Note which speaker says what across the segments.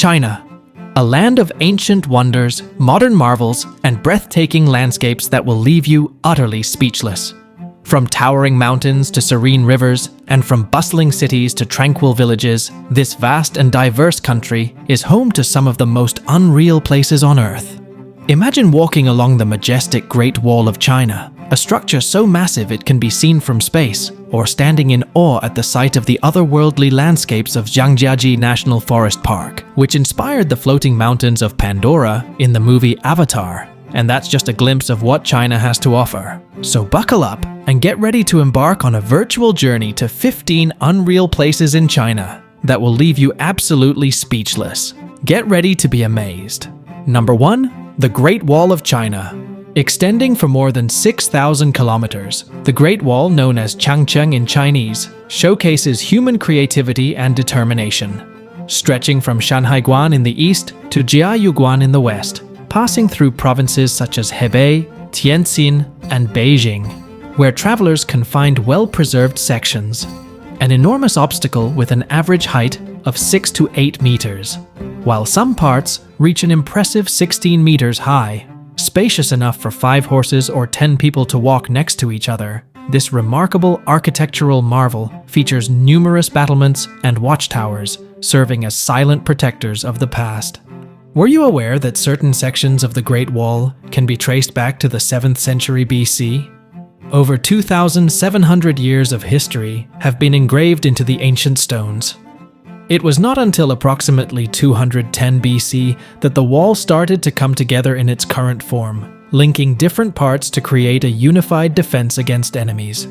Speaker 1: China, a land of ancient wonders, modern marvels, and breathtaking landscapes that will leave you utterly speechless. From towering mountains to serene rivers, and from bustling cities to tranquil villages, this vast and diverse country is home to some of the most unreal places on Earth. Imagine walking along the majestic Great Wall of China, a structure so massive it can be seen from space, or standing in awe at the sight of the otherworldly landscapes of Zhangjiajie National Forest Park, which inspired the floating mountains of Pandora in the movie Avatar. And that's just a glimpse of what China has to offer. So buckle up and get ready to embark on a virtual journey to 15 unreal places in China that will leave you absolutely speechless. Get ready to be amazed. Number 1. The Great Wall of China. Extending for more than 6,000 kilometers, the Great Wall, known as Changcheng in Chinese, showcases human creativity and determination. Stretching from Shanhaiguan in the east to Jiayuguan in the west, passing through provinces such as Hebei, Tianjin, and Beijing, where travelers can find well-preserved sections. An enormous obstacle with an average height of 6 to 8 meters, while some parts reach an impressive 16 meters high. Spacious enough for 5 horses or 10 people to walk next to each other, this remarkable architectural marvel features numerous battlements and watchtowers, serving as silent protectors of the past. Were you aware that certain sections of the Great Wall can be traced back to the 7th century BC? Over 2,700 years of history have been engraved into the ancient stones. It was not until approximately 210 BC that the wall started to come together in its current form, linking different parts to create a unified defense against enemies.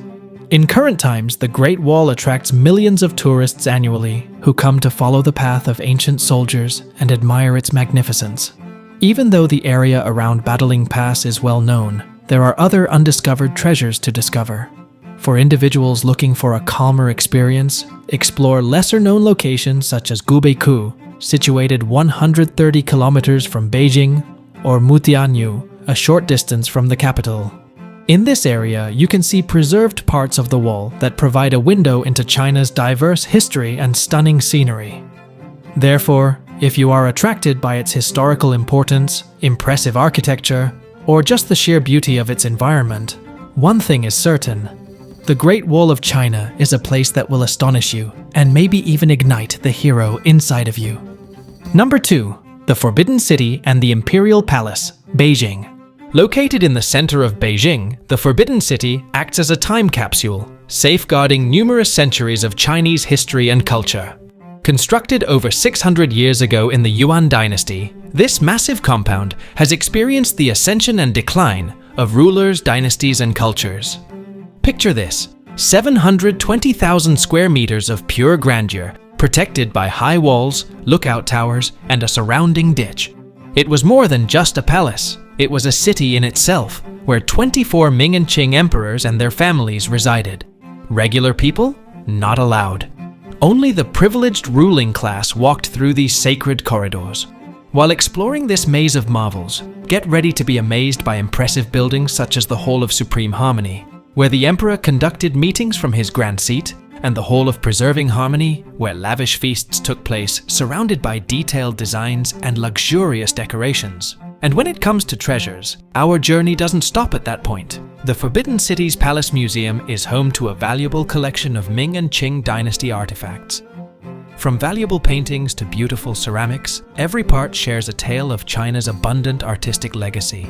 Speaker 1: In current times, the Great Wall attracts millions of tourists annually who come to follow the path of ancient soldiers and admire its magnificence. Even though the area around Battling Pass is well known, there are other undiscovered treasures to discover. For individuals looking for a calmer experience, explore lesser-known locations such as Gubeiku, situated 130 kilometers from Beijing, or Mutianyu, a short distance from the capital. In this area, you can see preserved parts of the wall that provide a window into China's diverse history and stunning scenery. Therefore, if you are attracted by its historical importance, impressive architecture, or just the sheer beauty of its environment, one thing is certain: the Great Wall of China is a place that will astonish you and maybe even ignite the hero inside of you. Number 2. The Forbidden City and the Imperial Palace, Beijing. Located in the center of Beijing, the Forbidden City acts as a time capsule, safeguarding numerous centuries of Chinese history and culture. Constructed over 600 years ago in the Yuan dynasty, this massive compound has experienced the ascension and decline of rulers, dynasties, and cultures. Picture this: 720,000 square meters of pure grandeur, protected by high walls, lookout towers, and a surrounding ditch. It was more than just a palace. It was a city in itself, where 24 Ming and Qing emperors and their families resided. Regular people? Not allowed. Only the privileged ruling class walked through these sacred corridors. While exploring this maze of marvels, get ready to be amazed by impressive buildings such as the Hall of Supreme Harmony, where the emperor conducted meetings from his grand seat, and the Hall of Preserving Harmony, where lavish feasts took place, surrounded by detailed designs and luxurious decorations. And when it comes to treasures, our journey doesn't stop at that point. The Forbidden City's Palace Museum is home to a valuable collection of Ming and Qing dynasty artifacts. From valuable paintings to beautiful ceramics, every part shares a tale of China's abundant artistic legacy.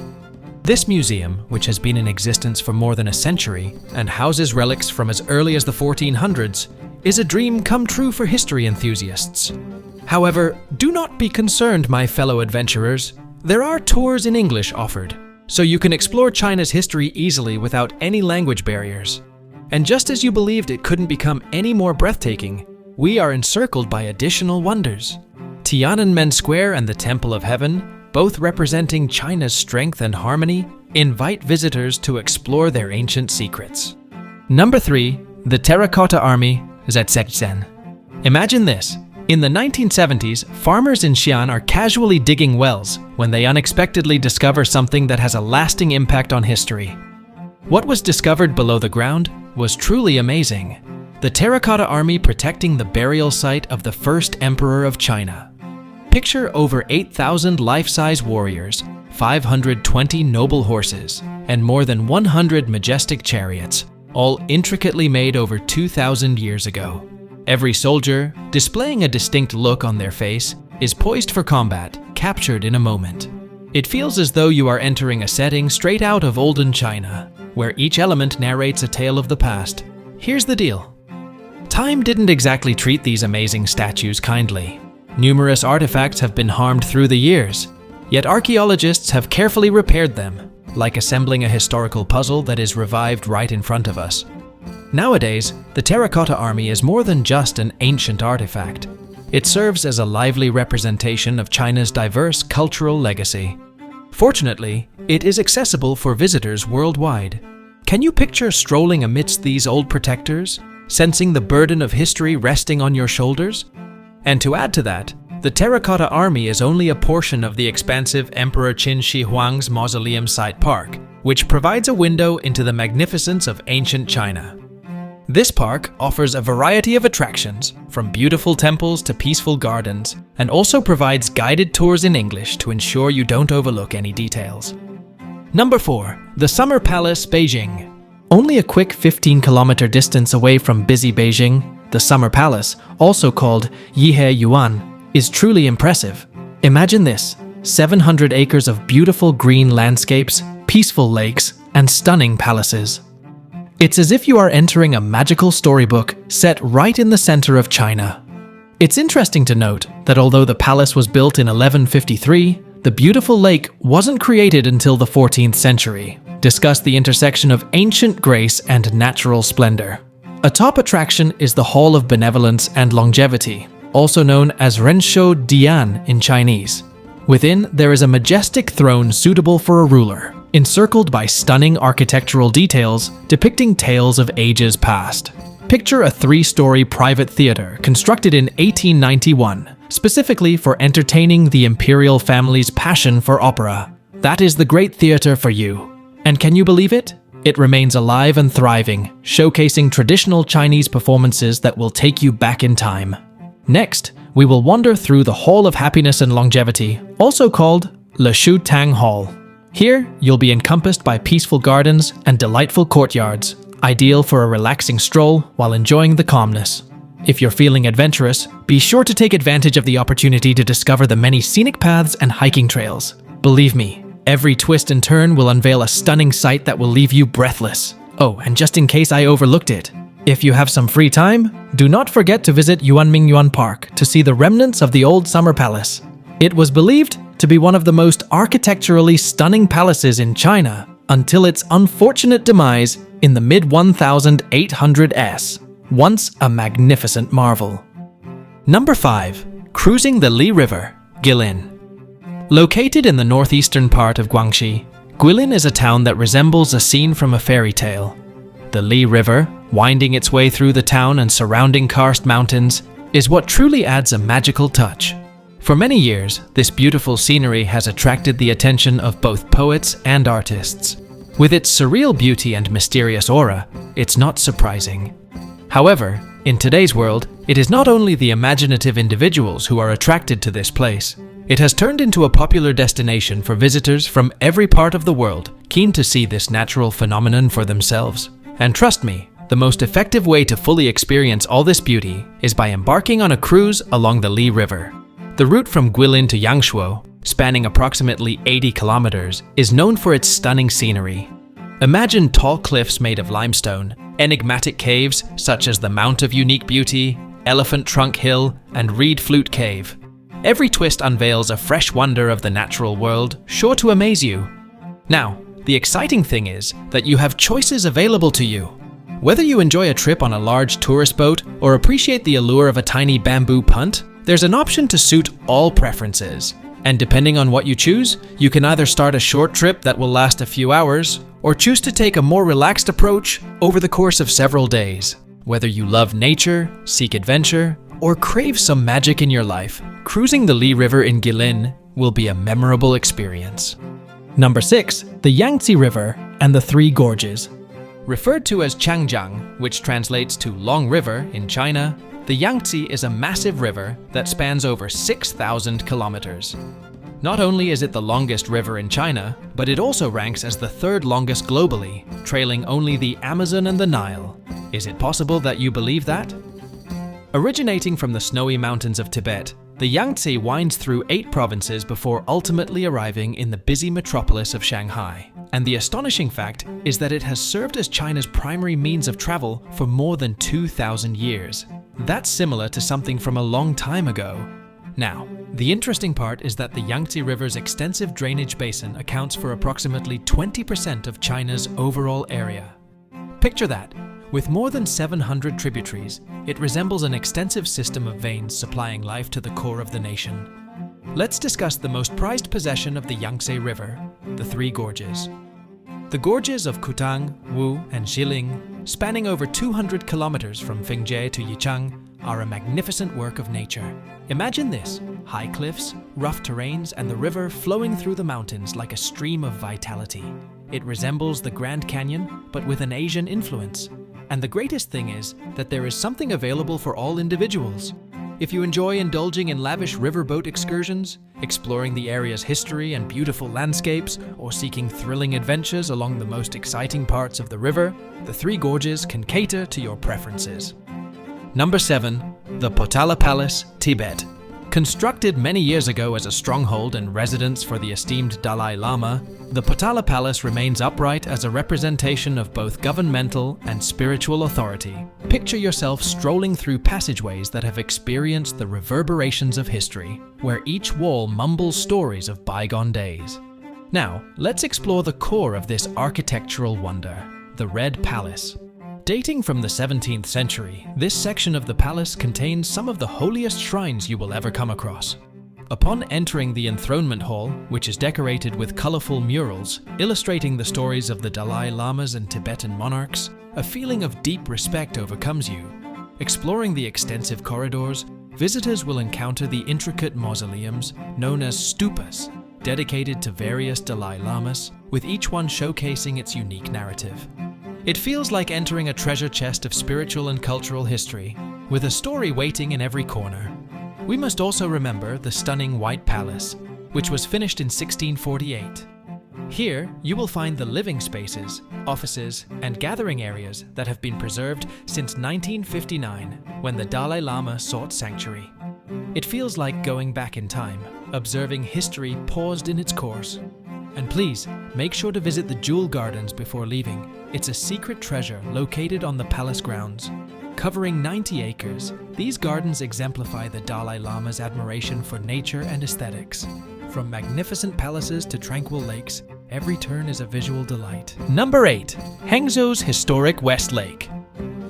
Speaker 1: This museum, which has been in existence for more than a century and houses relics from as early as the 1400s, is a dream come true for history enthusiasts. However, do not be concerned, my fellow adventurers. There are tours in English offered, so you can explore China's history easily without any language barriers. And just as you believed it couldn't become any more breathtaking, we are encircled by additional wonders. Tiananmen Square and the Temple of Heaven, both representing China's strength and harmony, invite visitors to explore their ancient secrets. Number 3. The Terracotta Army, Zhejiang. Imagine this. In the 1970s, farmers in Xi'an are casually digging wells when they unexpectedly discover something that has a lasting impact on history. What was discovered below the ground was truly amazing. The Terracotta Army protecting the burial site of the first emperor of China. Picture over 8,000 life-size warriors, 520 noble horses, and more than 100 majestic chariots, all intricately made over 2,000 years ago. Every soldier, displaying a distinct look on their face, is poised for combat, captured in a moment. It feels as though you are entering a setting straight out of olden China, where each element narrates a tale of the past. Here's the deal. Time didn't exactly treat these amazing statues kindly. Numerous artifacts have been harmed through the years, yet archaeologists have carefully repaired them, like assembling a historical puzzle that is revived right in front of us. Nowadays, the Terracotta Army is more than just an ancient artifact. It serves as a lively representation of China's diverse cultural legacy. Fortunately, it is accessible for visitors worldwide. Can you picture strolling amidst these old protectors, sensing the burden of history resting on your shoulders? And to add to that, the Terracotta Army is only a portion of the expansive Emperor Qin Shi Huang's Mausoleum Site Park, which provides a window into the magnificence of ancient China. This park offers a variety of attractions, from beautiful temples to peaceful gardens, and also provides guided tours in English to ensure you don't overlook any details. Number 4. The Summer Palace, Beijing. Only a quick 15-kilometer distance away from busy Beijing, the Summer Palace, also called Yihe Yuan, is truly impressive. Imagine this: 700 acres of beautiful green landscapes, peaceful lakes, and stunning palaces. It's as if you are entering a magical storybook set right in the center of China. It's interesting to note that although the palace was built in 1153, the beautiful lake wasn't created until the 14th century. Discuss the intersection of ancient grace and natural splendor. A top attraction is the Hall of Benevolence and Longevity, also known as Renshou Dian in Chinese. Within, there is a majestic throne suitable for a ruler, encircled by stunning architectural details depicting tales of ages past. Picture a 3-story private theater constructed in 1891, specifically for entertaining the imperial family's passion for opera. That is the great theater for you. And can you believe it? It remains alive and thriving, showcasing traditional Chinese performances that will take you back in time. Next, we will wander through the Hall of Happiness and Longevity, also called Le Shu Tang Hall. Here, you'll be encompassed by peaceful gardens and delightful courtyards, ideal for a relaxing stroll while enjoying the calmness. If you're feeling adventurous, be sure to take advantage of the opportunity to discover the many scenic paths and hiking trails. Believe me, every twist and turn will unveil a stunning sight that will leave you breathless. Oh, and just in case I overlooked it, if you have some free time, do not forget to visit Yuanmingyuan Park to see the remnants of the old summer palace. It was believed to be one of the most architecturally stunning palaces in China until its unfortunate demise in the mid-1800s, once a magnificent marvel. Number 5. Cruising the Li River, Guilin. Located in the northeastern part of Guangxi, Guilin is a town that resembles a scene from a fairy tale. The Li River, winding its way through the town and surrounding karst mountains, is what truly adds a magical touch. For many years, this beautiful scenery has attracted the attention of both poets and artists. With its surreal beauty and mysterious aura, it's not surprising. However, in today's world, it is not only the imaginative individuals who are attracted to this place. It has turned into a popular destination for visitors from every part of the world, keen to see this natural phenomenon for themselves. And trust me, the most effective way to fully experience all this beauty is by embarking on a cruise along the Li River. The route from Guilin to Yangshuo, spanning approximately 80 kilometers, is known for its stunning scenery. Imagine tall cliffs made of limestone, enigmatic caves such as the Mount of Unique Beauty, Elephant Trunk Hill, and Reed Flute Cave. Every twist unveils a fresh wonder of the natural world, sure to amaze you. Now, the exciting thing is that you have choices available to you. Whether you enjoy a trip on a large tourist boat or appreciate the allure of a tiny bamboo punt, there's an option to suit all preferences. And depending on what you choose, you can either start a short trip that will last a few hours, or choose to take a more relaxed approach over the course of several days. Whether you love nature, seek adventure, or crave some magic in your life, cruising the Li River in Guilin will be a memorable experience. Number 6. The Yangtze River and the Three Gorges. Referred to as Changjiang, which translates to Long River in China, The Yangtze is a massive river that spans over 6,000 kilometers. Not only is it the longest river in China, but it also ranks as the third longest globally, trailing only the Amazon and the Nile. Is it possible that you believe that? Originating from the snowy mountains of Tibet, the Yangtze winds through 8 provinces before ultimately arriving in the busy metropolis of Shanghai. And the astonishing fact is that it has served as China's primary means of travel for more than 2,000 years. That's similar to something from a long time ago. Now, the interesting part is that the Yangtze River's extensive drainage basin accounts for approximately 20% of China's overall area. Picture that. With more than 700 tributaries, it resembles an extensive system of veins supplying life to the core of the nation. Let's discuss the most prized possession of the Yangtze River, the 3 gorges. The gorges of Kutang, Wu, and Xiling, spanning over 200 kilometers from Fingjie to Yichang, are a magnificent work of nature. Imagine this: high cliffs, rough terrains, and the river flowing through the mountains like a stream of vitality. It resembles the Grand Canyon, but with an Asian influence. And the greatest thing is that there is something available for all individuals. If you enjoy indulging in lavish riverboat excursions, exploring the area's history and beautiful landscapes, or seeking thrilling adventures along the most exciting parts of the river, the 3 gorges can cater to your preferences. Number 7. The Potala Palace, Tibet. Constructed many years ago as a stronghold and residence for the esteemed Dalai Lama, the Potala Palace remains upright as a representation of both governmental and spiritual authority. Picture yourself strolling through passageways that have experienced the reverberations of history, where each wall mumbles stories of bygone days. Now, let's explore the core of this architectural wonder, the Red Palace. Dating from the 17th century, this section of the palace contains some of the holiest shrines you will ever come across. Upon entering the enthronement hall, which is decorated with colorful murals illustrating the stories of the Dalai Lamas and Tibetan monarchs, a feeling of deep respect overcomes you. Exploring the extensive corridors, visitors will encounter the intricate mausoleums known as stupas, dedicated to various Dalai Lamas, with each one showcasing its unique narrative. It feels like entering a treasure chest of spiritual and cultural history, with a story waiting in every corner. We must also remember the stunning White Palace, which was finished in 1648. Here, you will find the living spaces, offices, and gathering areas that have been preserved since 1959, when the Dalai Lama sought sanctuary. It feels like going back in time, observing history paused in its course. And please, make sure to visit the Jewel Gardens before leaving. It's a secret treasure located on the palace grounds. Covering 90 acres, these gardens exemplify the Dalai Lama's admiration for nature and aesthetics. From magnificent palaces to tranquil lakes, every turn is a visual delight. Number 8. Hangzhou's historic West Lake.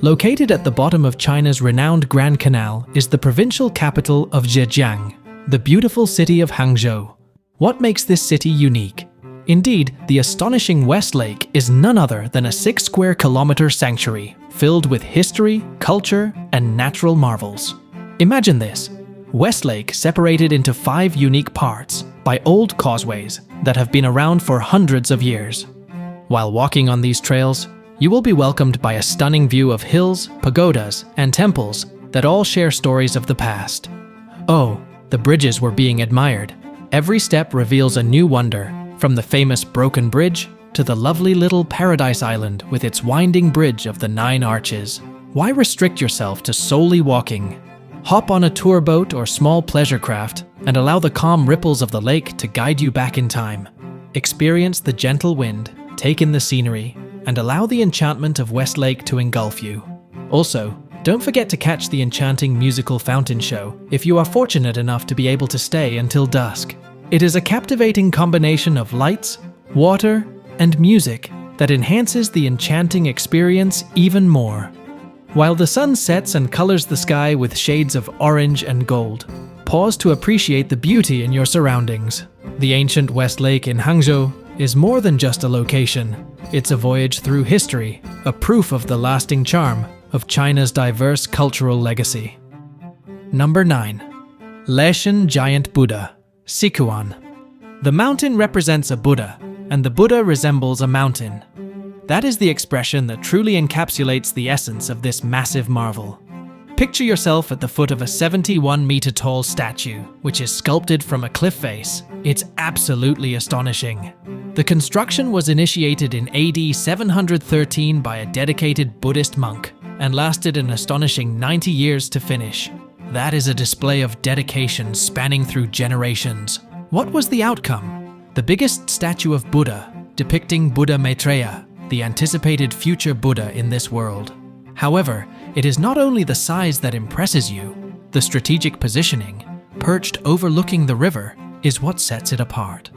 Speaker 1: Located at the bottom of China's renowned Grand Canal is the provincial capital of Zhejiang, the beautiful city of Hangzhou. What makes this city unique? Indeed, the astonishing West Lake is none other than a 6 square kilometer sanctuary filled with history, culture, and natural marvels. Imagine this: West Lake separated into 5 unique parts by old causeways that have been around for hundreds of years. While walking on these trails, you will be welcomed by a stunning view of hills, pagodas, and temples that all share stories of the past. Oh, the bridges were being admired. Every step reveals a new wonder, from the famous Broken Bridge to the lovely little Paradise Island with its winding bridge of the 9 arches. Why restrict yourself to solely walking? Hop on a tour boat or small pleasure craft and allow the calm ripples of the lake to guide you back in time. Experience the gentle wind, take in the scenery, and allow the enchantment of West Lake to engulf you. Also, don't forget to catch the enchanting musical fountain show if you are fortunate enough to be able to stay until dusk. It is a captivating combination of lights, water, and music that enhances the enchanting experience even more. While the sun sets and colors the sky with shades of orange and gold, pause to appreciate the beauty in your surroundings. The ancient West Lake in Hangzhou is more than just a location. It's a voyage through history, a proof of the lasting charm of China's diverse cultural legacy. Number 9. Leshan Giant Buddha, Sichuan. The mountain represents a Buddha, and the Buddha resembles a mountain. That is the expression that truly encapsulates the essence of this massive marvel. Picture yourself at the foot of a 71-meter-tall statue, which is sculpted from a cliff face. It's absolutely astonishing. The construction was initiated in AD 713 by a dedicated Buddhist monk and lasted an astonishing 90 years to finish. That is a display of dedication spanning through generations. What was the outcome? The biggest statue of Buddha, depicting Buddha Maitreya, the anticipated future Buddha in this world. However, it is not only the size that impresses you. The strategic positioning, perched overlooking the river, is what sets it apart.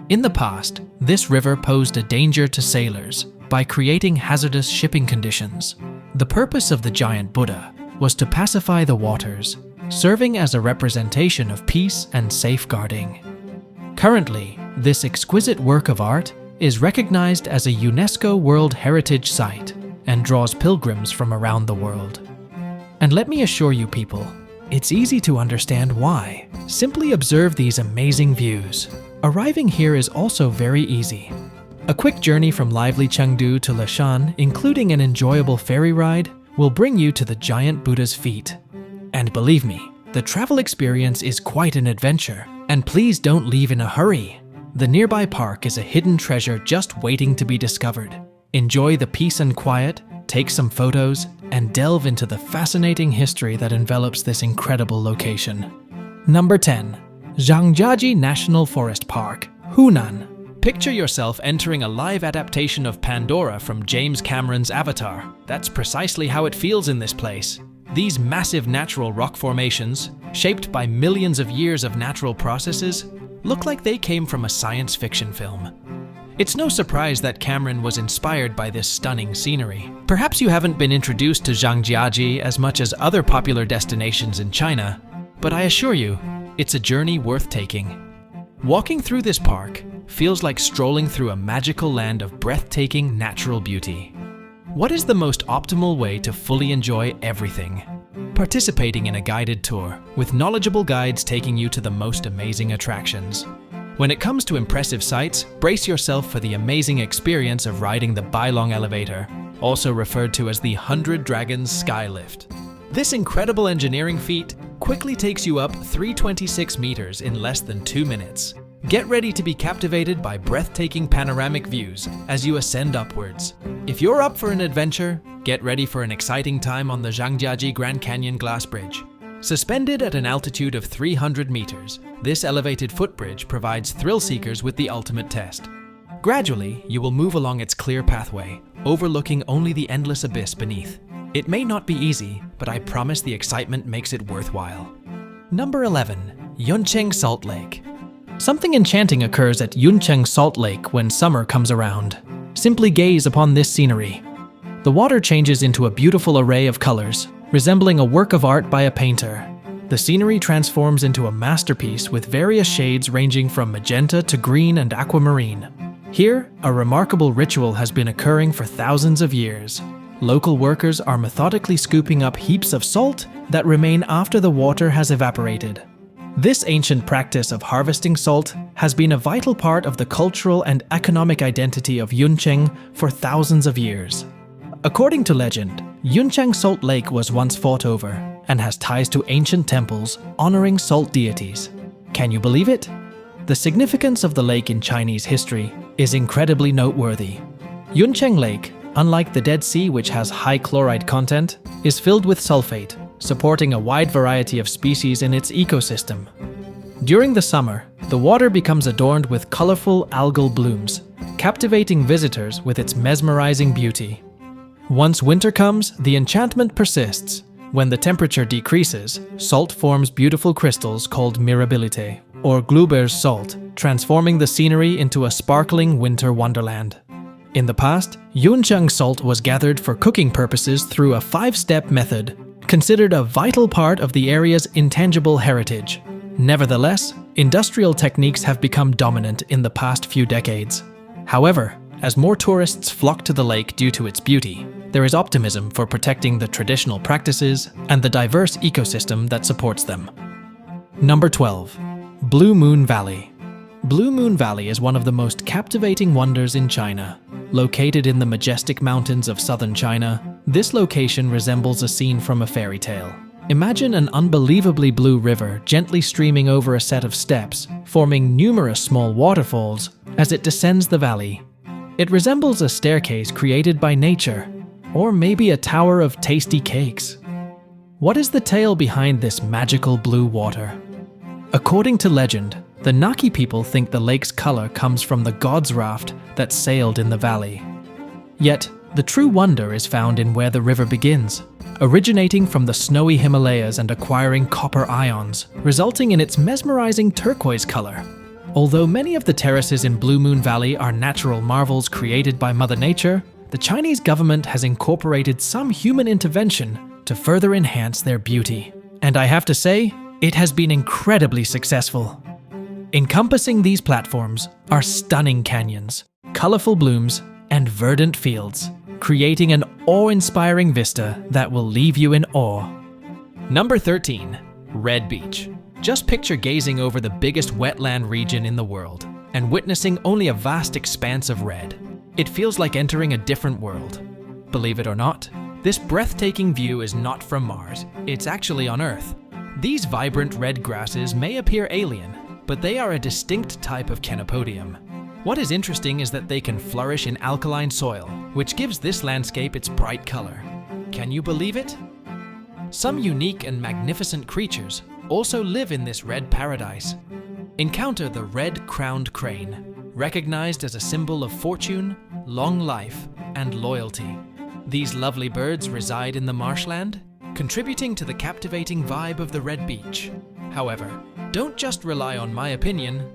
Speaker 1: In the past, this river posed a danger to sailors by creating hazardous shipping conditions. The purpose of the giant Buddha was to pacify the waters, serving as a representation of peace and safeguarding. Currently, this exquisite work of art is recognized as a UNESCO World Heritage Site and draws pilgrims from around the world. And let me assure you people, it's easy to understand why. Simply observe these amazing views. Arriving here is also very easy. A quick journey from lively Chengdu to Leshan, including an enjoyable ferry ride, will bring you to the giant Buddha's feet. And believe me, the travel experience is quite an adventure. And please don't leave in a hurry. The nearby park is a hidden treasure just waiting to be discovered. Enjoy the peace and quiet, take some photos, and delve into the fascinating history that envelops this incredible location. Number 10. Zhangjiajie National Forest Park, Hunan. Picture yourself entering a live adaptation of Pandora from James Cameron's Avatar. That's precisely how it feels in this place. These massive natural rock formations, shaped by millions of years of natural processes, look like they came from a science fiction film. It's no surprise that Cameron was inspired by this stunning scenery. Perhaps you haven't been introduced to Zhangjiajie as much as other popular destinations in China, but I assure you, it's a journey worth taking. Walking through this park feels like strolling through a magical land of breathtaking natural beauty. What is the most optimal way to fully enjoy everything? Participating in a guided tour, with knowledgeable guides taking you to the most amazing attractions. When it comes to impressive sights, brace yourself for the amazing experience of riding the Bailong Elevator, also referred to as the 100 Dragons Skylift. This incredible engineering feat quickly takes you up 326 meters in less than 2 minutes. Get ready to be captivated by breathtaking panoramic views as you ascend upwards. If you're up for an adventure, get ready for an exciting time on the Zhangjiajie Grand Canyon Glass Bridge. Suspended at an altitude of 300 meters, this elevated footbridge provides thrill seekers with the ultimate test. Gradually, you will move along its clear pathway, overlooking only the endless abyss beneath. It may not be easy, but I promise the excitement makes it worthwhile. Number 11. Yuncheng Salt Lake. Something enchanting occurs at Yuncheng Salt Lake when summer comes around. Simply gaze upon this scenery. The water changes into a beautiful array of colors, resembling a work of art by a painter. The scenery transforms into a masterpiece with various shades ranging from magenta to green and aquamarine. Here, a remarkable ritual has been occurring for thousands of years. Local workers are methodically scooping up heaps of salt that remain after the water has evaporated. This ancient practice of harvesting salt has been a vital part of the cultural and economic identity of Yuncheng for thousands of years. According to legend, Yuncheng Salt Lake was once fought over and has ties to ancient temples honoring salt deities. Can you believe it? The significance of the lake in Chinese history is incredibly noteworthy. Yuncheng Lake, unlike the Dead Sea, which has high chloride content, is filled with sulfate, supporting a wide variety of species in its ecosystem. During the summer, the water becomes adorned with colorful algal blooms, captivating visitors with its mesmerizing beauty. Once winter comes, the enchantment persists. When the temperature decreases, salt forms beautiful crystals called mirabilite, or Glauber's salt, transforming the scenery into a sparkling winter wonderland. In the past, Yuncheng salt was gathered for cooking purposes through a 5-step method, considered a vital part of the area's intangible heritage. Nevertheless, industrial techniques have become dominant in the past few decades. However, as more tourists flock to the lake due to its beauty, there is optimism for protecting the traditional practices and the diverse ecosystem that supports them. Number 12. Blue Moon Valley. Blue Moon Valley is one of the most captivating wonders in China. Located in the majestic mountains of southern China, This location resembles a scene from a fairy tale. Imagine an unbelievably blue river gently streaming over a set of steps, forming numerous small waterfalls as it descends the valley. It resembles a staircase created by nature, or maybe a tower of tasty cakes. What is the tale behind this magical blue water? According to legend, the Naki people think the lake's color comes from the god's raft that sailed in the valley. Yet, the true wonder is found in where the river begins, originating from the snowy Himalayas and acquiring copper ions, resulting in its mesmerizing turquoise color. Although many of the terraces in Blue Moon Valley are natural marvels created by Mother Nature, the Chinese government has incorporated some human intervention to further enhance their beauty. And I have to say, it has been incredibly successful. Encompassing these platforms are stunning canyons, colorful blooms, and verdant fields, creating an awe-inspiring vista that will leave you in awe. Number 13. Red Beach. Just picture gazing over the biggest wetland region in the world and witnessing only a vast expanse of red. It feels like entering a different world. Believe it or not, this breathtaking view is not from Mars, it's actually on Earth. These vibrant red grasses may appear alien, but they are a distinct type of Chenopodium. What is interesting is that they can flourish in alkaline soil, which gives this landscape its bright color. Can you believe it? Some unique and magnificent creatures also live in this red paradise. Encounter the red-crowned crane, recognized as a symbol of fortune, long life, and loyalty. These lovely birds reside in the marshland, contributing to the captivating vibe of the Red Beach. However, don't just rely on my opinion.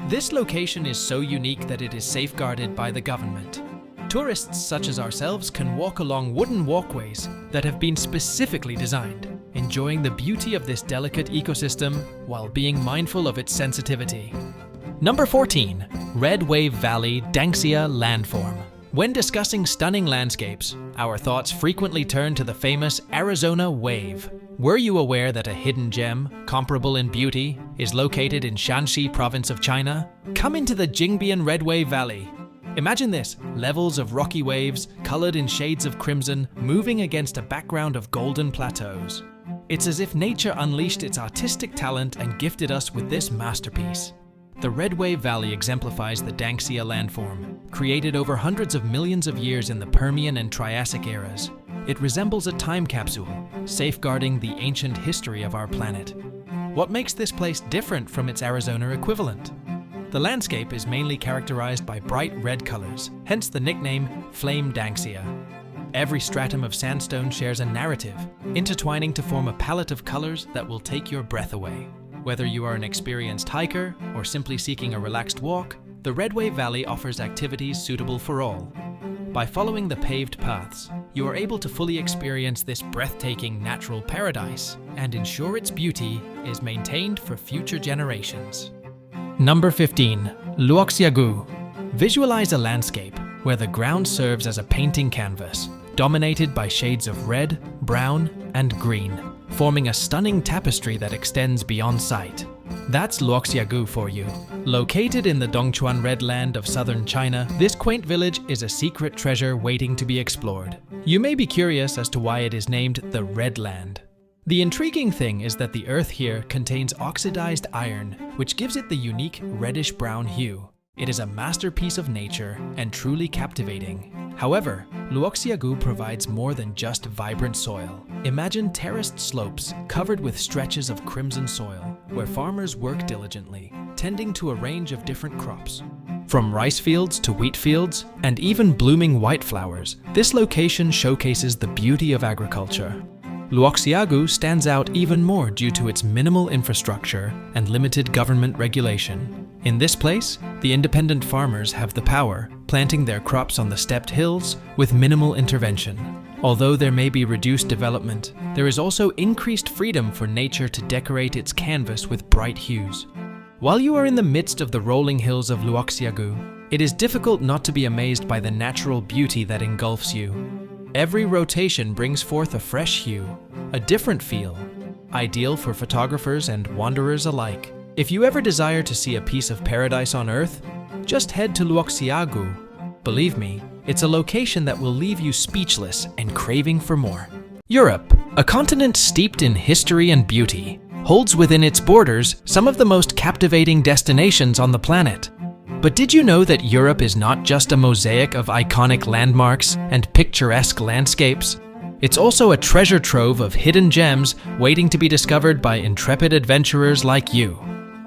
Speaker 1: This location is so unique that it is safeguarded by the government. Tourists such as ourselves can walk along wooden walkways that have been specifically designed, enjoying the beauty of this delicate ecosystem while being mindful of its sensitivity. Number 14. Red Wave Valley Danxia Landform. When discussing stunning landscapes, our thoughts frequently turn to the famous Arizona Wave. Were you aware that a hidden gem, comparable in beauty, is located in Shanxi province of China? Come into the Jingbian Red Wave Valley. Imagine this, levels of rocky waves, colored in shades of crimson, moving against a background of golden plateaus. It's as if nature unleashed its artistic talent and gifted us with this masterpiece. The Red Wave Valley exemplifies the Danxia landform, created over hundreds of millions of years in the Permian and Triassic eras. It resembles a time capsule, safeguarding the ancient history of our planet. What makes this place different from its Arizona equivalent? The landscape is mainly characterized by bright red colors, hence the nickname Flame Danxia. Every stratum of sandstone shares a narrative, intertwining to form a palette of colors that will take your breath away. Whether you are an experienced hiker or simply seeking a relaxed walk, the Red Wave Valley offers activities suitable for all. By following the paved paths, you are able to fully experience this breathtaking natural paradise and ensure its beauty is maintained for future generations. Number 15. Luoxiagu. Visualize a landscape where the ground serves as a painting canvas, dominated by shades of red, brown, and green, forming a stunning tapestry that extends beyond sight. That's Luoxiagu for you. Located in the Dongchuan Red Land of southern China, this quaint village is a secret treasure waiting to be explored. You may be curious as to why it is named the Red Land. The intriguing thing is that the earth here contains oxidized iron, which gives it the unique reddish-brown hue. It is a masterpiece of nature and truly captivating. However, Luoxiagu provides more than just vibrant soil. Imagine terraced slopes covered with stretches of crimson soil, where farmers work diligently, tending to a range of different crops. From rice fields to wheat fields, and even blooming white flowers, this location showcases the beauty of agriculture. Luoxiagu stands out even more due to its minimal infrastructure and limited government regulation. In this place, the independent farmers have the power, planting their crops on the stepped hills with minimal intervention. Although there may be reduced development, there is also increased freedom for nature to decorate its canvas with bright hues. While you are in the midst of the rolling hills of Luoxiagu, it is difficult not to be amazed by the natural beauty that engulfs you. Every rotation brings forth a fresh hue, a different feel, ideal for photographers and wanderers alike. If you ever desire to see a piece of paradise on Earth, just head to Luoxiagu. Believe me, it's a location that will leave you speechless and craving for more. Europe, a continent steeped in history and beauty, holds within its borders some of the most captivating destinations on the planet. But did you know that Europe is not just a mosaic of iconic landmarks and picturesque landscapes? It's also a treasure trove of hidden gems waiting to be discovered by intrepid adventurers like you.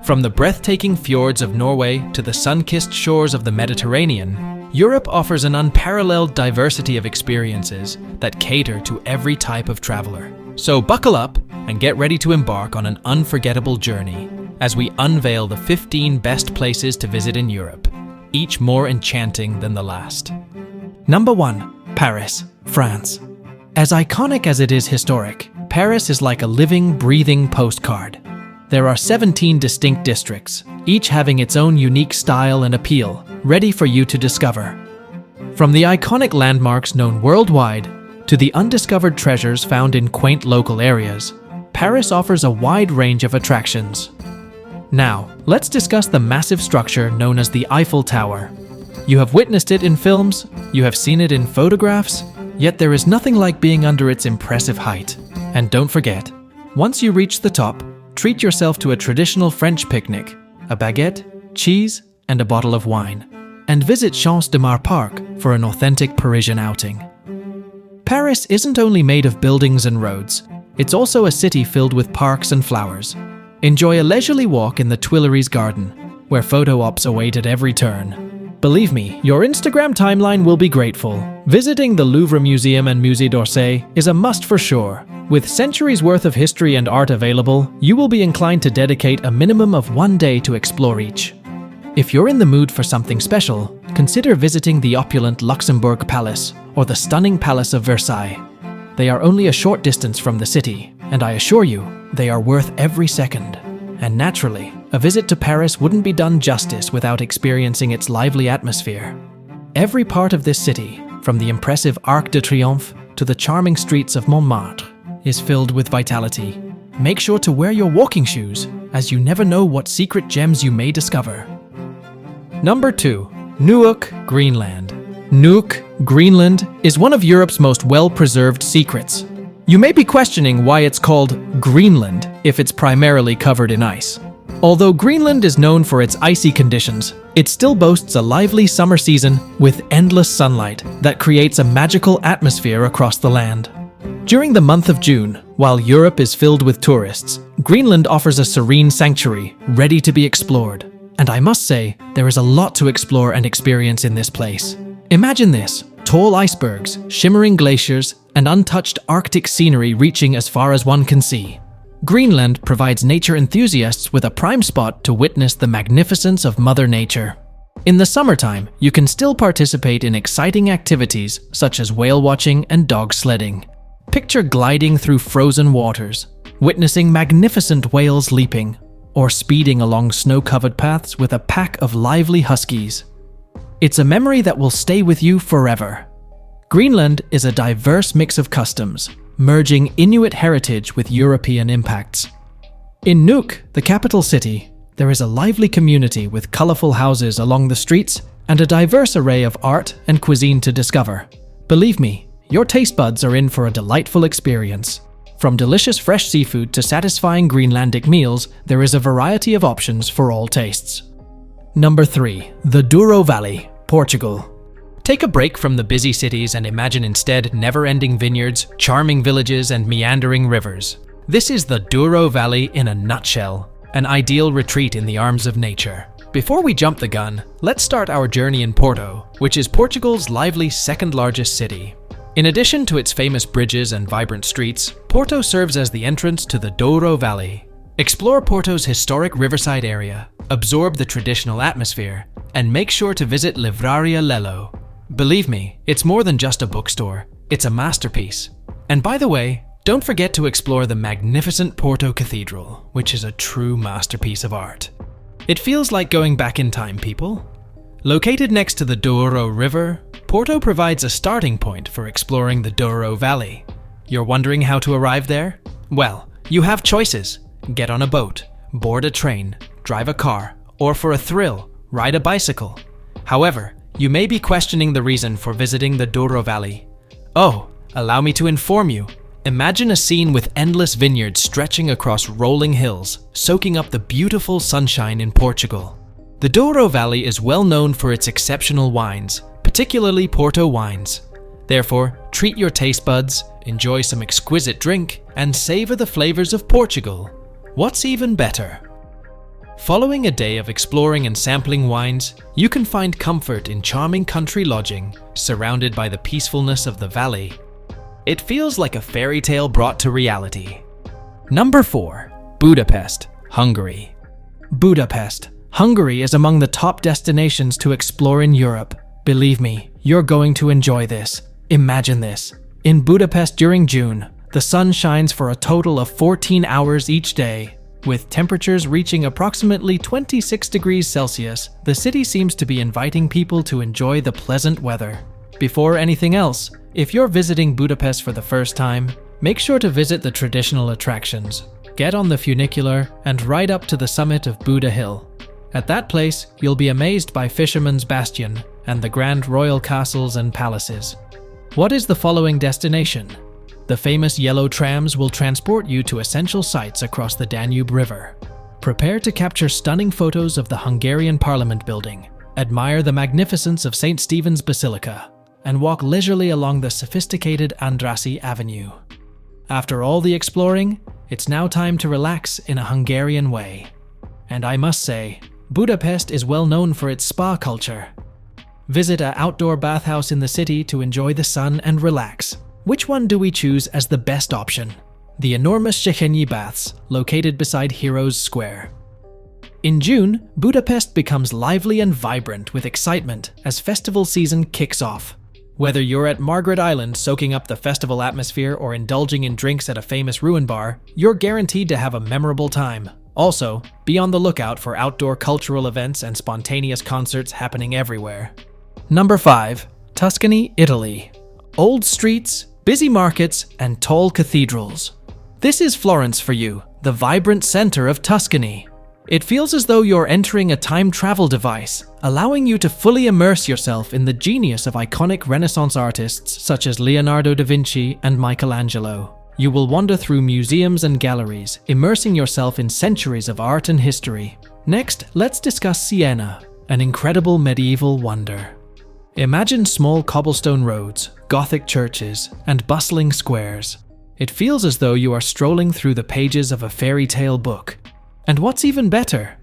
Speaker 1: From the breathtaking fjords of Norway to the sun-kissed shores of the Mediterranean, Europe offers an unparalleled diversity of experiences that cater to every type of traveler. So buckle up and get ready to embark on an unforgettable journey as we unveil the 15 best places to visit in Europe, each more enchanting than the last. Number 1. Paris, France. As iconic as it is historic, Paris is like a living, breathing postcard. There are 17 distinct districts, each having its own unique style and appeal, ready for you to discover. From the iconic landmarks known worldwide to the undiscovered treasures found in quaint local areas, Paris offers a wide range of attractions. Now, let's discuss the massive structure known as the Eiffel Tower. You have witnessed it in films, you have seen it in photographs, yet there is nothing like being under its impressive height. And don't forget, once you reach the top, treat yourself to a traditional French picnic, a baguette, cheese, and a bottle of wine, and visit Champs de Mars Park for an authentic Parisian outing. Paris isn't only made of buildings and roads, it's also a city filled with parks and flowers. Enjoy a leisurely walk in the Tuileries Garden, where photo ops await at every turn. Believe me, your Instagram timeline will be grateful. Visiting the Louvre Museum and Musée d'Orsay is a must for sure. With centuries worth of history and art available, you will be inclined to dedicate a minimum of one day to explore each. If you're in the mood for something special, consider visiting the opulent Luxembourg Palace or the stunning Palace of Versailles. They are only a short distance from the city, and I assure you, they are worth every second. And naturally, a visit to Paris wouldn't be done justice without experiencing its lively atmosphere. Every part of this city, from the impressive Arc de Triomphe to the charming streets of Montmartre, is filled with vitality. Make sure to wear your walking shoes, as you never know what secret gems you may discover. Number 2. Nuuk, Greenland. Nuuk, Greenland, is one of Europe's most well-preserved secrets. You may be questioning why it's called Greenland if it's primarily covered in ice. Although Greenland is known for its icy conditions, it still boasts a lively summer season with endless sunlight that creates a magical atmosphere across the land. During the month of June, while Europe is filled with tourists, Greenland offers a serene sanctuary ready to be explored. And I must say, there is a lot to explore and experience in this place. Imagine this: tall icebergs, shimmering glaciers, and untouched Arctic scenery reaching as far as one can see. Greenland provides nature enthusiasts with a prime spot to witness the magnificence of Mother Nature. In the summertime, you can still participate in exciting activities such as whale watching and dog sledding. Picture gliding through frozen waters, witnessing magnificent whales leaping, or speeding along snow-covered paths with a pack of lively huskies. It's a memory that will stay with you forever. Greenland is a diverse mix of customs, merging Inuit heritage with European impacts. In Nuuk, the capital city, there is a lively community with colorful houses along the streets and a diverse array of art and cuisine to discover. Believe me, your taste buds are in for a delightful experience. From delicious fresh seafood to satisfying Greenlandic meals, there is a variety of options for all tastes. Number 3. The Douro Valley, Portugal. Take a break from the busy cities and imagine instead never-ending vineyards, charming villages, and meandering rivers. This is the Douro Valley in a nutshell, an ideal retreat in the arms of nature. Before we jump the gun, let's start our journey in Porto, which is Portugal's lively second-largest city. In addition to its famous bridges and vibrant streets, Porto serves as the entrance to the Douro Valley. Explore Porto's historic riverside area, absorb the traditional atmosphere, and make sure to visit Livraria Lello. Believe me, it's more than just a bookstore, it's a masterpiece. And by the way, don't forget to explore the magnificent Porto Cathedral, which is a true masterpiece of art. It feels like going back in time, people. Located next to the Douro River, Porto provides a starting point for exploring the Douro Valley. You're wondering how to arrive there? Well, you have choices. Get on a boat, board a train, drive a car, or for a thrill, ride a bicycle. However, You may be questioning the reason for visiting the Douro Valley. Oh, allow me to inform you. Imagine a scene with endless vineyards stretching across rolling hills, soaking up the beautiful sunshine in Portugal. The Douro Valley is well known for its exceptional wines, particularly Porto wines. Therefore, treat your taste buds, enjoy some exquisite drink, and savor the flavors of Portugal. What's even better? Following a day of exploring and sampling wines, you can find comfort in charming country lodging, surrounded by the peacefulness of the valley. It feels like a fairy tale brought to reality. Number 4. Budapest, Hungary. Budapest, Hungary is among the top destinations to explore in Europe. Believe me, you're going to enjoy this. Imagine this. In Budapest during June, the sun shines for a total of 14 hours each day. With temperatures reaching approximately 26 degrees Celsius, the city seems to be inviting people to enjoy the pleasant weather. Before anything else, if you're visiting Budapest for the first time, make sure to visit the traditional attractions. Get on the funicular and ride up to the summit of Buda Hill. At that place, you'll be amazed by Fisherman's Bastion and the grand royal castles and palaces. What is the following destination? The famous yellow trams will transport you to essential sites across the Danube River. Prepare to capture stunning photos of the Hungarian Parliament building, admire the magnificence of St. Stephen's Basilica, and walk leisurely along the sophisticated Andrassy Avenue. After all the exploring, it's now time to relax in a Hungarian way. And I must say, Budapest is well known for its spa culture. Visit an outdoor bathhouse in the city to enjoy the sun and relax. Which one do we choose as the best option? The enormous Széchenyi Baths, located beside Heroes Square. In June, Budapest becomes lively and vibrant with excitement as festival season kicks off. Whether you're at Margaret Island soaking up the festival atmosphere or indulging in drinks at a famous ruin bar, you're guaranteed to have a memorable time. Also, be on the lookout for outdoor cultural events and spontaneous concerts happening everywhere. Number 5. Tuscany, Italy. Old streets, busy markets, and tall cathedrals. This is Florence for you, the vibrant center of Tuscany. It feels as though you're entering a time travel device, allowing you to fully immerse yourself in the genius of iconic Renaissance artists such as Leonardo da Vinci and Michelangelo. You will wander through museums and galleries, immersing yourself in centuries of art and history. Next, let's discuss Siena, an incredible medieval wonder. Imagine small cobblestone roads, Gothic churches, and bustling squares. It feels as though you are strolling through the pages of a fairy tale book. And what's even better?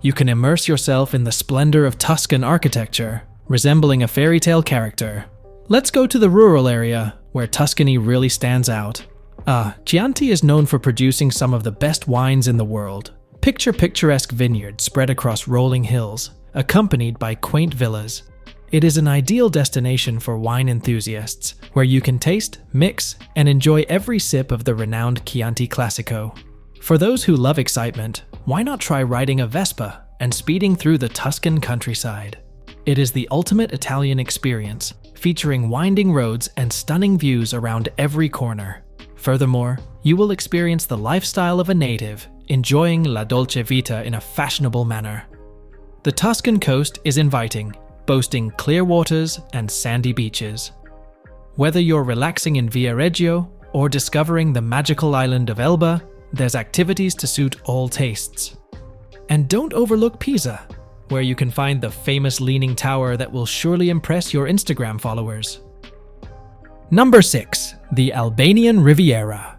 Speaker 1: You can immerse yourself in the splendor of Tuscan architecture, resembling a fairy tale character. Let's go to the rural area, where Tuscany really stands out. Chianti is known for producing some of the best wines in the world. Picture picturesque vineyards spread across rolling hills, accompanied by quaint villas. It is an ideal destination for wine enthusiasts, where you can taste, mix, and enjoy every sip of the renowned Chianti Classico. For those who love excitement, why not try riding a Vespa and speeding through the Tuscan countryside? It is the ultimate Italian experience, featuring winding roads and stunning views around every corner. Furthermore, you will experience the lifestyle of a native, enjoying la dolce vita in a fashionable manner. The Tuscan coast is inviting, boasting clear waters and sandy beaches. Whether you're relaxing in Viareggio or discovering the magical island of Elba, there's activities to suit all tastes. And don't overlook Pisa, where you can find the famous Leaning Tower that will surely impress your Instagram followers. Number 6. The Albanian Riviera.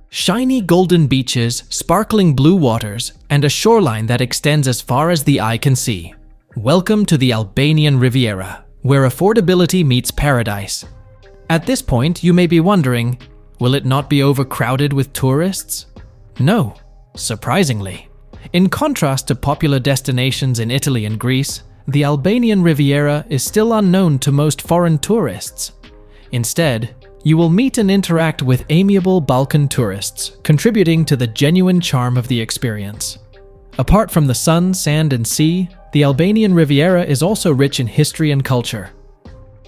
Speaker 1: Shiny golden beaches, sparkling blue waters, and a shoreline that extends as far as the eye can see. Welcome to the Albanian Riviera, where affordability meets paradise. At this point, you may be wondering, will it not be overcrowded with tourists? No, surprisingly. In contrast to popular destinations in Italy and Greece, the Albanian Riviera is still unknown to most foreign tourists. Instead, you will meet and interact with amiable Balkan tourists, contributing to the genuine charm of the experience. Apart from the sun, sand, and sea, the Albanian Riviera is also rich in history and culture.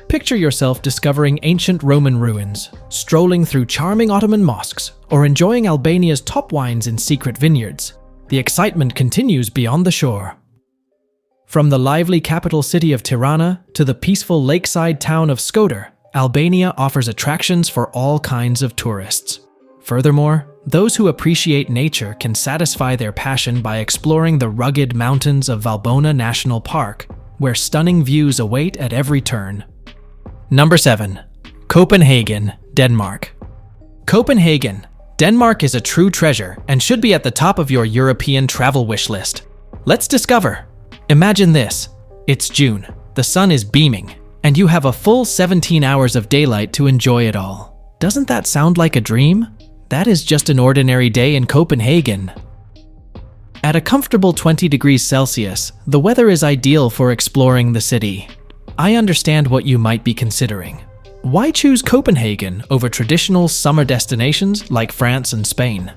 Speaker 1: Picture yourself discovering ancient Roman ruins, strolling through charming Ottoman mosques, or enjoying Albania's top wines in secret vineyards. The excitement continues beyond the shore. From the lively capital city of Tirana to the peaceful lakeside town of Skoder, Albania offers attractions for all kinds of tourists. Furthermore, those who appreciate nature can satisfy their passion by exploring the rugged mountains of Valbona National Park, where stunning views await at every turn. Number 7. Copenhagen, Denmark. Copenhagen, Denmark is a true treasure and should be at the top of your European travel wish list. Let's discover. Imagine this. It's June, the sun is beaming, and you have a full 17 hours of daylight to enjoy it all. Doesn't that sound like a dream? That is just an ordinary day in Copenhagen. At a comfortable 20 degrees Celsius, the weather is ideal for exploring the city. I understand what you might be considering. Why choose Copenhagen over traditional summer destinations like France and Spain?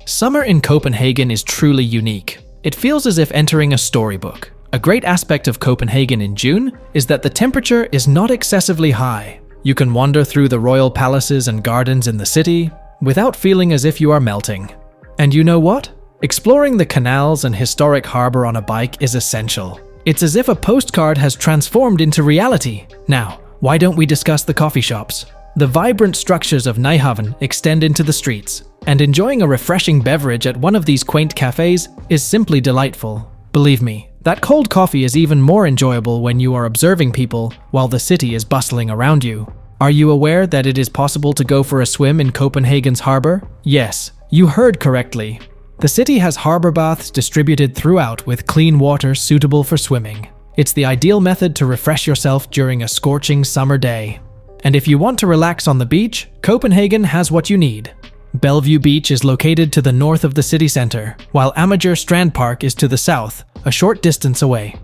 Speaker 1: Summer in Copenhagen is truly unique. It feels as if entering a storybook. A great aspect of Copenhagen in June is that the temperature is not excessively high. You can wander through the royal palaces and gardens in the city without feeling as if you are melting. And you know what? Exploring the canals and historic harbor on a bike is essential. It's as if a postcard has transformed into reality. Now, why don't we discuss the coffee shops? The vibrant structures of Nyhavn extend into the streets, and enjoying a refreshing beverage at one of these quaint cafes is simply delightful. Believe me, that cold coffee is even more enjoyable when you are observing people while the city is bustling around you. Are you aware that it is possible to go for a swim in Copenhagen's harbor? Yes, you heard correctly. The city has harbor baths distributed throughout with clean water suitable for swimming. It's the ideal method to refresh yourself during a scorching summer day. And if you want to relax on the beach, Copenhagen has what you need. Bellevue Beach is located to the north of the city center, while Amager Strand Park is to the south, a short distance away.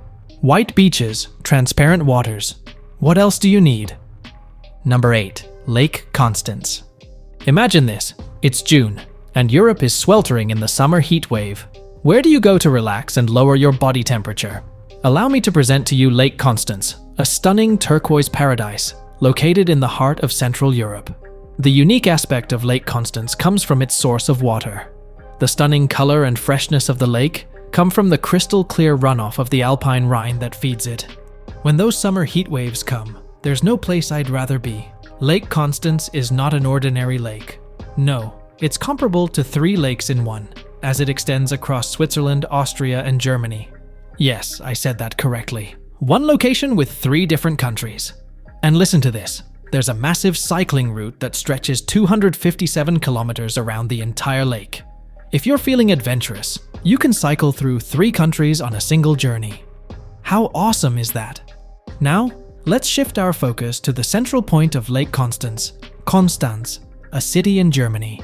Speaker 1: White beaches, transparent waters. What else do you need? Number 8. Lake Constance. Imagine this. It's June, and Europe is sweltering in the summer heat wave. Where do you go to relax and lower your body temperature? Allow me to present to you Lake Constance, a stunning turquoise paradise located in the heart of Central Europe. The unique aspect of Lake Constance comes from its source of water. The stunning color and freshness of the lake come from the crystal clear runoff of the Alpine Rhine that feeds it. When those summer heat waves come, there's no place I'd rather be. Lake Constance is not an ordinary lake. No, it's comparable to 3 lakes in one, as it extends across Switzerland, Austria, and Germany. Yes, I said that correctly. One location with 3 different countries. And listen to this. There's a massive cycling route that stretches 257 kilometers around the entire lake. If you're feeling adventurous, you can cycle through 3 countries on a single journey. How awesome is that? Now, let's shift our focus to the central point of Lake Constance, Konstanz, a city in Germany.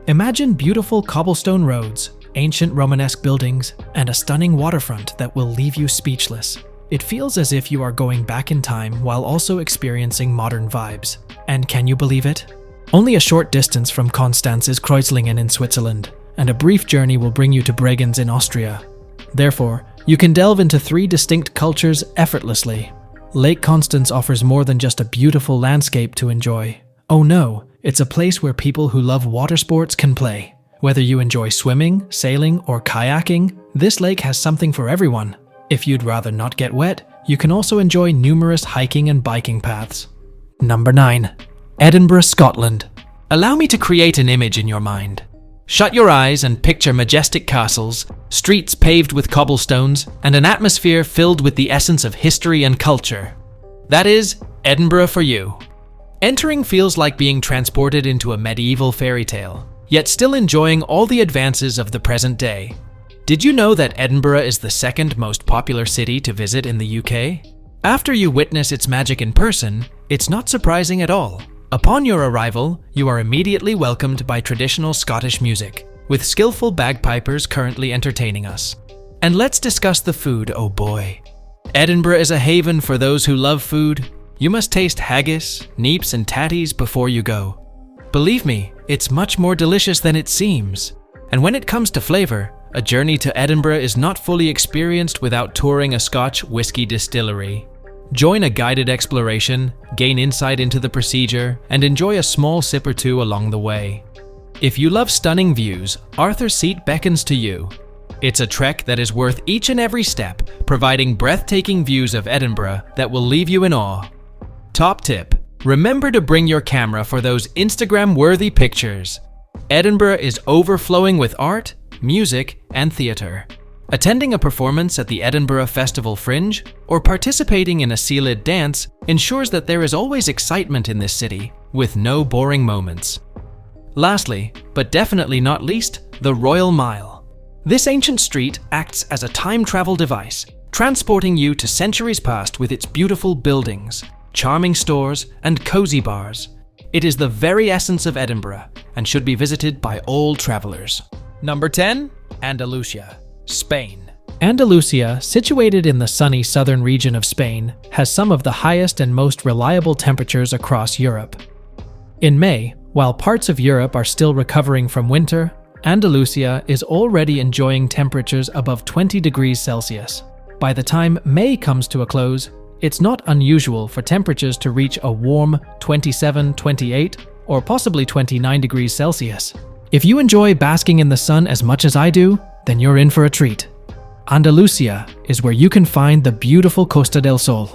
Speaker 1: Imagine beautiful cobblestone roads, ancient Romanesque buildings, and a stunning waterfront that will leave you speechless. It feels as if you are going back in time while also experiencing modern vibes. And can you believe it? Only a short distance from Konstanz is Kreuzlingen in Switzerland, and a brief journey will bring you to Bregenz in Austria. Therefore, you can delve into 3 distinct cultures effortlessly. Lake Constance offers more than just a beautiful landscape to enjoy. Oh no, it's a place where people who love water sports can play. Whether you enjoy swimming, sailing, or kayaking, this lake has something for everyone. If you'd rather not get wet, you can also enjoy numerous hiking and biking paths. Number 9. Edinburgh, Scotland. Allow me to create an image in your mind. Shut your eyes and picture majestic castles, streets paved with cobblestones, and an atmosphere filled with the essence of history and culture. That is Edinburgh for you. Entering feels like being transported into a medieval fairy tale, yet still enjoying all the advances of the present day. Did you know that Edinburgh is the 2nd most popular city to visit in the UK? After you witness its magic in person, it's not surprising at all. Upon your arrival, you are immediately welcomed by traditional Scottish music, with skillful bagpipers currently entertaining us. And let's discuss the food, oh boy. Edinburgh is a haven for those who love food. You must taste haggis, neeps, and tatties before you go. Believe me, it's much more delicious than it seems. And when it comes to flavor, a journey to Edinburgh is not fully experienced without touring a Scotch whiskey distillery. Join a guided exploration, gain insight into the procedure, and enjoy a small sip or 2 along the way. If you love stunning views, Arthur's Seat beckons to you. It's a trek that is worth each and every step, providing breathtaking views of Edinburgh that will leave you in awe. Top tip: remember to bring your camera for those Instagram-worthy pictures. Edinburgh is overflowing with art, music, and theatre. Attending a performance at the Edinburgh Festival Fringe or participating in a Sealid dance ensures that there is always excitement in this city, with no boring moments. Lastly, but definitely not least, the Royal Mile. This ancient street acts as a time travel device, transporting you to centuries past with its beautiful buildings, charming stores, and cozy bars. It is the very essence of Edinburgh and should be visited by all travelers. Number 10. Andalusia, Spain. Andalusia, situated in the sunny southern region of Spain, has some of the highest and most reliable temperatures across Europe. In May, while parts of Europe are still recovering from winter, Andalusia is already enjoying temperatures above 20 degrees Celsius. By the time May comes to a close, it's not unusual for temperatures to reach a warm 27, 28, or possibly 29 degrees Celsius. If you enjoy basking in the sun as much as I do, then you're in for a treat. Andalusia is where you can find the beautiful Costa del Sol,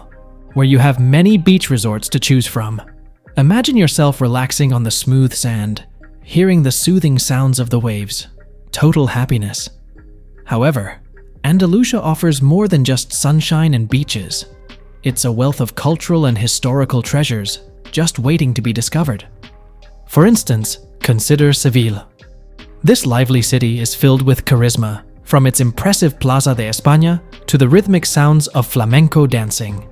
Speaker 1: where you have many beach resorts to choose from. Imagine yourself relaxing on the smooth sand, hearing the soothing sounds of the waves. Total happiness. However, Andalusia offers more than just sunshine and beaches. It's a wealth of cultural and historical treasures, just waiting to be discovered. For instance, consider Seville. This lively city is filled with charisma, from its impressive Plaza de España to the rhythmic sounds of flamenco dancing.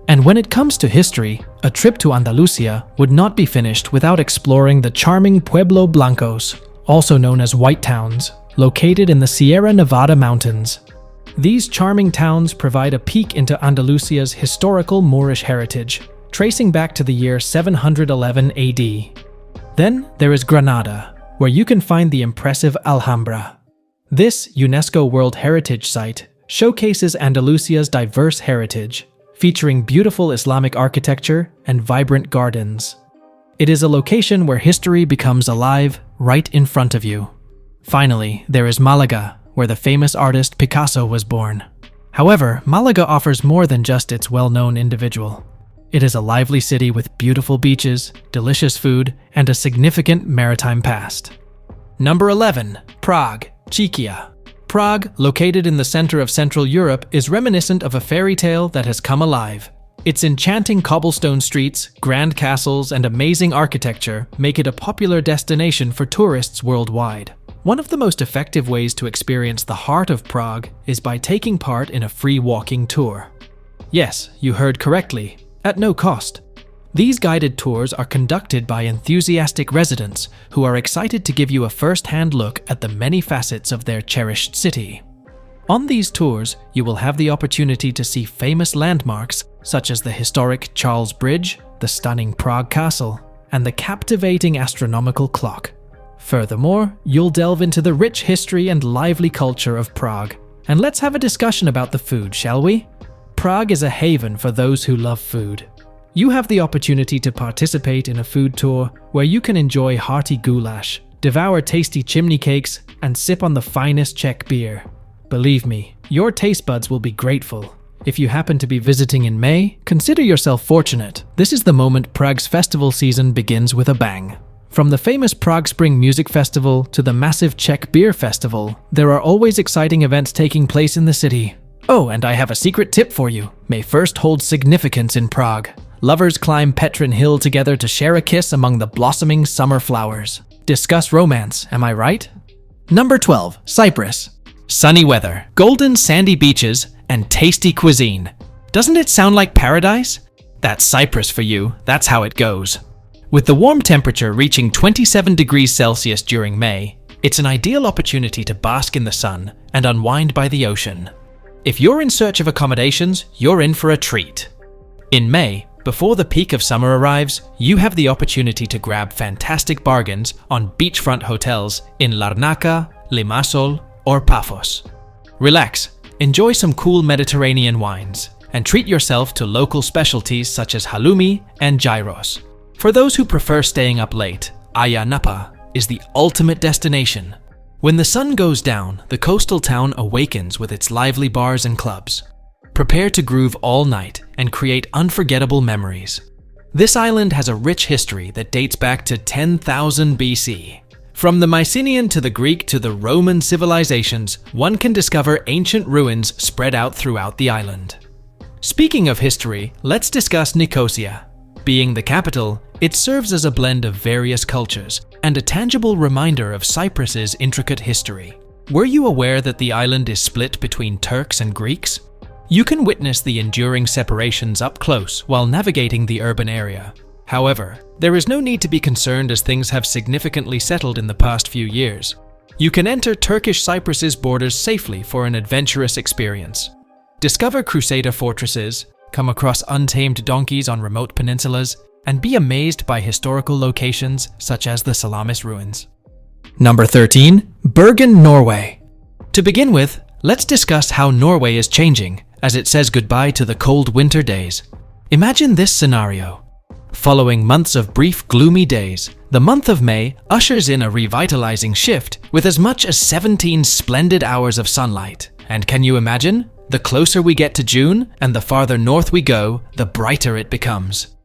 Speaker 1: And when it comes to history, a trip to Andalusia would not be finished without exploring the charming Pueblo Blancos, also known as White Towns, located in the Sierra Nevada mountains. These charming towns provide a peek into Andalusia's historical Moorish heritage, tracing back to the year 711 AD. Then there is Granada, where you can find the impressive Alhambra. This UNESCO World Heritage Site showcases Andalusia's diverse heritage, featuring beautiful Islamic architecture and vibrant gardens. It is a location where history becomes alive right in front of you. Finally, there is Malaga, where the famous artist Picasso was born. However, Malaga offers more than just its well-known individual. It is a lively city with beautiful beaches, delicious food, and a significant maritime past. Number 11. Prague, Czechia. Prague, located in the center of Central Europe, is reminiscent of a fairy tale that has come alive. Its enchanting cobblestone streets, grand castles, and amazing architecture make it a popular destination for tourists worldwide. One of the most effective ways to experience the heart of Prague is by taking part in a free walking tour. Yes, you heard correctly, at no cost. These guided tours are conducted by enthusiastic residents who are excited to give you a first-hand look at the many facets of their cherished city. On these tours, you will have the opportunity to see famous landmarks such as the historic Charles Bridge, the stunning Prague Castle, and the captivating astronomical clock. Furthermore, you'll delve into the rich history and lively culture of Prague. And let's have a discussion about the food, shall we? Prague is a haven for those who love food. You have the opportunity to participate in a food tour where you can enjoy hearty goulash, devour tasty chimney cakes, and sip on the finest Czech beer. Believe me, your taste buds will be grateful. If you happen to be visiting in May, consider yourself fortunate. This is the moment Prague's festival season begins with a bang. From the famous Prague Spring Music Festival to the massive Czech Beer Festival, there are always exciting events taking place in the city. Oh, and I have a secret tip for you. May 1st hold significance in Prague. Lovers climb Petrin Hill together to share a kiss among the blossoming summer flowers. Discuss romance, am I right? Number 12. Cyprus. Sunny weather, golden sandy beaches, and tasty cuisine. Doesn't it sound like paradise? That's Cyprus for you, that's how it goes. With the warm temperature reaching 27 degrees Celsius during May, it's an ideal opportunity to bask in the sun and unwind by the ocean. If you're in search of accommodations, you're in for a treat. In May, before the peak of summer arrives, you have the opportunity to grab fantastic bargains on beachfront hotels in Larnaca, Limassol, or Paphos. Relax, enjoy some cool Mediterranean wines, and treat yourself to local specialties such as halloumi and gyros. For those who prefer staying up late, Ayia Napa is the ultimate destination. When the sun goes down, the coastal town awakens with its lively bars and clubs. Prepare to groove all night and create unforgettable memories. This island has a rich history that dates back to 10,000 BC. From the Mycenaean to the Greek to the Roman civilizations, one can discover ancient ruins spread out throughout the island. Speaking of history, let's discuss Nicosia. Being the capital, it serves as a blend of various cultures and a tangible reminder of Cyprus's intricate history. Were you aware that the island is split between Turks and Greeks? You can witness the enduring separations up close while navigating the urban area. However, there is no need to be concerned as things have significantly settled in the past few years. You can enter Turkish Cyprus's borders safely for an adventurous experience. Discover Crusader fortresses, come across untamed donkeys on remote peninsulas, and be amazed by historical locations such as the Salamis ruins. Number 13. Bergen, Norway. To begin with, let's discuss how Norway is changing as it says goodbye to the cold winter days. Imagine this scenario. Following months of brief, gloomy days, the month of May ushers in a revitalizing shift with as much as 17 splendid hours of sunlight. And can you imagine? The closer we get to June and the farther north we go, the brighter it becomes.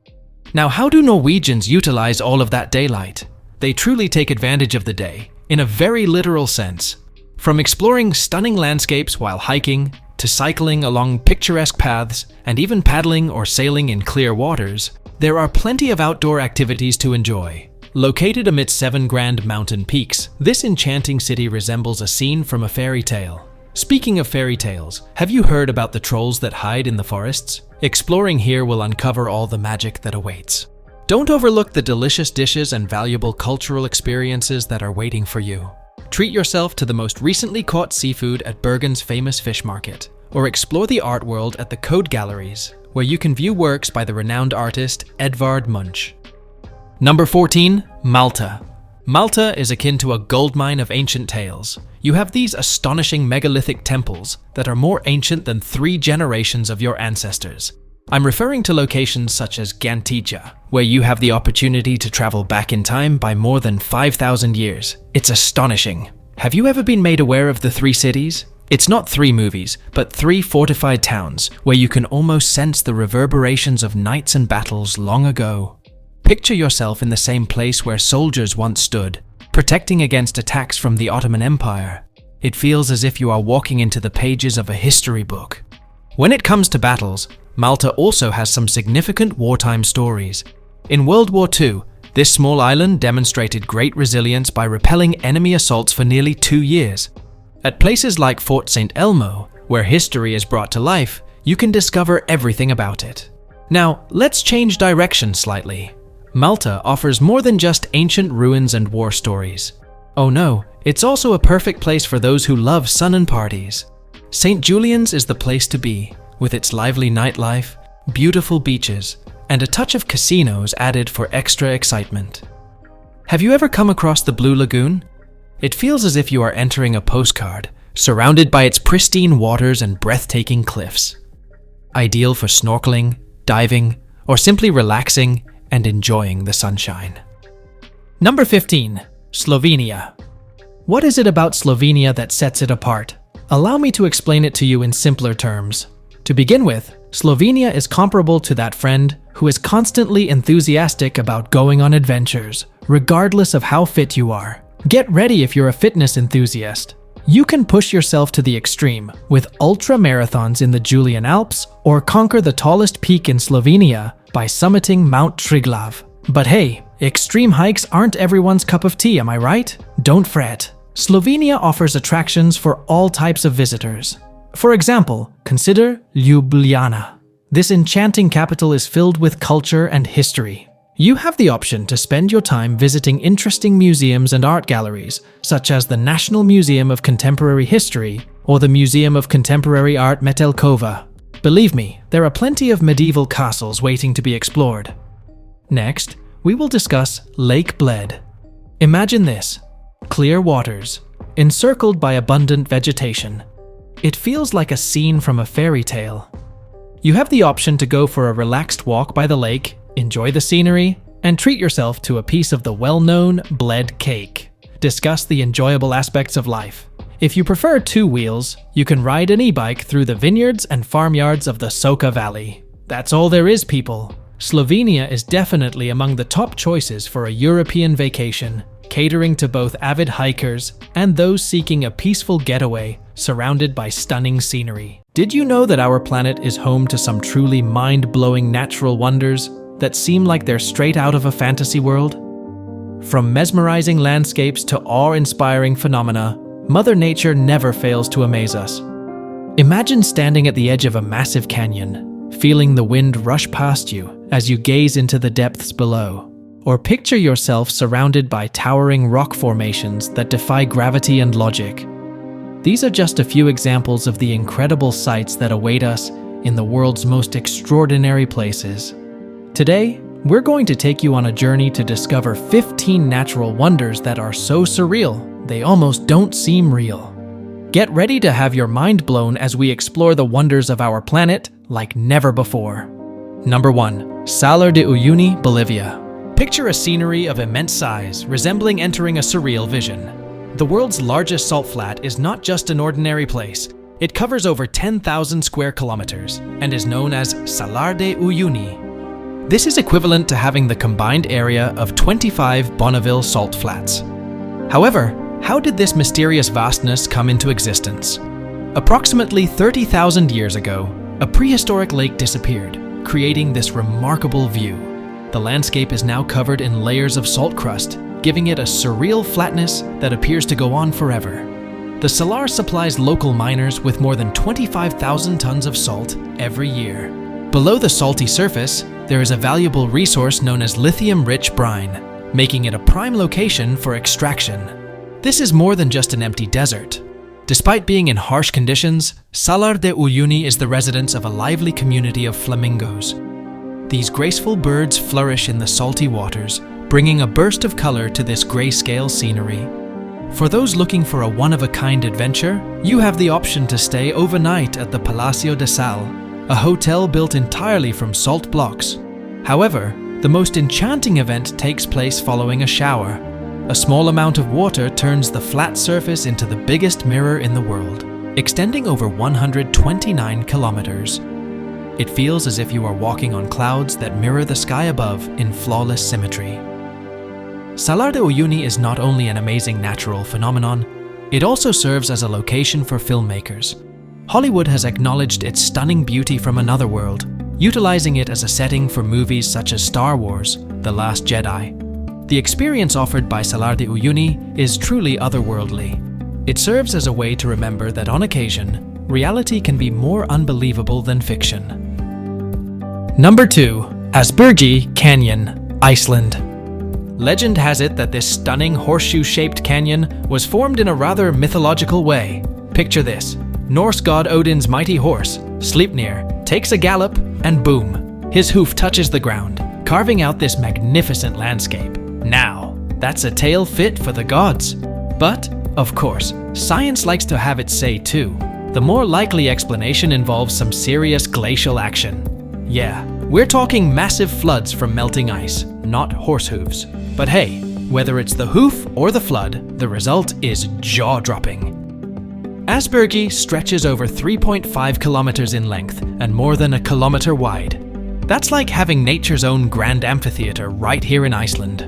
Speaker 1: Now, how do Norwegians utilize all of that daylight? They truly take advantage of the day, in a very literal sense. From exploring stunning landscapes while hiking, to cycling along picturesque paths, and even paddling or sailing in clear waters, there are plenty of outdoor activities to enjoy. Located amidst 7 grand mountain peaks, this enchanting city resembles a scene from a fairy tale. Speaking of fairy tales, have you heard about the trolls that hide in the forests? Exploring here will uncover all the magic that awaits. Don't overlook the delicious dishes and valuable cultural experiences that are waiting for you. Treat yourself to the most recently caught seafood at Bergen's famous fish market, or explore the art world at the Code Galleries, where you can view works by the renowned artist Edvard Munch. Number 14. Malta. Malta is akin to a goldmine of ancient tales. You have these astonishing megalithic temples that are more ancient than 3 generations of your ancestors. I'm referring to locations such as Gantija, where you have the opportunity to travel back in time by more than 5,000 years. It's astonishing. Have you ever been made aware of the 3 cities? It's not 3 movies, but 3 fortified towns where you can almost sense the reverberations of knights and battles long ago. Picture yourself in the same place where soldiers once stood, protecting against attacks from the Ottoman Empire. It feels as if you are walking into the pages of a history book. When it comes to battles, Malta also has some significant wartime stories. In World War II, this small island demonstrated great resilience by repelling enemy assaults for nearly 2 years. At places like Fort St. Elmo, where history is brought to life, you can discover everything about it. Now, let's change direction slightly. Malta offers more than just ancient ruins and war stories. Oh no, it's also a perfect place for those who love sun and parties. St. Julian's is the place to be, with its lively nightlife, beautiful beaches, and a touch of casinos added for extra excitement. Have you ever come across the Blue Lagoon? It feels as if you are entering a postcard, surrounded by its pristine waters and breathtaking cliffs. Ideal for snorkeling, diving, or simply relaxing and enjoying the sunshine. Number 15. Slovenia. What is it about Slovenia that sets it apart? Allow me to explain it to you in simpler terms. To begin with, Slovenia is comparable to that friend who is constantly enthusiastic about going on adventures, regardless of how fit you are. Get ready if you're a fitness enthusiast. You can push yourself to the extreme with ultra marathons in the Julian Alps or conquer the tallest peak in Slovenia by summiting Mount Triglav. But hey, extreme hikes aren't everyone's cup of tea, am I right? Don't fret. Slovenia offers attractions for all types of visitors. For example, consider Ljubljana. This enchanting capital is filled with culture and history. You have the option to spend your time visiting interesting museums and art galleries, such as the National Museum of Contemporary History or the Museum of Contemporary Art Metelkova. Believe me, there are plenty of medieval castles waiting to be explored. Next, we will discuss Lake Bled. Imagine this: clear waters, encircled by abundant vegetation. It feels like a scene from a fairy tale. You have the option to go for a relaxed walk by the lake, enjoy the scenery, and treat yourself to a piece of the well-known Bled cake. discuss the enjoyable aspects of life. If you prefer two wheels, you can ride an e-bike through the vineyards and farmyards of the Soka Valley. That's all there is, people. Slovenia is definitely among the top choices for a European vacation, catering to both avid hikers and those seeking a peaceful getaway surrounded by stunning scenery. Did you know that our planet is home to some truly mind-blowing natural wonders that seem like they're straight out of a fantasy world? From mesmerizing landscapes to awe-inspiring phenomena, Mother Nature never fails to amaze us. Imagine standing at the edge of a massive canyon, feeling the wind rush past you as you gaze into the depths below. Or picture yourself surrounded by towering rock formations that defy gravity and logic. These are just a few examples of the incredible sights that await us in the world's most extraordinary places. Today, we're going to take you on a journey to discover 15 natural wonders that are so surreal, they almost don't seem real. Get ready to have your mind blown as we explore the wonders of our planet like never before. Number 1. Salar de Uyuni, Bolivia. Picture a scenery of immense size, resembling entering a surreal vision. The world's largest salt flat is not just an ordinary place. It covers over 10,000 square kilometers and is known as Salar de Uyuni. This is equivalent to having the combined area of 25 Bonneville salt flats. However, how did this mysterious vastness come into existence? Approximately 30,000 years ago, a prehistoric lake disappeared, creating this remarkable view. The landscape is now covered in layers of salt crust, giving it a surreal flatness that appears to go on forever. The salar supplies local miners with more than 25,000 tons of salt every year. Below the salty surface, there is a valuable resource known as lithium-rich brine, making it a prime location for extraction. This is more than just an empty desert. Despite being in harsh conditions, Salar de Uyuni is the residence of a lively community of flamingos. These graceful birds flourish in the salty waters, bringing a burst of color to this grayscale scenery. For those looking for a one-of-a-kind adventure, you have the option to stay overnight at the Palacio de Sal, a hotel built entirely from salt blocks. However, the most enchanting event takes place following a shower. A small amount of water turns the flat surface into the biggest mirror in the world, extending over 129 kilometers. It feels as if you are walking on clouds that mirror the sky above in flawless symmetry. Salar de Uyuni is not only an amazing natural phenomenon, it also serves as a location for filmmakers. Hollywood has acknowledged its stunning beauty from another world, utilizing it as a setting for movies such as Star Wars: The Last Jedi. The experience offered by Salar de Uyuni is truly otherworldly. It serves as a way to remember that on occasion, reality can be more unbelievable than fiction. Number 2. Asbyrgi Canyon, Iceland. Legend has it that this stunning horseshoe-shaped canyon was formed in a rather mythological way. Picture this: Norse god Odin's mighty horse, Sleipnir, takes a gallop and boom, his hoof touches the ground, carving out this magnificent landscape. Now, that's a tale fit for the gods. But, of course, science likes to have its say too. The more likely explanation involves some serious glacial action. Yeah, we're talking massive floods from melting ice, not horse hooves. But hey, whether it's the hoof or the flood, the result is jaw-dropping. Asbyrgi stretches over 3.5 kilometers in length and more than a kilometer wide. That's like having nature's own grand amphitheater right here in Iceland.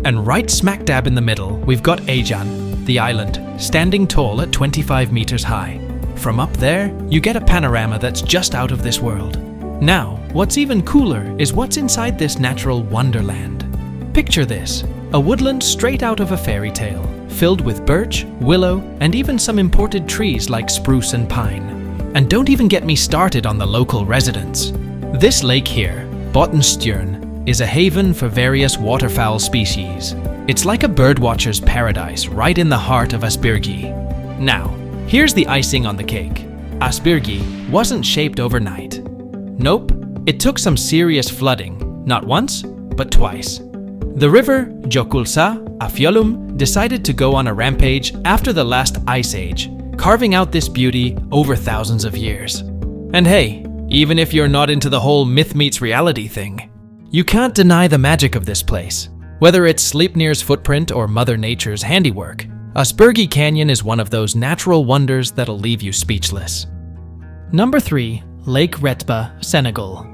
Speaker 1: And right smack dab in the middle, we've got Eyjan, the island, standing tall at 25 meters high. From up there, you get a panorama that's just out of this world. Now, what's even cooler is what's inside this natural wonderland. Picture this: a woodland straight out of a fairy tale, filled with birch, willow, and even some imported trees like spruce and pine. And don't even get me started on the local residents. This lake here, Botnstjørn, is a haven for various waterfowl species. It's like a birdwatcher's paradise right in the heart of Asbyrgi. Now, here's the icing on the cake. Asbyrgi wasn't shaped overnight. Nope, it took some serious flooding, not once, but twice. The river Jökulsá á Fjöllum decided to go on a rampage after the last ice age, carving out this beauty over thousands of years. And hey, even if you're not into the whole myth meets reality thing, you can't deny the magic of this place. Whether it's Sleipnir's footprint or Mother Nature's handiwork, Asbyrgi Canyon is one of those natural wonders that'll leave you speechless. Number 3. Lake Retba, Senegal.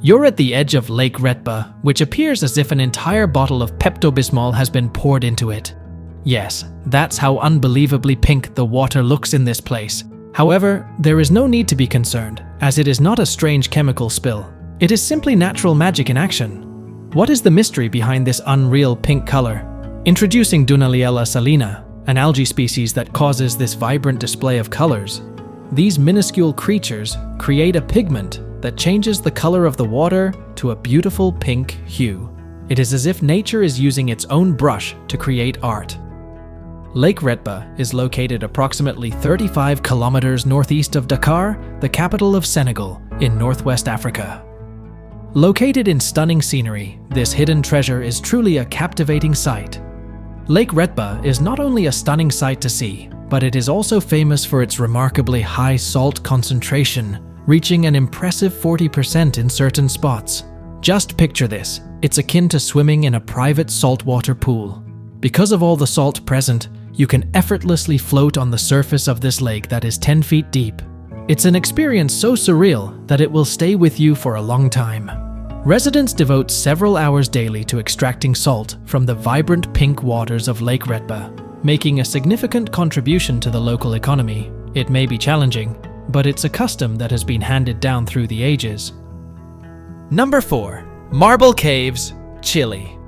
Speaker 1: You're at the edge of Lake Retba, which appears as if an entire bottle of Pepto-Bismol has been poured into it. Yes, that's how unbelievably pink the water looks in this place. However, there is no need to be concerned, as it is not a strange chemical spill. It is simply natural magic in action. What is the mystery behind this unreal pink color? Introducing Dunaliella salina, an algae species that causes this vibrant display of colors. These minuscule creatures create a pigment that changes the color of the water to a beautiful pink hue. It is as if nature is using its own brush to create art. Lake Retba is located approximately 35 kilometers northeast of Dakar, the capital of Senegal, in northwest Africa. Located in stunning scenery, this hidden treasure is truly a captivating sight. Lake Retba is not only a stunning sight to see, but it is also famous for its remarkably high salt concentration, reaching an impressive 40% in certain spots. Just picture this, it's akin to swimming in a private saltwater pool. Because of all the salt present, you can effortlessly float on the surface of this lake that is 10 feet deep. It's an experience so surreal that it will stay with you for a long time. Residents devote several hours daily to extracting salt from the vibrant pink waters of Lake Retba, making a significant contribution to the local economy. It may be challenging, but it's a custom that has been handed down through the ages. Number 4. Marble Caves, Chile.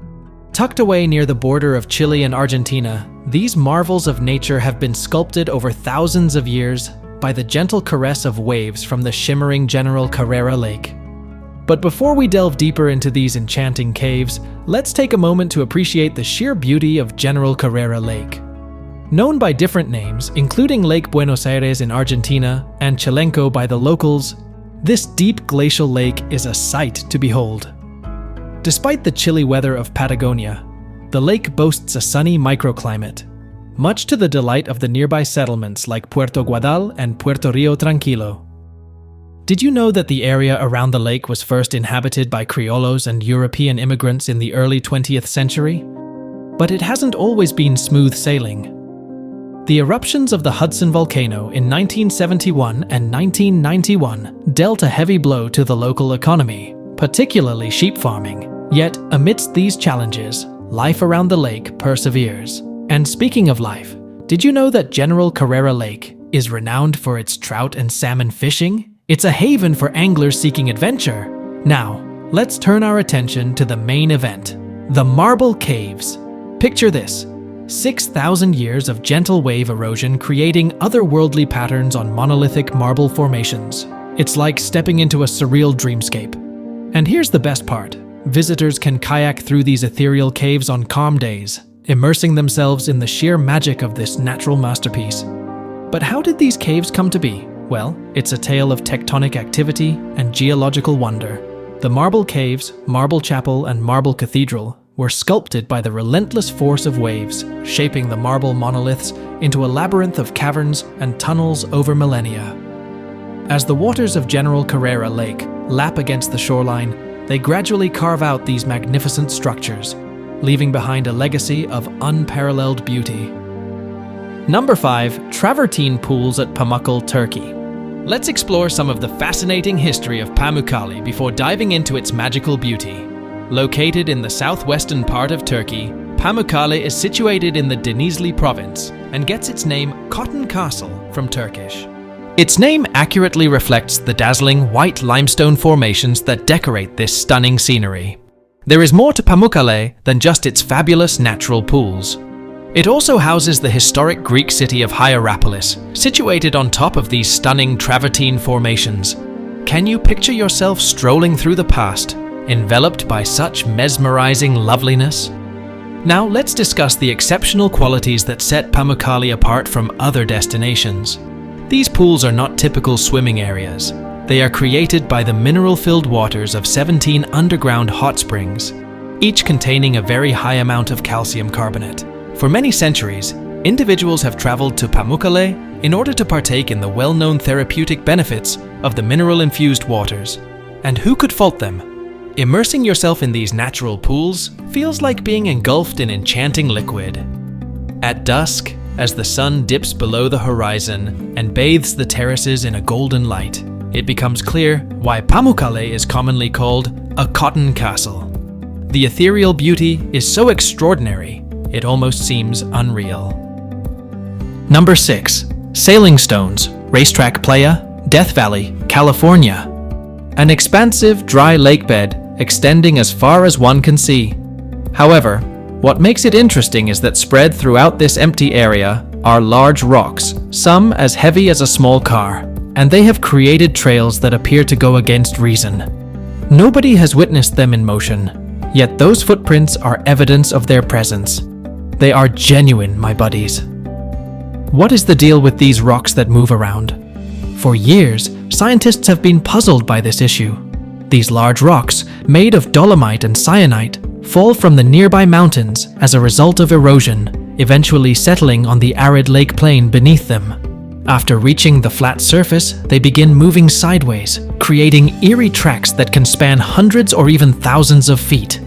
Speaker 1: Tucked away near the border of Chile and Argentina, these marvels of nature have been sculpted over thousands of years by the gentle caress of waves from the shimmering General Carrera Lake. But before we delve deeper into these enchanting caves, let's take a moment to appreciate the sheer beauty of General Carrera Lake. Known by different names, including Lake Buenos Aires in Argentina and Chilenco by the locals, this deep glacial lake is a sight to behold. Despite the chilly weather of Patagonia, the lake boasts a sunny microclimate, much to the delight of the nearby settlements like Puerto Guadal and Puerto Rio Tranquilo. Did you know that the area around the lake was first inhabited by Criollos and European immigrants in the early 20th century? But it hasn't always been smooth sailing. The eruptions of the Hudson volcano in 1971 and 1991 dealt a heavy blow to the local economy, particularly sheep farming. Yet, amidst these challenges, life around the lake perseveres. And speaking of life, did you know that General Carrera Lake is renowned for its trout and salmon fishing? It's a haven for anglers seeking adventure. Now, let's turn our attention to the main event, the Marble Caves. Picture this. 6,000 years of gentle wave erosion creating otherworldly patterns on monolithic marble formations. It's like stepping into a surreal dreamscape. And here's the best part. Visitors can kayak through these ethereal caves on calm days, immersing themselves in the sheer magic of this natural masterpiece. But how did these caves come to be? Well, it's a tale of tectonic activity and geological wonder. The Marble Caves, Marble Chapel, and Marble Cathedral were sculpted by the relentless force of waves, shaping the marble monoliths into a labyrinth of caverns and tunnels over millennia. As the waters of General Carrera Lake lap against the shoreline, they gradually carve out these magnificent structures, leaving behind a legacy of unparalleled beauty. Number 5. Travertine Pools at Pamukkale, Turkey. Let's explore some of the fascinating history of Pamukkale before diving into its magical beauty. Located in the southwestern part of Turkey, Pamukkale is situated in the Denizli province and gets its name Cotton Castle from Turkish. Its name accurately reflects the dazzling white limestone formations that decorate this stunning scenery. There is more to Pamukkale than just its fabulous natural pools. It also houses the historic Greek city of Hierapolis, situated on top of these stunning travertine formations. Can you picture yourself strolling through the past, enveloped by such mesmerizing loveliness? Now let's discuss the exceptional qualities that set Pamukkale apart from other destinations. These pools are not typical swimming areas. They are created by the mineral-filled waters of 17 underground hot springs, each containing a very high amount of calcium carbonate. For many centuries, individuals have traveled to Pamukkale in order to partake in the well-known therapeutic benefits of the mineral-infused waters. And who could fault them? Immersing yourself in these natural pools feels like being engulfed in enchanting liquid. At dusk, as the sun dips below the horizon and bathes the terraces in a golden light, it becomes clear why Pamukkale is commonly called a cotton castle. The ethereal beauty is so extraordinary, it almost seems unreal. Number 6. Sailing Stones, Racetrack Playa, Death Valley, California. An expansive, dry lakebed extending as far as one can see. However, what makes it interesting is that spread throughout this empty area are large rocks, some as heavy as a small car, and they have created trails that appear to go against reason. Nobody has witnessed them in motion, yet those footprints are evidence of their presence. They are genuine, my buddies. What is the deal with these rocks that move around? For years, scientists have been puzzled by this issue. These large rocks, made of dolomite and syenite, fall from the nearby mountains as a result of erosion, eventually settling on the arid lake plain beneath them. After reaching the flat surface, they begin moving sideways, creating eerie tracks that can span hundreds or even thousands of feet.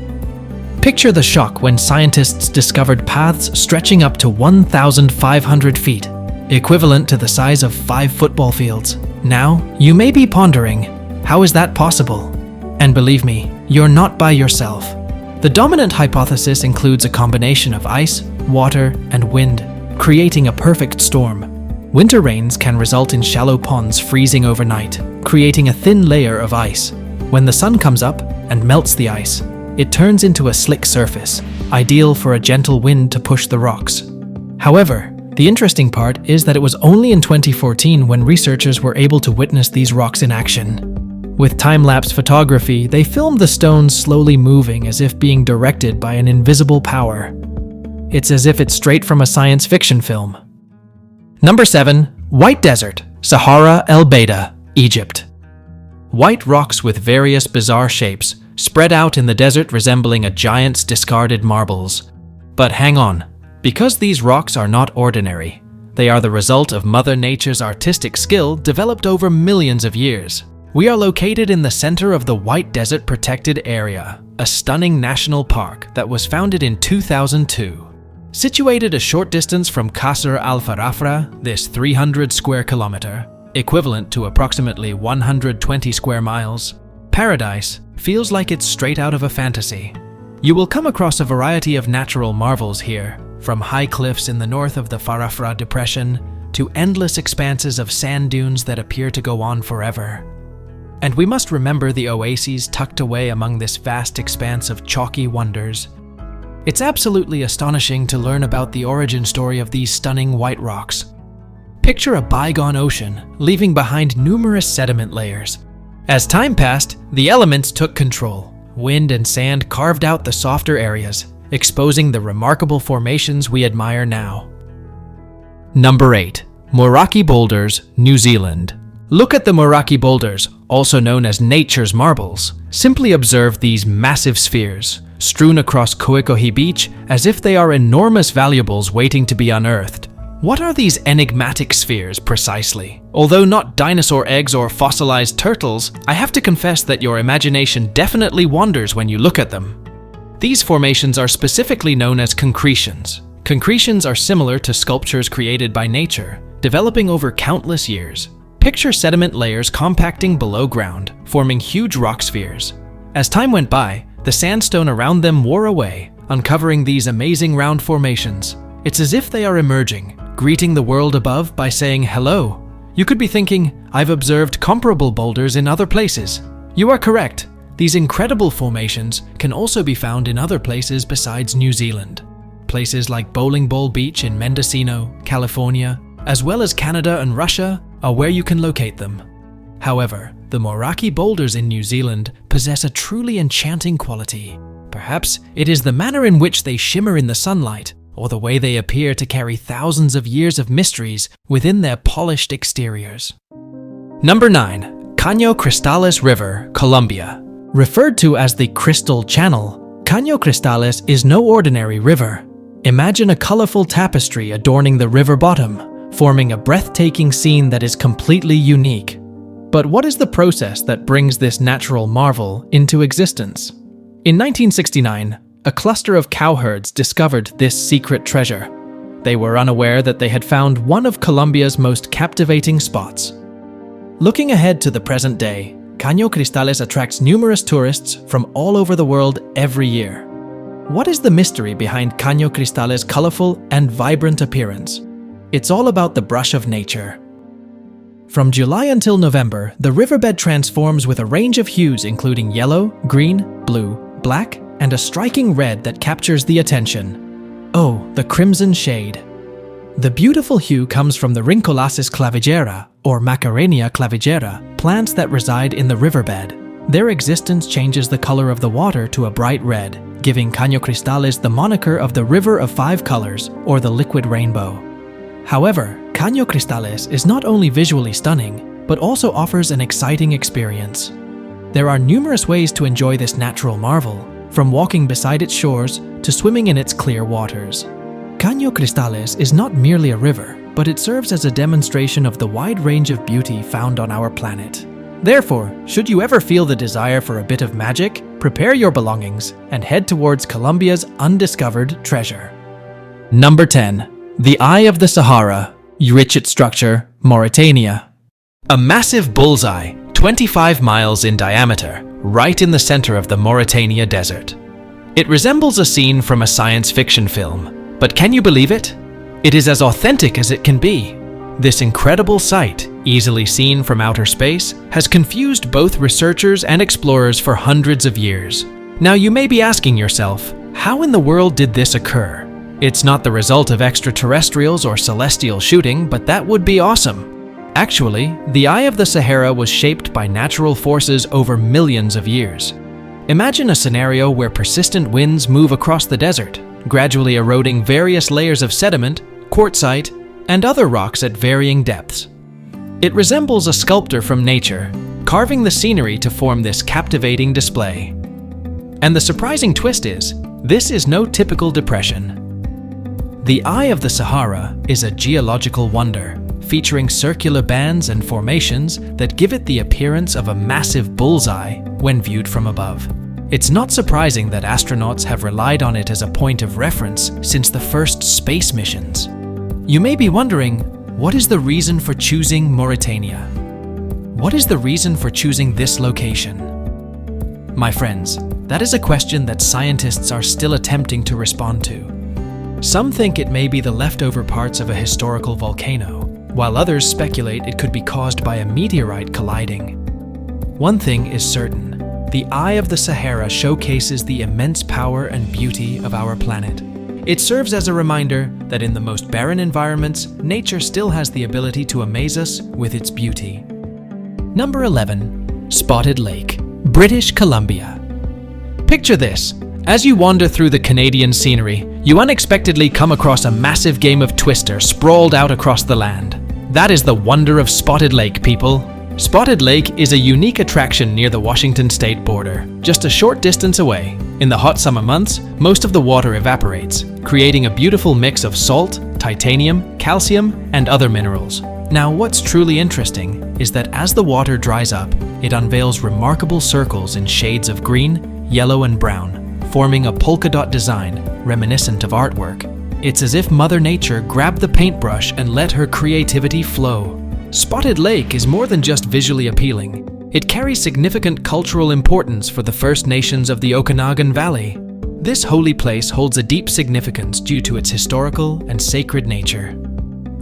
Speaker 1: Picture the shock when scientists discovered paths stretching up to 1,500 feet, equivalent to the size of 5 football fields. Now, you may be pondering, how is that possible? And believe me, you're not by yourself. The dominant hypothesis includes a combination of ice, water, and wind, creating a perfect storm. Winter rains can result in shallow ponds freezing overnight, creating a thin layer of ice. When the sun comes up and melts the ice, it turns into a slick surface, ideal for a gentle wind to push the rocks. However, the interesting part is that it was only in 2014 when researchers were able to witness these rocks in action. With time-lapse photography, they filmed the stones slowly moving as if being directed by an invisible power. It's as if it's straight from a science fiction film. Number 7. White Desert, Sahara El Beida, Egypt. White rocks with various bizarre shapes, spread out in the desert resembling a giant's discarded marbles. But hang on, because these rocks are not ordinary. They are the result of Mother Nature's artistic skill developed over millions of years. We are located in the center of the White Desert Protected Area, a stunning national park that was founded in 2002. Situated a short distance from Qasr al-Farafra, this 300 square kilometer, equivalent to approximately 120 square miles, paradise feels like it's straight out of a fantasy. You will come across a variety of natural marvels here, from high cliffs in the north of the Farafra Depression to endless expanses of sand dunes that appear to go on forever. And we must remember the oases tucked away among this vast expanse of chalky wonders. It's absolutely astonishing to learn about the origin story of these stunning white rocks. Picture a bygone ocean, leaving behind numerous sediment layers. As time passed, the elements took control. Wind and sand carved out the softer areas, exposing the remarkable formations we admire now. Number 8. Moeraki Boulders, New Zealand. Look at the Moeraki Boulders, also known as nature's marbles. Simply observe these massive spheres, strewn across Koikohi Beach as if they are enormous valuables waiting to be unearthed. What are these enigmatic spheres precisely? Although not dinosaur eggs or fossilized turtles, I have to confess that your imagination definitely wanders when you look at them. These formations are specifically known as concretions. Concretions are similar to sculptures created by nature, developing over countless years. Picture sediment layers compacting below ground, forming huge rock spheres. As time went by, the sandstone around them wore away, uncovering these amazing round formations. It's as if they are emerging, greeting the world above by saying hello. You could be thinking, I've observed comparable boulders in other places. You are correct. These incredible formations can also be found in other places besides New Zealand. Places like Bowling Ball Beach in Mendocino, California, as well as Canada and Russia, are where you can locate them. However, the Moeraki Boulders in New Zealand possess a truly enchanting quality. Perhaps it is the manner in which they shimmer in the sunlight, or the way they appear to carry thousands of years of mysteries within their polished exteriors. Number 9. Caño Cristales River, Colombia. Referred to as the Crystal Channel, Caño Cristales is no ordinary river. Imagine a colorful tapestry adorning the river bottom, forming a breathtaking scene that is completely unique. But what is the process that brings this natural marvel into existence? In 1969, a cluster of cowherds discovered this secret treasure. They were unaware that they had found one of Colombia's most captivating spots. Looking ahead to the present day, Caño Cristales attracts numerous tourists from all over the world every year. What is the mystery behind Caño Cristales' colorful and vibrant appearance? It's all about the brush of nature. From July until November, the riverbed transforms with a range of hues including yellow, green, blue, black, and a striking red that captures the attention. Oh, the crimson shade. The beautiful hue comes from the Rhyncholassis clavigera, or Macarenia clavigera, plants that reside in the riverbed. Their existence changes the color of the water to a bright red, giving Caño Cristales the moniker of the River of Five Colors, or the Liquid Rainbow. However, Caño Cristales is not only visually stunning, but also offers an exciting experience. There are numerous ways to enjoy this natural marvel, from walking beside its shores to swimming in its clear waters. Caño Cristales is not merely a river, but it serves as a demonstration of the wide range of beauty found on our planet. Therefore, should you ever feel the desire for a bit of magic, prepare your belongings and head towards Colombia's undiscovered treasure. Number 10. The Eye of the Sahara, Richet structure, Mauritania. A massive bullseye, 25 miles in diameter, right in the center of the Mauritania desert. It resembles a scene from a science fiction film, but can you believe it? It is as authentic as it can be. This incredible sight, easily seen from outer space, has confused both researchers and explorers for hundreds of years. Now you may be asking yourself, how in the world did this occur? It's not the result of extraterrestrials or celestial shooting, but that would be awesome. Actually, the Eye of the Sahara was shaped by natural forces over millions of years. Imagine a scenario where persistent winds move across the desert, gradually eroding various layers of sediment, quartzite, and other rocks at varying depths. It resembles a sculptor from nature, carving the scenery to form this captivating display. And the surprising twist is, this is no typical depression. The Eye of the Sahara is a geological wonder, featuring circular bands and formations that give it the appearance of a massive bullseye when viewed from above. It's not surprising that astronauts have relied on it as a point of reference since the first space missions. You may be wondering, what is the reason for choosing Mauritania? What is the reason for choosing this location? My friends, that is a question that scientists are still attempting to respond to. Some think it may be the leftover parts of a historical volcano, while others speculate it could be caused by a meteorite colliding. One thing is certain, the Eye of the Sahara showcases the immense power and beauty of our planet. It serves as a reminder that in the most barren environments, nature still has the ability to amaze us with its beauty. Number 11. Spotted Lake, British Columbia. Picture this. As you wander through the Canadian scenery, you unexpectedly come across a massive game of Twister sprawled out across the land. That is the wonder of Spotted Lake, people. Spotted Lake is a unique attraction near the Washington state border, just a short distance away. In the hot summer months, most of the water evaporates, creating a beautiful mix of salt, titanium, calcium, and other minerals. Now, what's truly interesting is that as the water dries up, it unveils remarkable circles in shades of green, yellow, and brown, forming a polka dot design reminiscent of artwork. It's as if Mother Nature grabbed the paintbrush and let her creativity flow. Spotted Lake is more than just visually appealing. It carries significant cultural importance for the First Nations of the Okanagan Valley. This holy place holds a deep significance due to its historical and sacred nature.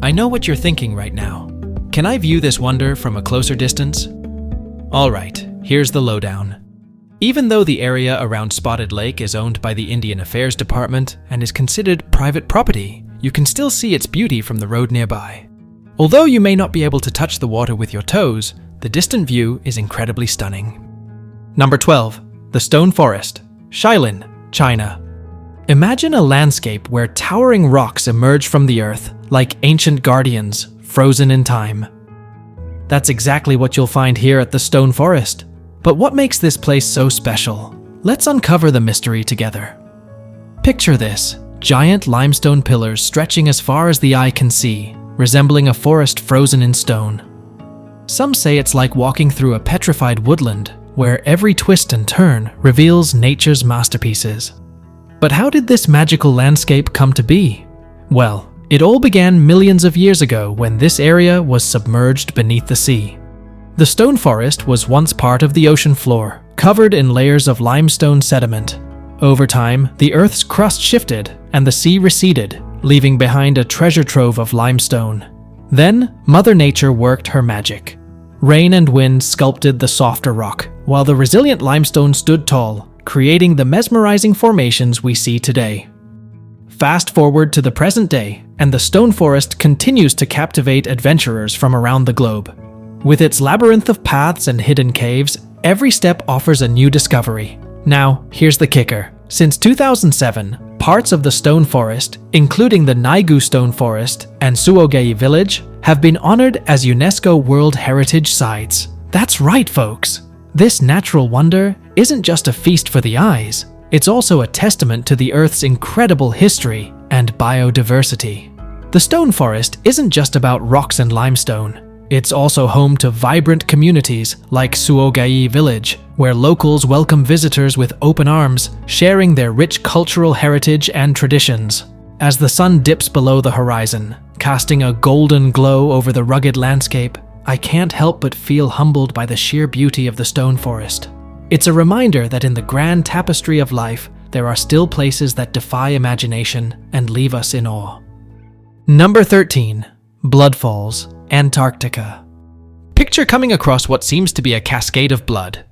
Speaker 1: I know what you're thinking right now. Can I view this wonder from a closer distance? Alright, here's the lowdown. Even though the area around Spotted Lake is owned by the Indian Affairs Department and is considered private property, you can still see its beauty from the road nearby. Although you may not be able to touch the water with your toes, the distant view is incredibly stunning. Number 12. The Stone Forest, Shilin, China. Imagine a landscape where towering rocks emerge from the earth like ancient guardians, frozen in time. That's exactly what you'll find here at the Stone Forest. But what makes this place so special? Let's uncover the mystery together. Picture this, giant limestone pillars stretching as far as the eye can see, resembling a forest frozen in stone. Some say it's like walking through a petrified woodland, where every twist and turn reveals nature's masterpieces. But how did this magical landscape come to be? Well, it all began millions of years ago when this area was submerged beneath the sea. The stone forest was once part of the ocean floor, covered in layers of limestone sediment. Over time, the Earth's crust shifted and the sea receded, leaving behind a treasure trove of limestone. Then, Mother Nature worked her magic. Rain and wind sculpted the softer rock, while the resilient limestone stood tall, creating the mesmerizing formations we see today. Fast forward to the present day, and the stone forest continues to captivate adventurers from around the globe. With its labyrinth of paths and hidden caves, every step offers a new discovery. Now, here's the kicker. Since 2007, parts of the stone forest, including the Naigu Stone Forest and Suogai Village, have been honored as UNESCO World Heritage Sites. That's right, folks! This natural wonder isn't just a feast for the eyes, it's also a testament to the Earth's incredible history and biodiversity. The stone forest isn't just about rocks and limestone. It's also home to vibrant communities like Suogai Village, where locals welcome visitors with open arms, sharing their rich cultural heritage and traditions. As the sun dips below the horizon, casting a golden glow over the rugged landscape, I can't help but feel humbled by the sheer beauty of the stone forest. It's a reminder that in the grand tapestry of life, there are still places that defy imagination and leave us in awe. Number 13. Blood Falls, Antarctica. Picture coming across what seems to be a cascade of blood.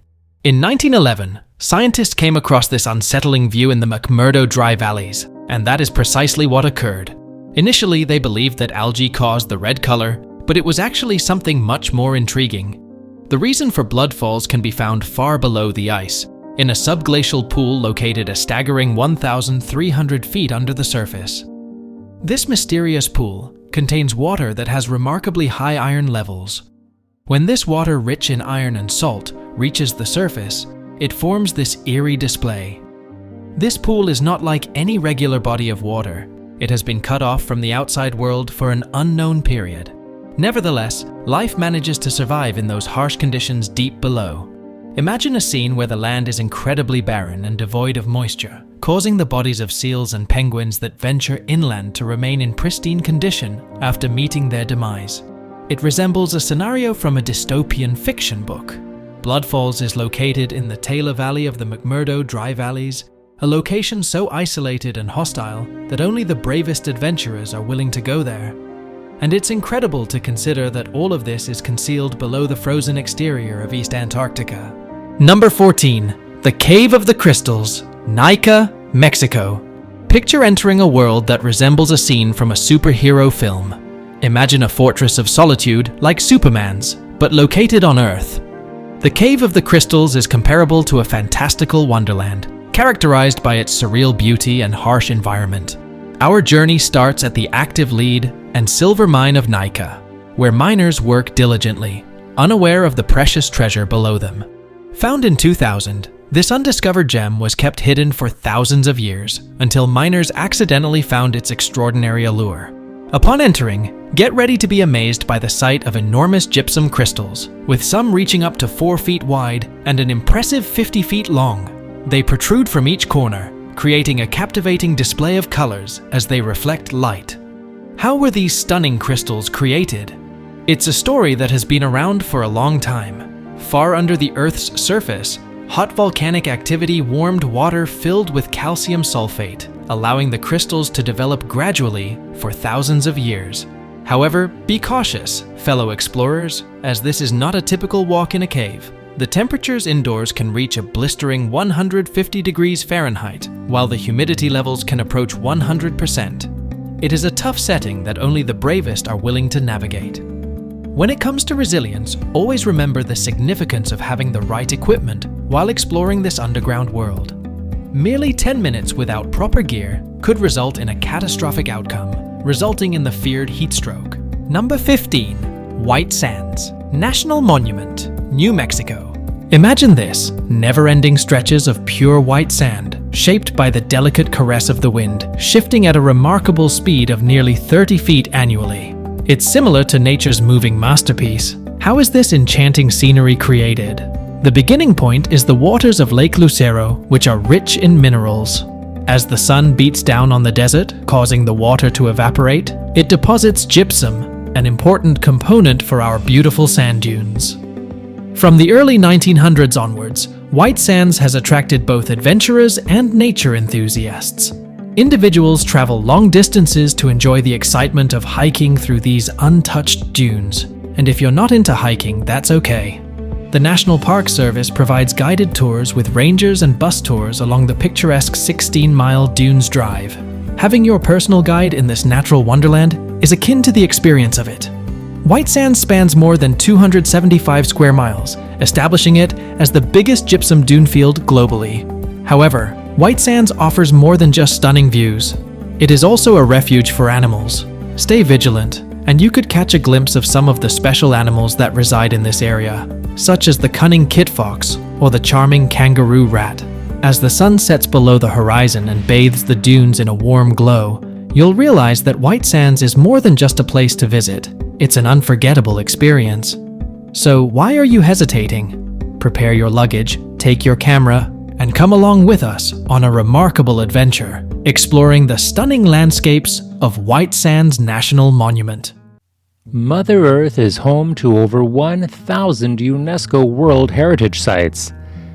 Speaker 1: In 1911, scientists came across this unsettling view in the McMurdo Dry Valleys, and that is precisely what occurred. Initially, they believed that algae caused the red color, but it was actually something much more intriguing. The reason for blood falls can be found far below the ice, in a subglacial pool located a staggering 1,300 feet under the surface. This mysterious pool contains water that has remarkably high iron levels. When this water, rich in iron and salt, reaches the surface, it forms this eerie display. This pool is not like any regular body of water. It has been cut off from the outside world for an unknown period. Nevertheless, life manages to survive in those harsh conditions deep below. Imagine a scene where the land is incredibly barren and devoid of moisture, causing the bodies of seals and penguins that venture inland to remain in pristine condition after meeting their demise. It resembles a scenario from a dystopian fiction book. Blood Falls is located in the Taylor Valley of the McMurdo Dry Valleys, a location so isolated and hostile that only the bravest adventurers are willing to go there. And it's incredible to consider that all of this is concealed below the frozen exterior of East Antarctica. Number 14. The Cave of the Crystals, Naica, Mexico. Picture entering a world that resembles a scene from a superhero film. Imagine a fortress of solitude like Superman's, but located on Earth. The Cave of the Crystals is comparable to a fantastical wonderland, characterized by its surreal beauty and harsh environment. Our journey starts at the active lead and silver mine of Naica, where miners work diligently, unaware of the precious treasure below them. Found in 2000, this undiscovered gem was kept hidden for thousands of years until miners accidentally found its extraordinary allure. Upon entering, get ready to be amazed by the sight of enormous gypsum crystals, with some reaching up to 4 feet wide and an impressive 50 feet long. They protrude from each corner, creating a captivating display of colors as they reflect light. How were these stunning crystals created? It's a story that has been around for a long time. Far under the Earth's surface, hot volcanic activity warmed water filled with calcium sulfate, allowing the crystals to develop gradually for thousands of years. However, be cautious, fellow explorers, as this is not a typical walk in a cave. The temperatures indoors can reach a blistering 150 degrees Fahrenheit, while the humidity levels can approach 100%. It is a tough setting that only the bravest are willing to navigate. When it comes to resilience, always remember the significance of having the right equipment while exploring this underground world. Merely 10 minutes without proper gear could result in a catastrophic outcome, resulting in the feared heat stroke. Number 15. White Sands, National Monument, New Mexico. Imagine this, never-ending stretches of pure white sand, shaped by the delicate caress of the wind, shifting at a remarkable speed of nearly 30 feet annually. It's similar to nature's moving masterpiece. How is this enchanting scenery created? The beginning point is the waters of Lake Lucero, which are rich in minerals. As the sun beats down on the desert, causing the water to evaporate, it deposits gypsum, an important component for our beautiful sand dunes. From the early 1900s onwards, White Sands has attracted both adventurers and nature enthusiasts. Individuals travel long distances to enjoy the excitement of hiking through these untouched dunes. And if you're not into hiking, that's okay. The National Park Service provides guided tours with rangers and bus tours along the picturesque 16-mile Dunes Drive. Having your personal guide in this natural wonderland is akin to the experience of it. White Sands spans more than 275 square miles, establishing it as the biggest gypsum dune field globally. However, White Sands offers more than just stunning views. It is also a refuge for animals. Stay vigilant, and you could catch a glimpse of some of the special animals that reside in this area, such as the cunning kit fox or the charming kangaroo rat. As the sun sets below the horizon and bathes the dunes in a warm glow, you'll realize that White Sands is more than just a place to visit. It's an unforgettable experience. So why are you hesitating? Prepare your luggage, take your camera, and come along with us on a remarkable adventure, exploring the stunning landscapes of White Sands National Monument.
Speaker 2: Mother Earth is home to over 1,000 UNESCO World Heritage Sites,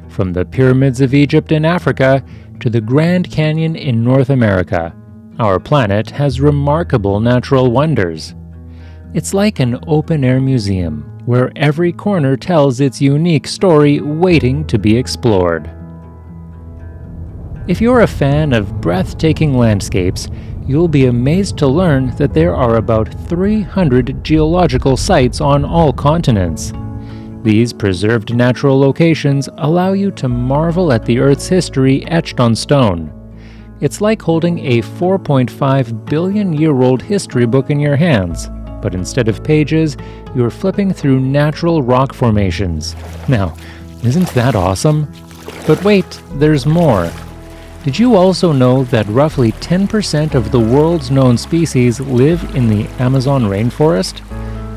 Speaker 2: from the pyramids of Egypt in Africa to the Grand Canyon in North America. Our planet has remarkable natural wonders. It's like an open-air museum, where every corner tells its unique story waiting to be explored. If you're a fan of breathtaking landscapes, you'll be amazed to learn that there are about 300 geological sites on all continents. These preserved natural locations allow you to marvel at the Earth's history etched on stone. It's like holding a 4.5 billion-year-old history book in your hands, but instead of pages, you're flipping through natural rock formations. Now, isn't that awesome? But wait, there's more. Did you also know that roughly 10% of the world's known species live in the Amazon rainforest?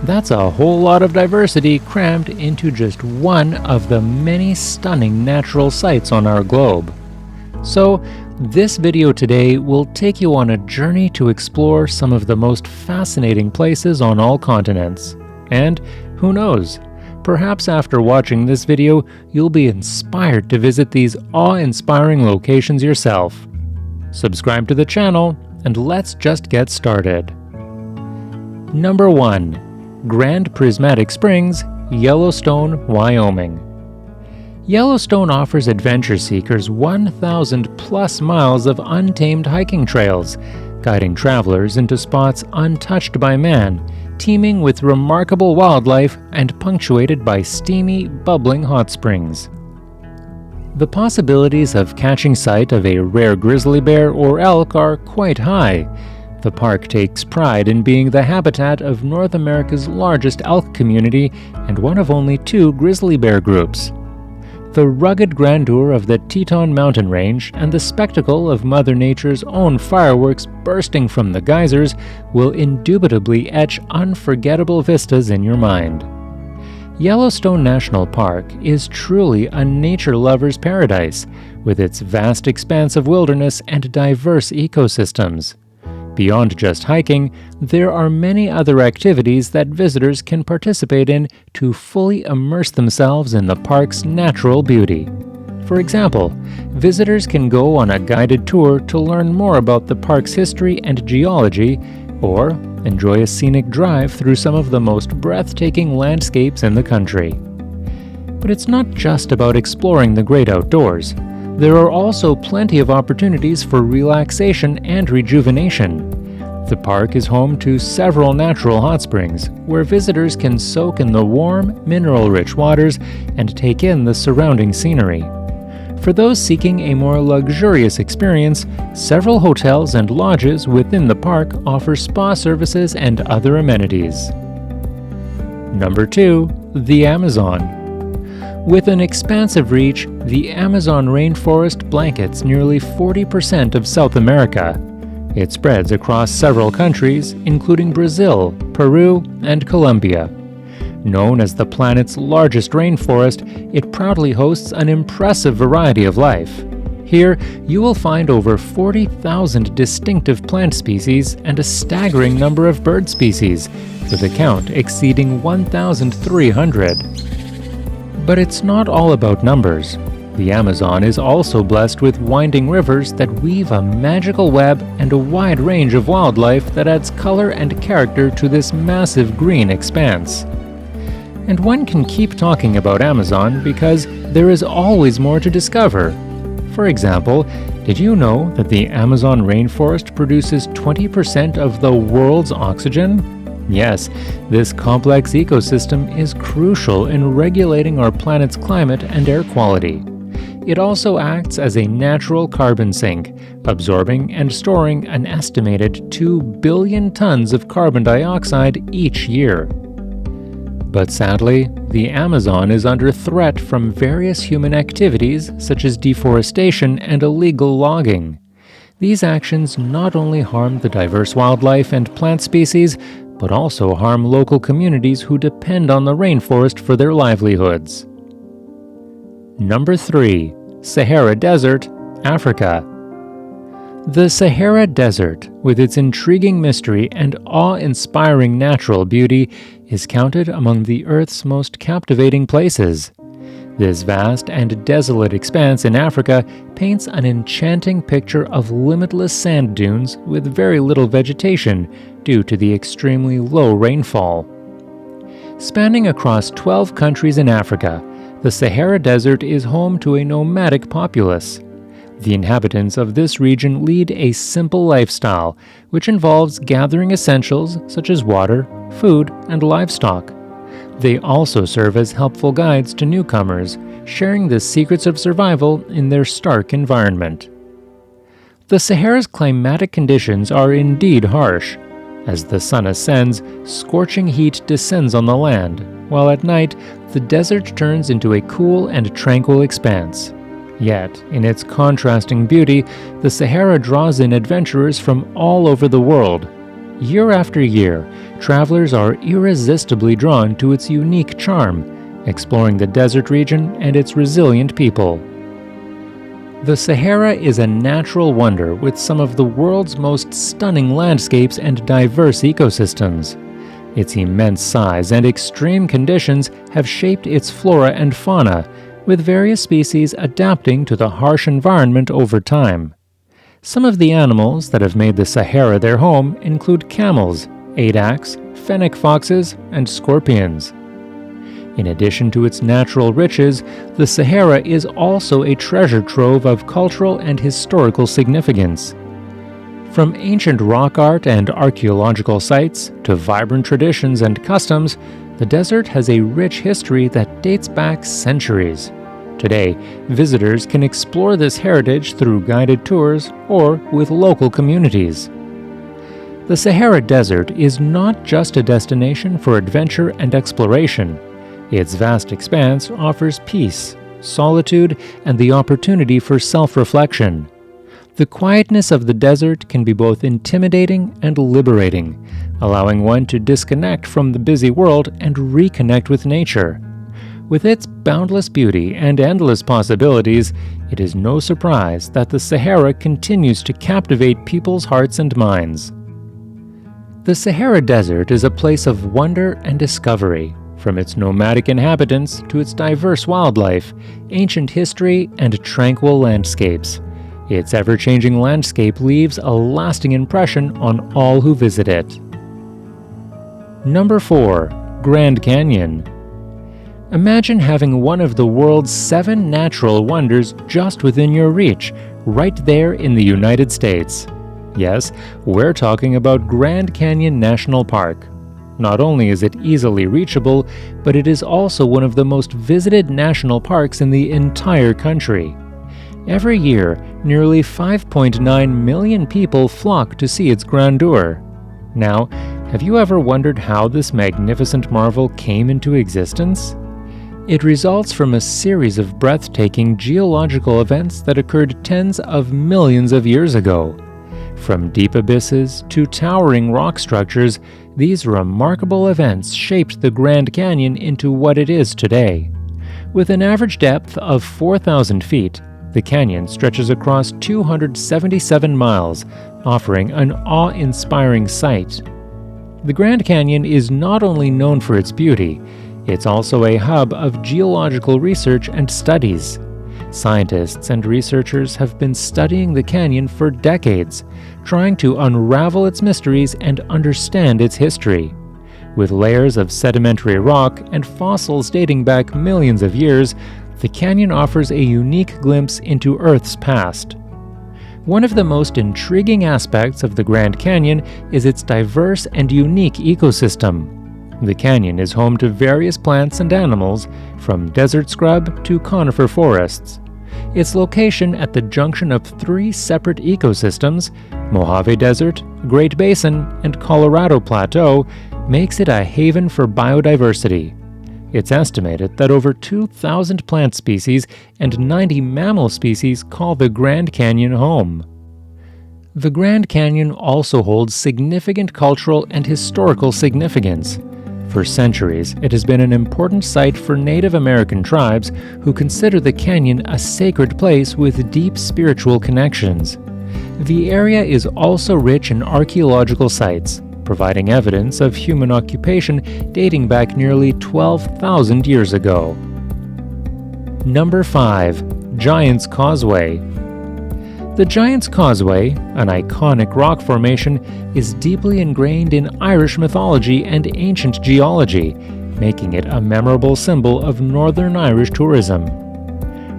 Speaker 2: That's a whole lot of diversity crammed into just one of the many stunning natural sights on our globe. So, this video today will take you on a journey to explore some of the most fascinating places on all continents. And who knows, perhaps after watching this video, you'll be inspired to visit these awe-inspiring locations yourself. Subscribe to the channel, and let's just get started. Number 1. Grand Prismatic Springs, Yellowstone, Wyoming. Yellowstone offers adventure seekers 1,000+ miles of untamed hiking trails, guiding travelers into spots untouched by man, teeming with remarkable wildlife and punctuated by steamy, bubbling hot springs. The possibilities of catching sight of a rare grizzly bear or elk are quite high. The park takes pride in being the habitat of North America's largest elk community and one of only 2 grizzly bear groups. The rugged grandeur of the Teton mountain range and the spectacle of Mother Nature's own fireworks bursting from the geysers will indubitably etch unforgettable vistas in your mind. Yellowstone National Park is truly a nature lover's paradise, with its vast expanse of wilderness and diverse ecosystems. Beyond just hiking, there are many other activities that visitors can participate in to fully immerse themselves in the park's natural beauty. For example, visitors can go on a guided tour to learn more about the park's history and geology, or enjoy a scenic drive through some of the most breathtaking landscapes in the country. But it's not just about exploring the great outdoors. There are also plenty of opportunities for relaxation and rejuvenation. The park is home to several natural hot springs, where visitors can soak in the warm, mineral-rich waters and take in the surrounding scenery. For those seeking a more luxurious experience, several hotels and lodges within the park offer spa services and other amenities. Number 2. The Amazon. With an expansive reach, the Amazon rainforest blankets nearly 40% of South America. It spreads across several countries, including Brazil, Peru, and Colombia. Known as the planet's largest rainforest, it proudly hosts an impressive variety of life. Here, you will find over 40,000 distinctive plant species and a staggering number of bird species, with a count exceeding 1,300. But it's not all about numbers. The Amazon is also blessed with winding rivers that weave a magical web and a wide range of wildlife that adds color and character to this massive green expanse. And one can keep talking about Amazon because there is always more to discover. For example, did you know that the Amazon rainforest produces 20% of the world's oxygen? Yes, this complex ecosystem is crucial in regulating our planet's climate and air quality. It also acts as a natural carbon sink, absorbing and storing an estimated 2 billion tons of carbon dioxide each year. But sadly, the Amazon is under threat from various human activities such as deforestation and illegal logging. These actions not only harm the diverse wildlife and plant species, but also harm local communities who depend on the rainforest for their livelihoods. Number 3. Sahara Desert, Africa. The Sahara Desert, with its intriguing mystery and awe-inspiring natural beauty, is counted among the Earth's most captivating places. This vast and desolate expanse in Africa paints an enchanting picture of limitless sand dunes with very little vegetation due to the extremely low rainfall. Spanning across 12 countries in Africa, the Sahara Desert is home to a nomadic populace. The inhabitants of this region lead a simple lifestyle, which involves gathering essentials such as water, food, and livestock. They also serve as helpful guides to newcomers, sharing the secrets of survival in their stark environment. The Sahara's climatic conditions are indeed harsh. As the sun ascends, scorching heat descends on the land, while at night, the desert turns into a cool and tranquil expanse. Yet, in its contrasting beauty, the Sahara draws in adventurers from all over the world. Year after year, travelers are irresistibly drawn to its unique charm, exploring the desert region and its resilient people. The Sahara is a natural wonder with some of the world's most stunning landscapes and diverse ecosystems. Its immense size and extreme conditions have shaped its flora and fauna, with various species adapting to the harsh environment over time. Some of the animals that have made the Sahara their home include camels, adaks, fennec foxes, and scorpions. In addition to its natural riches, the Sahara is also a treasure trove of cultural and historical significance. From ancient rock art and archaeological sites to vibrant traditions and customs, the desert has a rich history that dates back centuries. Today, visitors can explore this heritage through guided tours or with local communities. The Sahara Desert is not just a destination for adventure and exploration. Its vast expanse offers peace, solitude, and the opportunity for self-reflection. The quietness of the desert can be both intimidating and liberating, allowing one to disconnect from the busy world and reconnect with nature. With its boundless beauty and endless possibilities, it is no surprise that the Sahara continues to captivate people's hearts and minds. The Sahara Desert is a place of wonder and discovery, from its nomadic inhabitants to its diverse wildlife, ancient history, and tranquil landscapes. Its ever-changing landscape leaves a lasting impression on all who visit it. Number 4. Grand Canyon. Imagine having one of the world's 7 natural wonders just within your reach, right there in the United States. Yes, we're talking about Grand Canyon National Park. Not only is it easily reachable, but it is also one of the most visited national parks in the entire country. Every year, nearly 5.9 million people flock to see its grandeur. Now, have you ever wondered how this magnificent marvel came into existence? It results from a series of breathtaking geological events that occurred tens of millions of years ago. From deep abysses to towering rock structures, these remarkable events shaped the Grand Canyon into what it is today. With an average depth of 4,000 feet, the canyon stretches across 277 miles, offering an awe-inspiring sight. The Grand Canyon is not only known for its beauty, it's also a hub of geological research and studies. Scientists and researchers have been studying the canyon for decades, trying to unravel its mysteries and understand its history. With layers of sedimentary rock and fossils dating back millions of years, the canyon offers a unique glimpse into Earth's past. One of the most intriguing aspects of the Grand Canyon is its diverse and unique ecosystem. The canyon is home to various plants and animals, from desert scrub to conifer forests. Its location at the junction of three separate ecosystems, Mojave Desert, Great Basin, and Colorado Plateau, makes it a haven for biodiversity. It's estimated that over 2,000 plant species and 90 mammal species call the Grand Canyon home. The Grand Canyon also holds significant cultural and historical significance. For centuries, it has been an important site for Native American tribes who consider the canyon a sacred place with deep spiritual connections. The area is also rich in archaeological sites, providing evidence of human occupation dating back nearly 12,000 years ago. Number 5. Giant's Causeway. The Giant's Causeway, an iconic rock formation, is deeply ingrained in Irish mythology and ancient geology, making it a memorable symbol of Northern Irish tourism.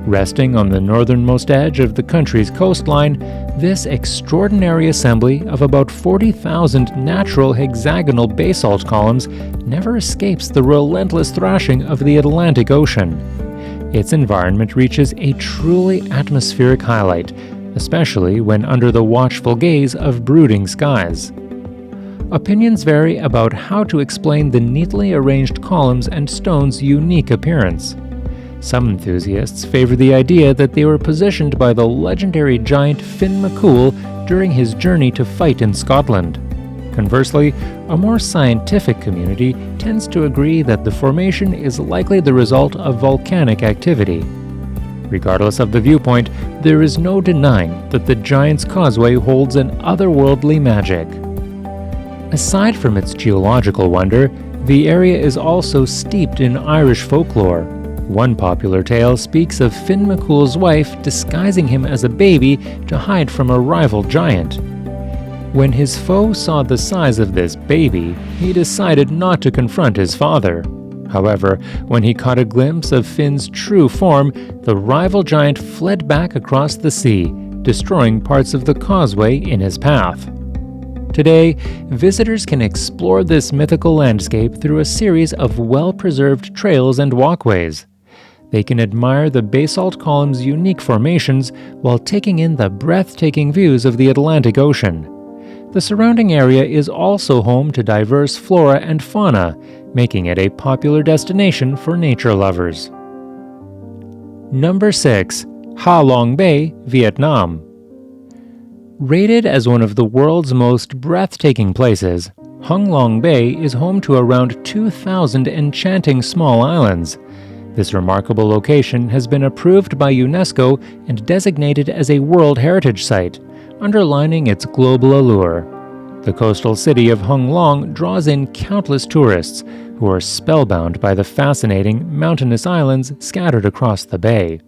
Speaker 2: Resting on the northernmost edge of the country's coastline, this extraordinary assembly of about 40,000 natural hexagonal basalt columns never escapes the relentless thrashing of the Atlantic Ocean. Its environment reaches a truly atmospheric highlight, especially when under the watchful gaze of brooding skies. Opinions vary about how to explain the neatly arranged columns and stones' unique appearance. Some enthusiasts favor the idea that they were positioned by the legendary giant Finn McCool during his journey to fight in Scotland. Conversely, a more scientific community tends to agree that the formation is likely the result of volcanic activity. Regardless of the viewpoint, there is no denying that the Giant's Causeway holds an otherworldly magic. Aside from its geological wonder, the area is also steeped in Irish folklore. One popular tale speaks of Finn McCool's wife disguising him as a baby to hide from a rival giant. When his foe saw the size of this baby, he decided not to confront his father. However, when he caught a glimpse of Finn's true form, the rival giant fled back across the sea, destroying parts of the causeway in his path. Today, visitors can explore this mythical landscape through a series of well-preserved trails and walkways. They can admire the basalt column's unique formations while taking in the breathtaking views of the Atlantic Ocean. The surrounding area is also home to diverse flora and fauna, making it a popular destination for nature lovers. Number 6. Halong Bay, Vietnam. Rated as one of the world's most breathtaking places, Halong Bay is home to around 2,000 enchanting small islands. This remarkable location has been approved by UNESCO and designated as a World Heritage Site, underlining its global allure. The coastal city of Hung Long draws in countless tourists who are spellbound by the fascinating mountainous islands scattered across the bay.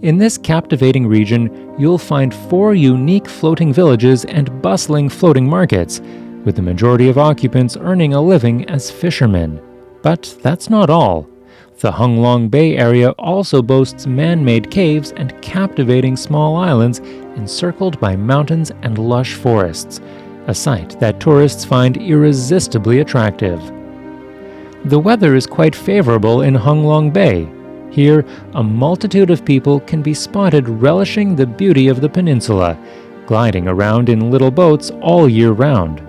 Speaker 2: In this captivating region, you'll find 4 unique floating villages and bustling floating markets, with the majority of occupants earning a living as fishermen. But that's not all. The Hung Long Bay area also boasts man-made caves and captivating small islands encircled by mountains and lush forests, a sight that tourists find irresistibly attractive. The weather is quite favorable in Hung Long Bay. Here, a multitude of people can be spotted relishing the beauty of the peninsula, gliding around in little boats all year round.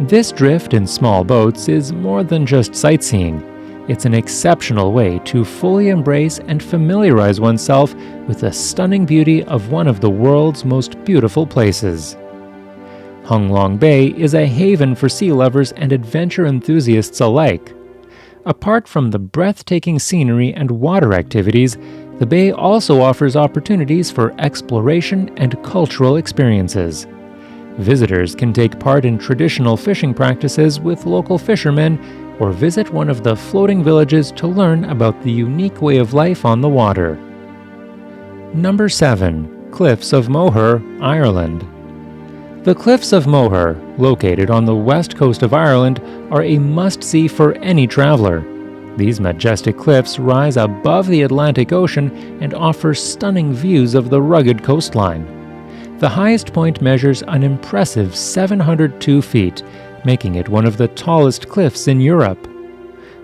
Speaker 2: This drift in small boats is more than just sightseeing. It's an exceptional way to fully embrace and familiarize oneself with the stunning beauty of one of the world's most beautiful places. Halong Bay is a haven for sea lovers and adventure enthusiasts alike. Apart from the breathtaking scenery and water activities, the bay also offers opportunities for exploration and cultural experiences. Visitors can take part in traditional fishing practices with local fishermen or visit one of the floating villages to learn about the unique way of life on the water. Number 7. Cliffs of Moher, Ireland. The Cliffs of Moher, located on the west coast of Ireland, are a must-see for any traveler. These majestic cliffs rise above the Atlantic Ocean and offer stunning views of the rugged coastline. The highest point measures an impressive 702 feet, making it one of the tallest cliffs in Europe.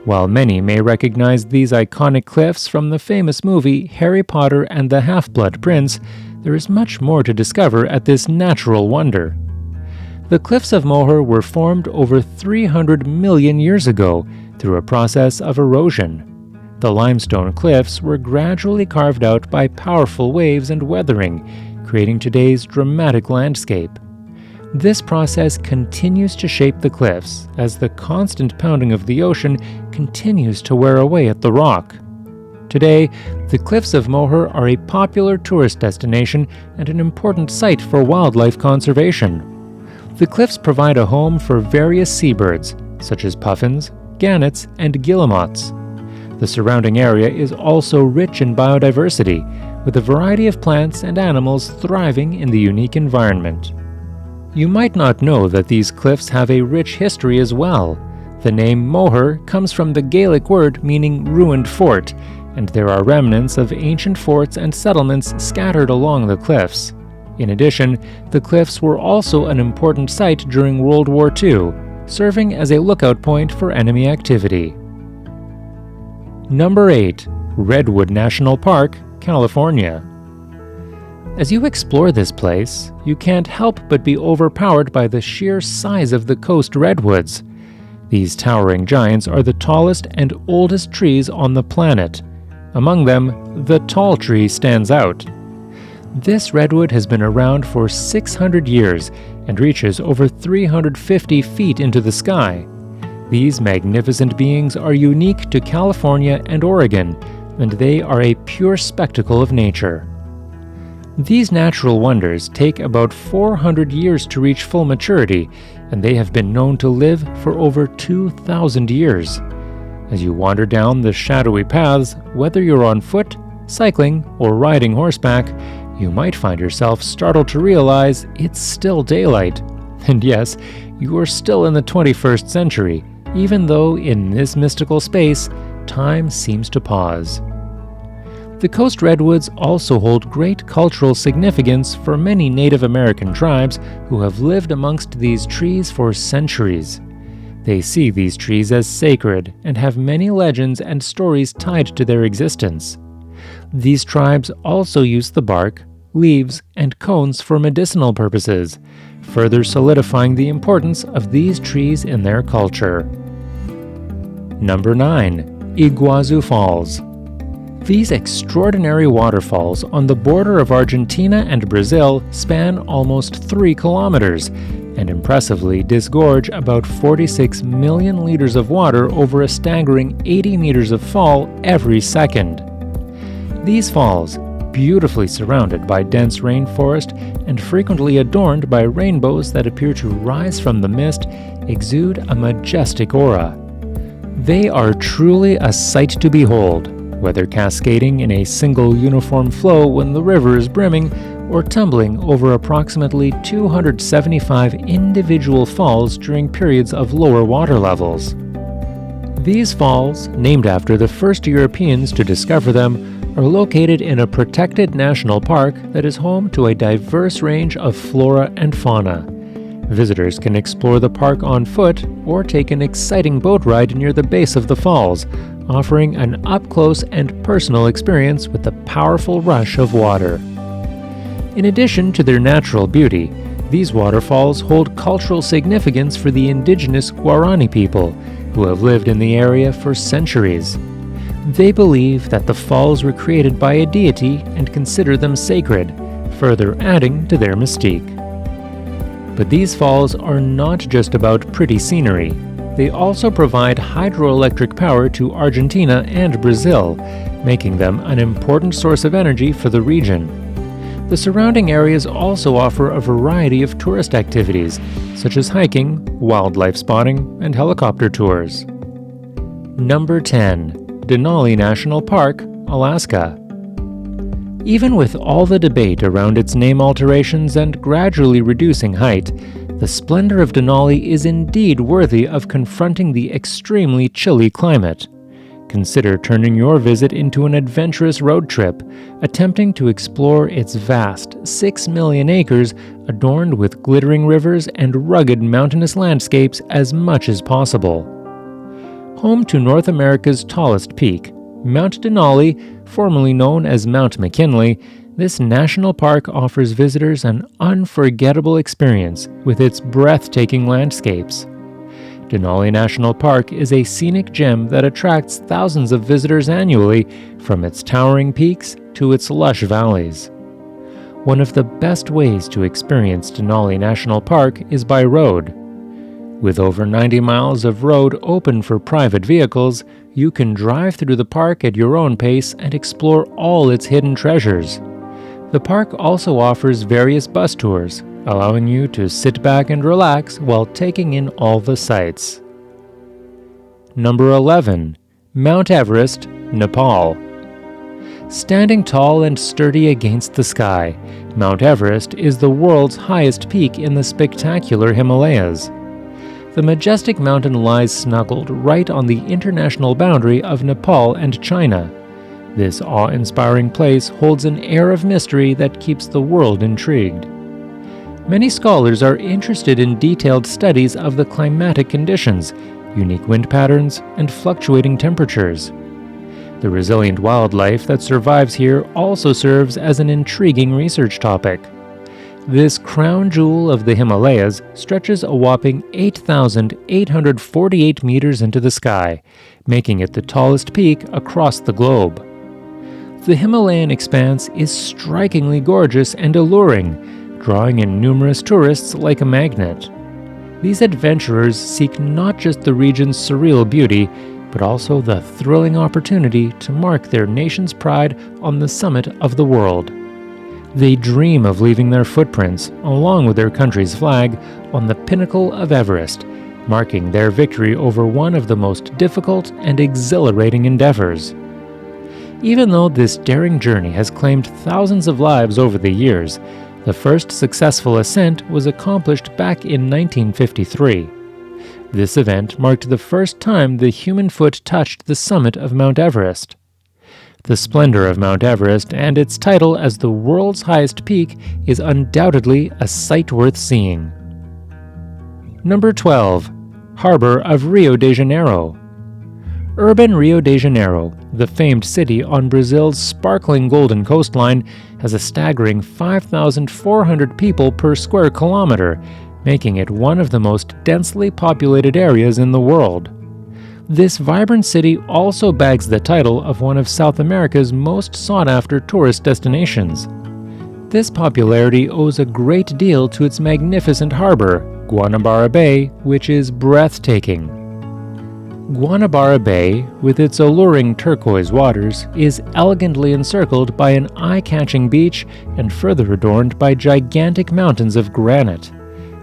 Speaker 2: While many may recognize these iconic cliffs from the famous movie Harry Potter and the Half-Blood Prince, there is much more to discover at this natural wonder. The Cliffs of Moher were formed over 300 million years ago through a process of erosion. The limestone cliffs were gradually carved out by powerful waves and weathering, creating today's dramatic landscape. This process continues to shape the cliffs as the constant pounding of the ocean continues to wear away at the rock. Today, the Cliffs of Moher are a popular tourist destination and an important site for wildlife conservation. The cliffs provide a home for various seabirds, such as puffins, gannets, and guillemots. The surrounding area is also rich in biodiversity, with a variety of plants and animals thriving in the unique environment. You might not know that these cliffs have a rich history as well. The name Moher comes from the Gaelic word meaning ruined fort, and there are remnants of ancient forts and settlements scattered along the cliffs. In addition, the cliffs were also an important site during World War II, serving as a lookout point for enemy activity. Number 8. Redwood National Park, California. As you explore this place, you can't help but be overpowered by the sheer size of the coast redwoods. These towering giants are the tallest and oldest trees on the planet. Among them, the tall tree stands out. This redwood has been around for 600 years and reaches over 350 feet into the sky. These magnificent beings are unique to California and Oregon, and they are a pure spectacle of nature. These natural wonders take about 400 years to reach full maturity, and they have been known to live for over 2,000 years. As you wander down the shadowy paths, whether you're on foot, cycling, or riding horseback, you might find yourself startled to realize it's still daylight. And yes, you are still in the 21st century, even though in this mystical space, time seems to pause. The coast redwoods also hold great cultural significance for many Native American tribes who have lived amongst these trees for centuries. They see these trees as sacred and have many legends and stories tied to their existence. These tribes also use the bark, leaves, and cones for medicinal purposes, further solidifying the importance of these trees in their culture. Number 9. Iguazu Falls. These extraordinary waterfalls on the border of Argentina and Brazil span almost 3 kilometers and impressively disgorge about 46 million liters of water over a staggering 80 meters of fall every second. These falls, beautifully surrounded by dense rainforest and frequently adorned by rainbows that appear to rise from the mist, exude a majestic aura. They are truly a sight to behold, whether cascading in a single uniform flow when the river is brimming, or tumbling over approximately 275 individual falls during periods of lower water levels. These falls, named after the first Europeans to discover them, are located in a protected national park that is home to a diverse range of flora and fauna. Visitors can explore the park on foot or take an exciting boat ride near the base of the falls, offering an up-close and personal experience with the powerful rush of water. In addition to their natural beauty, these waterfalls hold cultural significance for the indigenous Guarani people, who have lived in the area for centuries. They believe that the falls were created by a deity and consider them sacred, further adding to their mystique. But these falls are not just about pretty scenery. They also provide hydroelectric power to Argentina and Brazil, making them an important source of energy for the region. The surrounding areas also offer a variety of tourist activities, such as hiking, wildlife spotting, and helicopter tours. Number 10. Denali National Park, Alaska. Even with all the debate around its name alterations and gradually reducing height, the splendor of Denali is indeed worthy of confronting the extremely chilly climate. Consider turning your visit into an adventurous road trip, attempting to explore its vast 6 million acres adorned with glittering rivers and rugged mountainous landscapes as much as possible. Home to North America's tallest peak, Mount Denali, formerly known as Mount McKinley, this national park offers visitors an unforgettable experience with its breathtaking landscapes. Denali National Park is a scenic gem that attracts thousands of visitors annually, from its towering peaks to its lush valleys. One of the best ways to experience Denali National Park is by road. With over 90 miles of road open for private vehicles, you can drive through the park at your own pace and explore all its hidden treasures. The park also offers various bus tours, allowing you to sit back and relax while taking in all the sights. Number 11. Mount Everest, Nepal. Standing tall and sturdy against the sky, Mount Everest is the world's highest peak in the spectacular Himalayas. The majestic mountain lies snuggled right on the international boundary of Nepal and China. This awe-inspiring place holds an air of mystery that keeps the world intrigued. Many scholars are interested in detailed studies of the climatic conditions, unique wind patterns, and fluctuating temperatures. The resilient wildlife that survives here also serves as an intriguing research topic. This crown jewel of the Himalayas stretches a whopping 8,848 meters into the sky, making it the tallest peak across the globe. The Himalayan expanse is strikingly gorgeous and alluring, drawing in numerous tourists like a magnet. These adventurers seek not just the region's surreal beauty, but also the thrilling opportunity to mark their nation's pride on the summit of the world. They dream of leaving their footprints, along with their country's flag, on the pinnacle of Everest, marking their victory over one of the most difficult and exhilarating endeavors. Even though this daring journey has claimed thousands of lives over the years, the first successful ascent was accomplished back in 1953. This event marked the first time the human foot touched the summit of Mount Everest. The splendor of Mount Everest and its title as the world's highest peak is undoubtedly a sight worth seeing. Number 12. Harbor of Rio de Janeiro. Urban Rio de Janeiro, the famed city on Brazil's sparkling golden coastline, has a staggering 5,400 people per square kilometer, making it one of the most densely populated areas in the world. This vibrant city also bags the title of one of South America's most sought-after tourist destinations. This popularity owes a great deal to its magnificent harbor, Guanabara Bay, which is breathtaking. Guanabara Bay, with its alluring turquoise waters, is elegantly encircled by an eye-catching beach and further adorned by gigantic mountains of granite.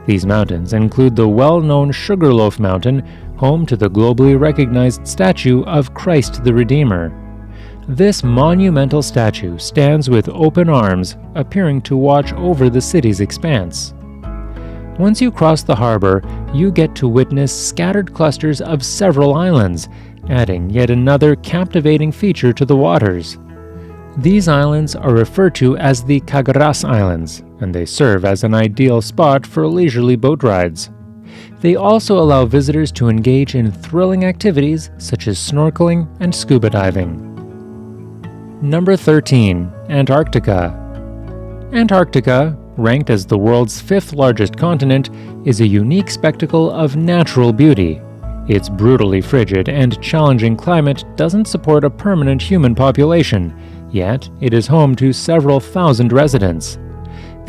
Speaker 2: These mountains include the well-known Sugarloaf Mountain, home to the globally recognized statue of Christ the Redeemer. This monumental statue stands with open arms, appearing to watch over the city's expanse. Once you cross the harbor, you get to witness scattered clusters of several islands, adding yet another captivating feature to the waters. These islands are referred to as the Cagaras Islands, and they serve as an ideal spot for leisurely boat rides. They also allow visitors to engage in thrilling activities such as snorkeling and scuba diving. Number 13. Antarctica. Antarctica, ranked as the world's fifth largest continent, is a unique spectacle of natural beauty. Its brutally frigid and challenging climate doesn't support a permanent human population, yet it is home to several thousand residents.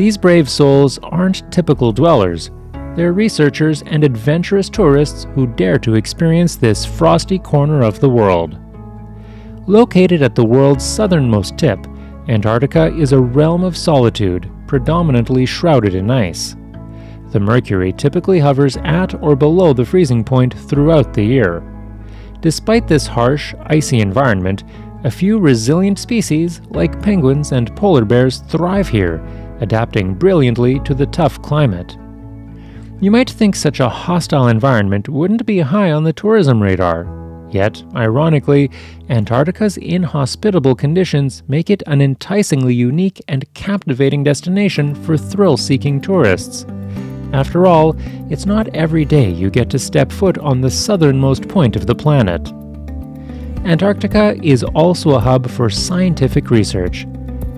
Speaker 2: These brave souls aren't typical dwellers. They're researchers and adventurous tourists who dare to experience this frosty corner of the world. Located at the world's southernmost tip, Antarctica is a realm of solitude, predominantly shrouded in ice. The mercury typically hovers at or below the freezing point throughout the year. Despite this harsh, icy environment, a few resilient species, like penguins and polar bears, thrive here, adapting brilliantly to the tough climate. You might think such a hostile environment wouldn't be high on the tourism radar. Yet, ironically, Antarctica's inhospitable conditions make it an enticingly unique and captivating destination for thrill-seeking tourists. After all, it's not every day you get to step foot on the southernmost point of the planet. Antarctica is also a hub for scientific research.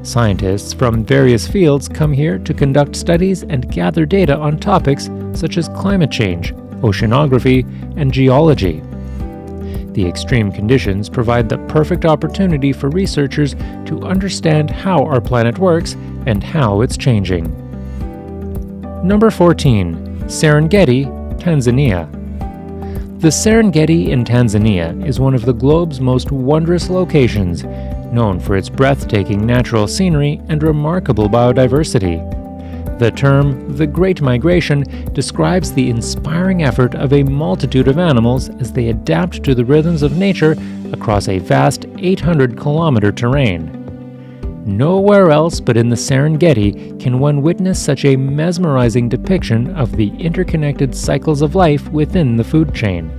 Speaker 2: Scientists from various fields come here to conduct studies and gather data on topics such as climate change, oceanography, and geology. The extreme conditions provide the perfect opportunity for researchers to understand how our planet works and how it's changing. Number 14. Serengeti, Tanzania. The Serengeti in Tanzania is one of the globe's most wondrous locations, known for its breathtaking natural scenery and remarkable biodiversity. The term, the Great Migration, describes the inspiring effort of a multitude of animals as they adapt to the rhythms of nature across a vast 800-kilometer terrain. Nowhere else but in the Serengeti can one witness such a mesmerizing depiction of the interconnected cycles of life within the food chain.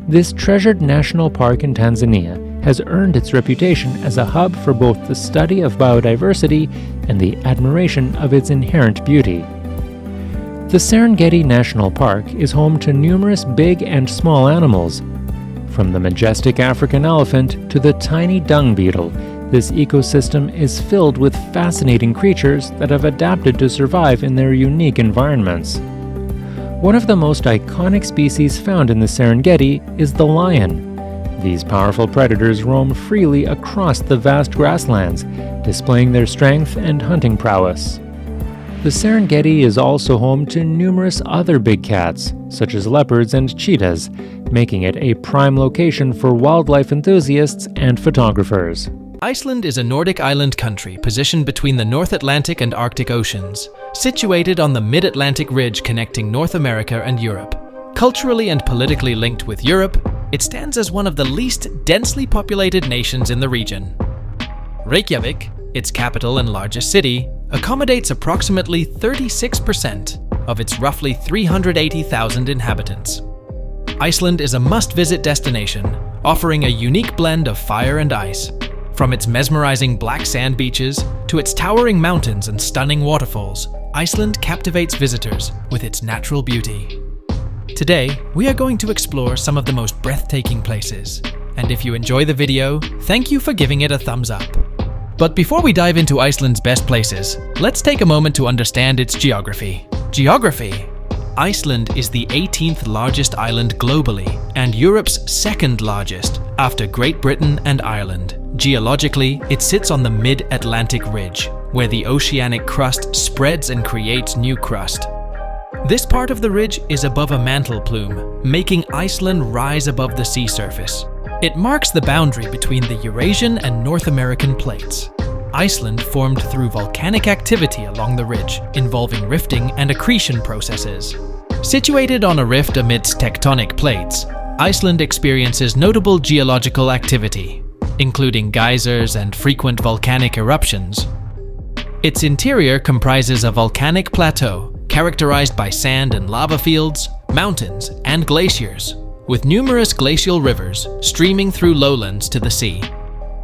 Speaker 2: This treasured national park in Tanzania has earned its reputation as a hub for both the study of biodiversity and the admiration of its inherent beauty. The Serengeti National Park is home to numerous big and small animals. From the majestic African elephant to the tiny dung beetle, this ecosystem is filled with fascinating creatures that have adapted to survive in their unique environments. One of the most iconic species found in the Serengeti is the lion. These powerful predators roam freely across the vast grasslands, displaying their strength and hunting prowess. The Serengeti is also home to numerous other big cats, such as leopards and cheetahs, making it a prime location for wildlife enthusiasts and photographers.
Speaker 1: Iceland is a Nordic island country positioned between the North Atlantic and Arctic Oceans, situated on the mid-Atlantic ridge connecting North America and Europe. Culturally and politically linked with Europe, it stands as one of the least densely populated nations in the region. Reykjavik, its capital and largest city, accommodates approximately 36% of its roughly 380,000 inhabitants. Iceland is a must-visit destination, offering a unique blend of fire and ice. From its mesmerizing black sand beaches to its towering mountains and stunning waterfalls, Iceland captivates visitors with its natural beauty. Today, we are going to explore some of the most breathtaking places. And if you enjoy the video, thank you for giving it a thumbs up. But before we dive into Iceland's best places, let's take a moment to understand its geography. Geography! Iceland is the 18th largest island globally and Europe's second largest after Great Britain and Ireland. Geologically, it sits on the mid-Atlantic ridge, where the oceanic crust spreads and creates new crust. This part of the ridge is above a mantle plume, making Iceland rise above the sea surface. It marks the boundary between the Eurasian and North American plates. Iceland formed through volcanic activity along the ridge, involving rifting and accretion processes. Situated on a rift amidst tectonic plates, Iceland experiences notable geological activity, including geysers and frequent volcanic eruptions. Its interior comprises a volcanic plateau characterized by sand and lava fields, mountains, and glaciers, with numerous glacial rivers streaming through lowlands to the sea.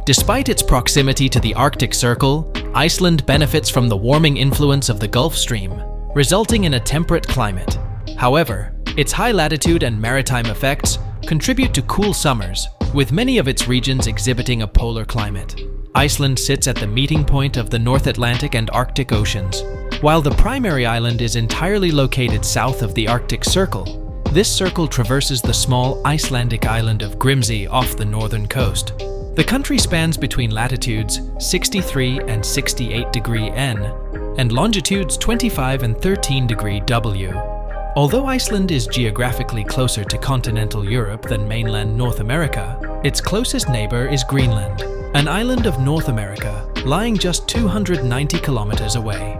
Speaker 1: Despite its proximity to the Arctic Circle, Iceland benefits from the warming influence of the Gulf Stream, resulting in a temperate climate. However, its high latitude and maritime effects contribute to cool summers, with many of its regions exhibiting a polar climate. Iceland sits at the meeting point of the North Atlantic and Arctic Oceans. While the primary island is entirely located south of the Arctic Circle, this circle traverses the small Icelandic island of Grimsey off the northern coast. The country spans between latitudes 63 and 68 degree N and longitudes 25 and 13 degree W. Although Iceland is geographically closer to continental Europe than mainland North America, its closest neighbor is Greenland, an island of North America, lying just 290 kilometers away.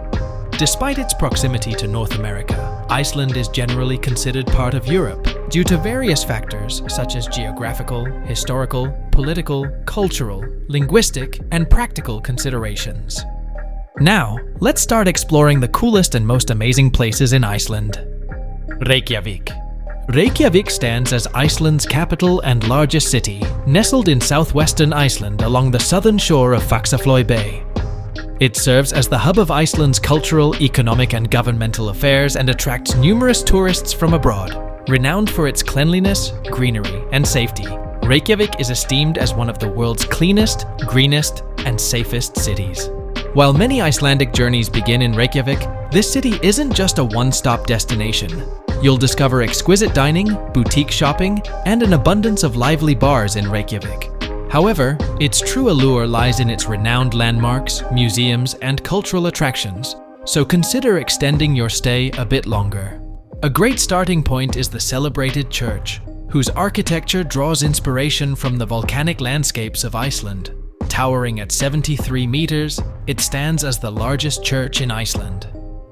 Speaker 1: Despite its proximity to North America, Iceland is generally considered part of Europe due to various factors such as geographical, historical, political, cultural, linguistic, and practical considerations. Now, let's start exploring the coolest and most amazing places in Iceland. Reykjavik. Reykjavik stands as Iceland's capital and largest city, nestled in southwestern Iceland along the southern shore of Faxaflói Bay. It serves as the hub of Iceland's cultural, economic, and governmental affairs and attracts numerous tourists from abroad. Renowned for its cleanliness, greenery, and safety, Reykjavik is esteemed as one of the world's cleanest, greenest, and safest cities. While many Icelandic journeys begin in Reykjavik, this city isn't just a one-stop destination. You'll discover exquisite dining, boutique shopping, and an abundance of lively bars in Reykjavik. However, its true allure lies in its renowned landmarks, museums, and cultural attractions, so consider extending your stay a bit longer. A great starting point is the celebrated church, whose architecture draws inspiration from the volcanic landscapes of Iceland. Towering at 73 meters, it stands as the largest church in Iceland.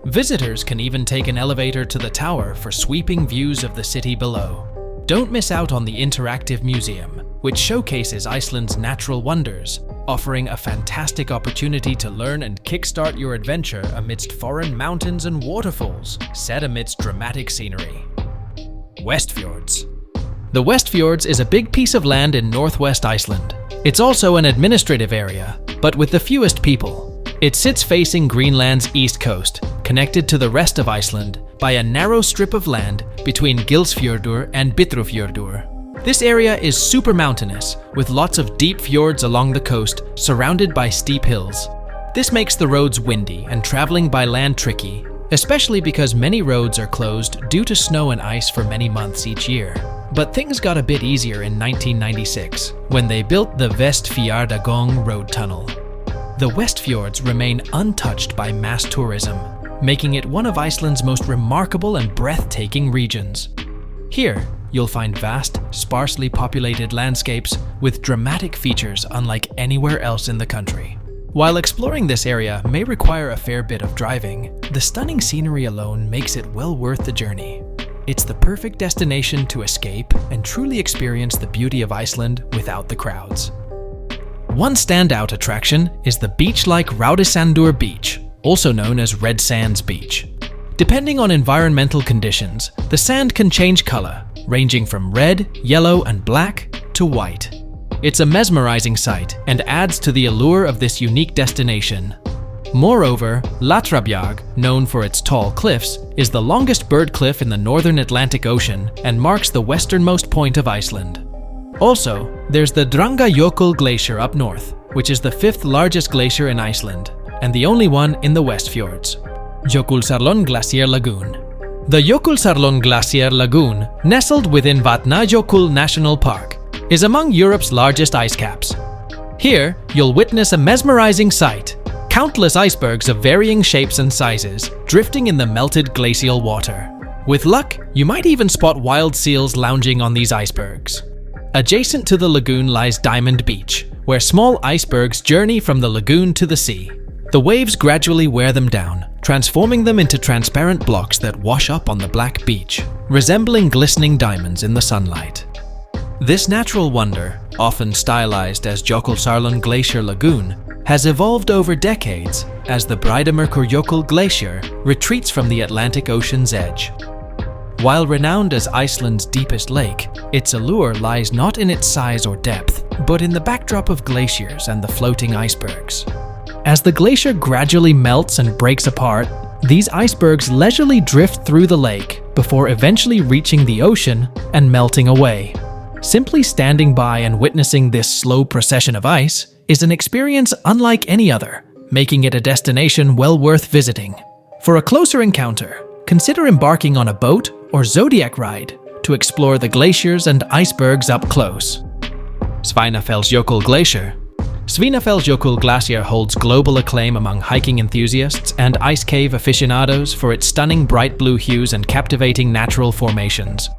Speaker 1: Visitors can even take an elevator to the tower for sweeping views of the city below. Don't miss out on the interactive museum, which showcases Iceland's natural wonders, offering a fantastic opportunity to learn and kickstart your adventure amidst foreign mountains and waterfalls, set amidst dramatic scenery. Westfjords. The Westfjords is a big piece of land in northwest Iceland. It's also an administrative area, but with the fewest people. It sits facing Greenland's east coast, connected to the rest of Iceland by a narrow strip of land between Gilsfjordur and Bitrufjordur. This area is super mountainous, with lots of deep fjords along the coast surrounded by steep hills. This makes the roads windy and traveling by land tricky, especially because many roads are closed due to snow and ice for many months each year. But things got a bit easier in 1996, when they built the Vestfjarðagöng road tunnel. The Westfjords remain untouched by mass tourism, making it one of Iceland's most remarkable and breathtaking regions. Here, you'll find vast, sparsely populated landscapes with dramatic features unlike anywhere else in the country. While exploring this area may require a fair bit of driving, the stunning scenery alone makes it well worth the journey. It's the perfect destination to escape and truly experience the beauty of Iceland without the crowds. One standout attraction is the beach-like Raudisandur Beach, also known as Red Sands Beach. Depending on environmental conditions, the sand can change color, ranging from red, yellow, and black to white. It's a mesmerizing sight and adds to the allure of this unique destination. Moreover, Latrabjarg, known for its tall cliffs, is the longest bird cliff in the northern Atlantic Ocean and marks the westernmost point of Iceland. Also, there's the Drangjökull Glacier up north, which is the 5th largest glacier in Iceland, and the only one in the Westfjords. Jökulsárlón Glacier Lagoon. The Jökulsárlón Glacier Lagoon, nestled within Vatnajökull National Park, is among Europe's largest ice caps. Here, you'll witness a mesmerizing sight: countless icebergs of varying shapes and sizes, drifting in the melted glacial water. With luck, you might even spot wild seals lounging on these icebergs. Adjacent to the lagoon lies Diamond Beach, where small icebergs journey from the lagoon to the sea. The waves gradually wear them down, transforming them into transparent blocks that wash up on the black beach, resembling glistening diamonds in the sunlight. This natural wonder, often stylized as Jökulsárlón Glacier Lagoon, has evolved over decades as the Breiðamerkurjökull Glacier retreats from the Atlantic Ocean's edge. While renowned as Iceland's deepest lake, its allure lies not in its size or depth, but in the backdrop of glaciers and the floating icebergs. As the glacier gradually melts and breaks apart, these icebergs leisurely drift through the lake before eventually reaching the ocean and melting away. Simply standing by and witnessing this slow procession of ice is an experience unlike any other, making it a destination well worth visiting. For a closer encounter, consider embarking on a boat or zodiac ride to explore the glaciers and icebergs up close. Svínafellsjökull Glacier. Svínafellsjökull Glacier holds global acclaim among hiking enthusiasts and ice cave aficionados for its stunning bright blue hues and captivating natural formations.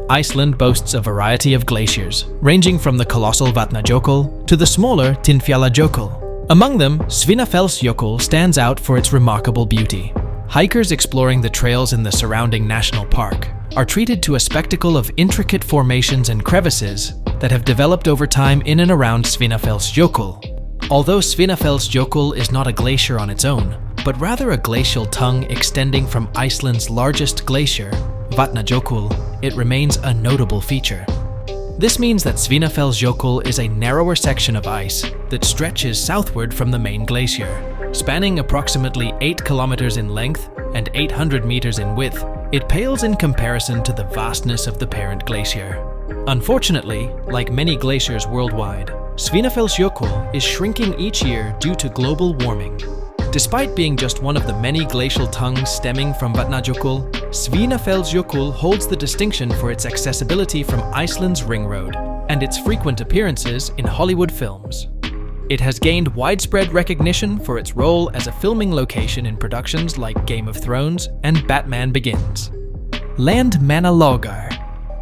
Speaker 1: Iceland boasts a variety of glaciers, ranging from the colossal Vatnajökull to the smaller Tindfjallajökull. Among them, Svínafellsjökull stands out for its remarkable beauty. Hikers exploring the trails in the surrounding national park are treated to a spectacle of intricate formations and crevices that have developed over time in and around Svínafellsjökull. Although Svínafellsjökull is not a glacier on its own, but rather a glacial tongue extending from Iceland's largest glacier, Vatnajökull, it remains a notable feature. This means that Svínafellsjökull is a narrower section of ice that stretches southward from the main glacier. Spanning approximately 8 kilometers in length and 800 meters in width, it pales in comparison to the vastness of the parent glacier. Unfortunately, like many glaciers worldwide, Svínafellsjökull is shrinking each year due to global warming. Despite being just one of the many glacial tongues stemming from Vatnajökull, Svínafellsjökull holds the distinction for its accessibility from Iceland's Ring Road and its frequent appearances in Hollywood films. It has gained widespread recognition for its role as a filming location in productions like Game of Thrones and Batman Begins. Landmannalaugar.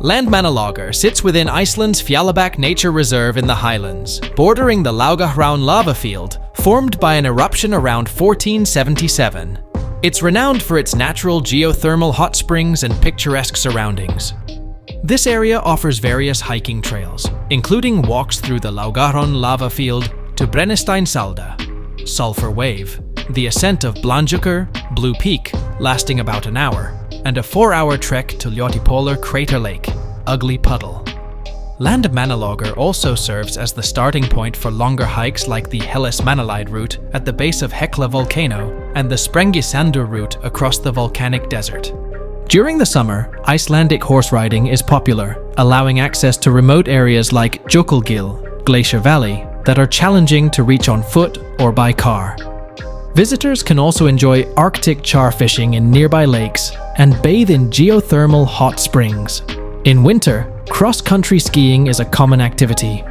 Speaker 1: Landmannalaugar sits within Iceland's Fjallabak Nature Reserve in the Highlands, bordering the Laugahrán lava field, formed by an eruption around 1477. It's renowned for its natural geothermal hot springs and picturesque surroundings. This area offers various hiking trails, including walks through the Laugahrán lava field to Brennisteinsalda, Sulphur Wave, the ascent of Blanjukur, Blue Peak, lasting about an hour, and a 4-hour trek to Ljótipollur Crater Lake, Ugly Puddle. Landmannalaugar also serves as the starting point for longer hikes like the Hellismannalide route at the base of Hekla volcano and the Sprengisandur route across the volcanic desert. During the summer, Icelandic horse riding is popular, allowing access to remote areas like Jökulgil, Glacier Valley, that are challenging to reach on foot or by car. Visitors can also enjoy Arctic char fishing in nearby lakes and bathe in geothermal hot springs. In winter, cross-country skiing is a common activity.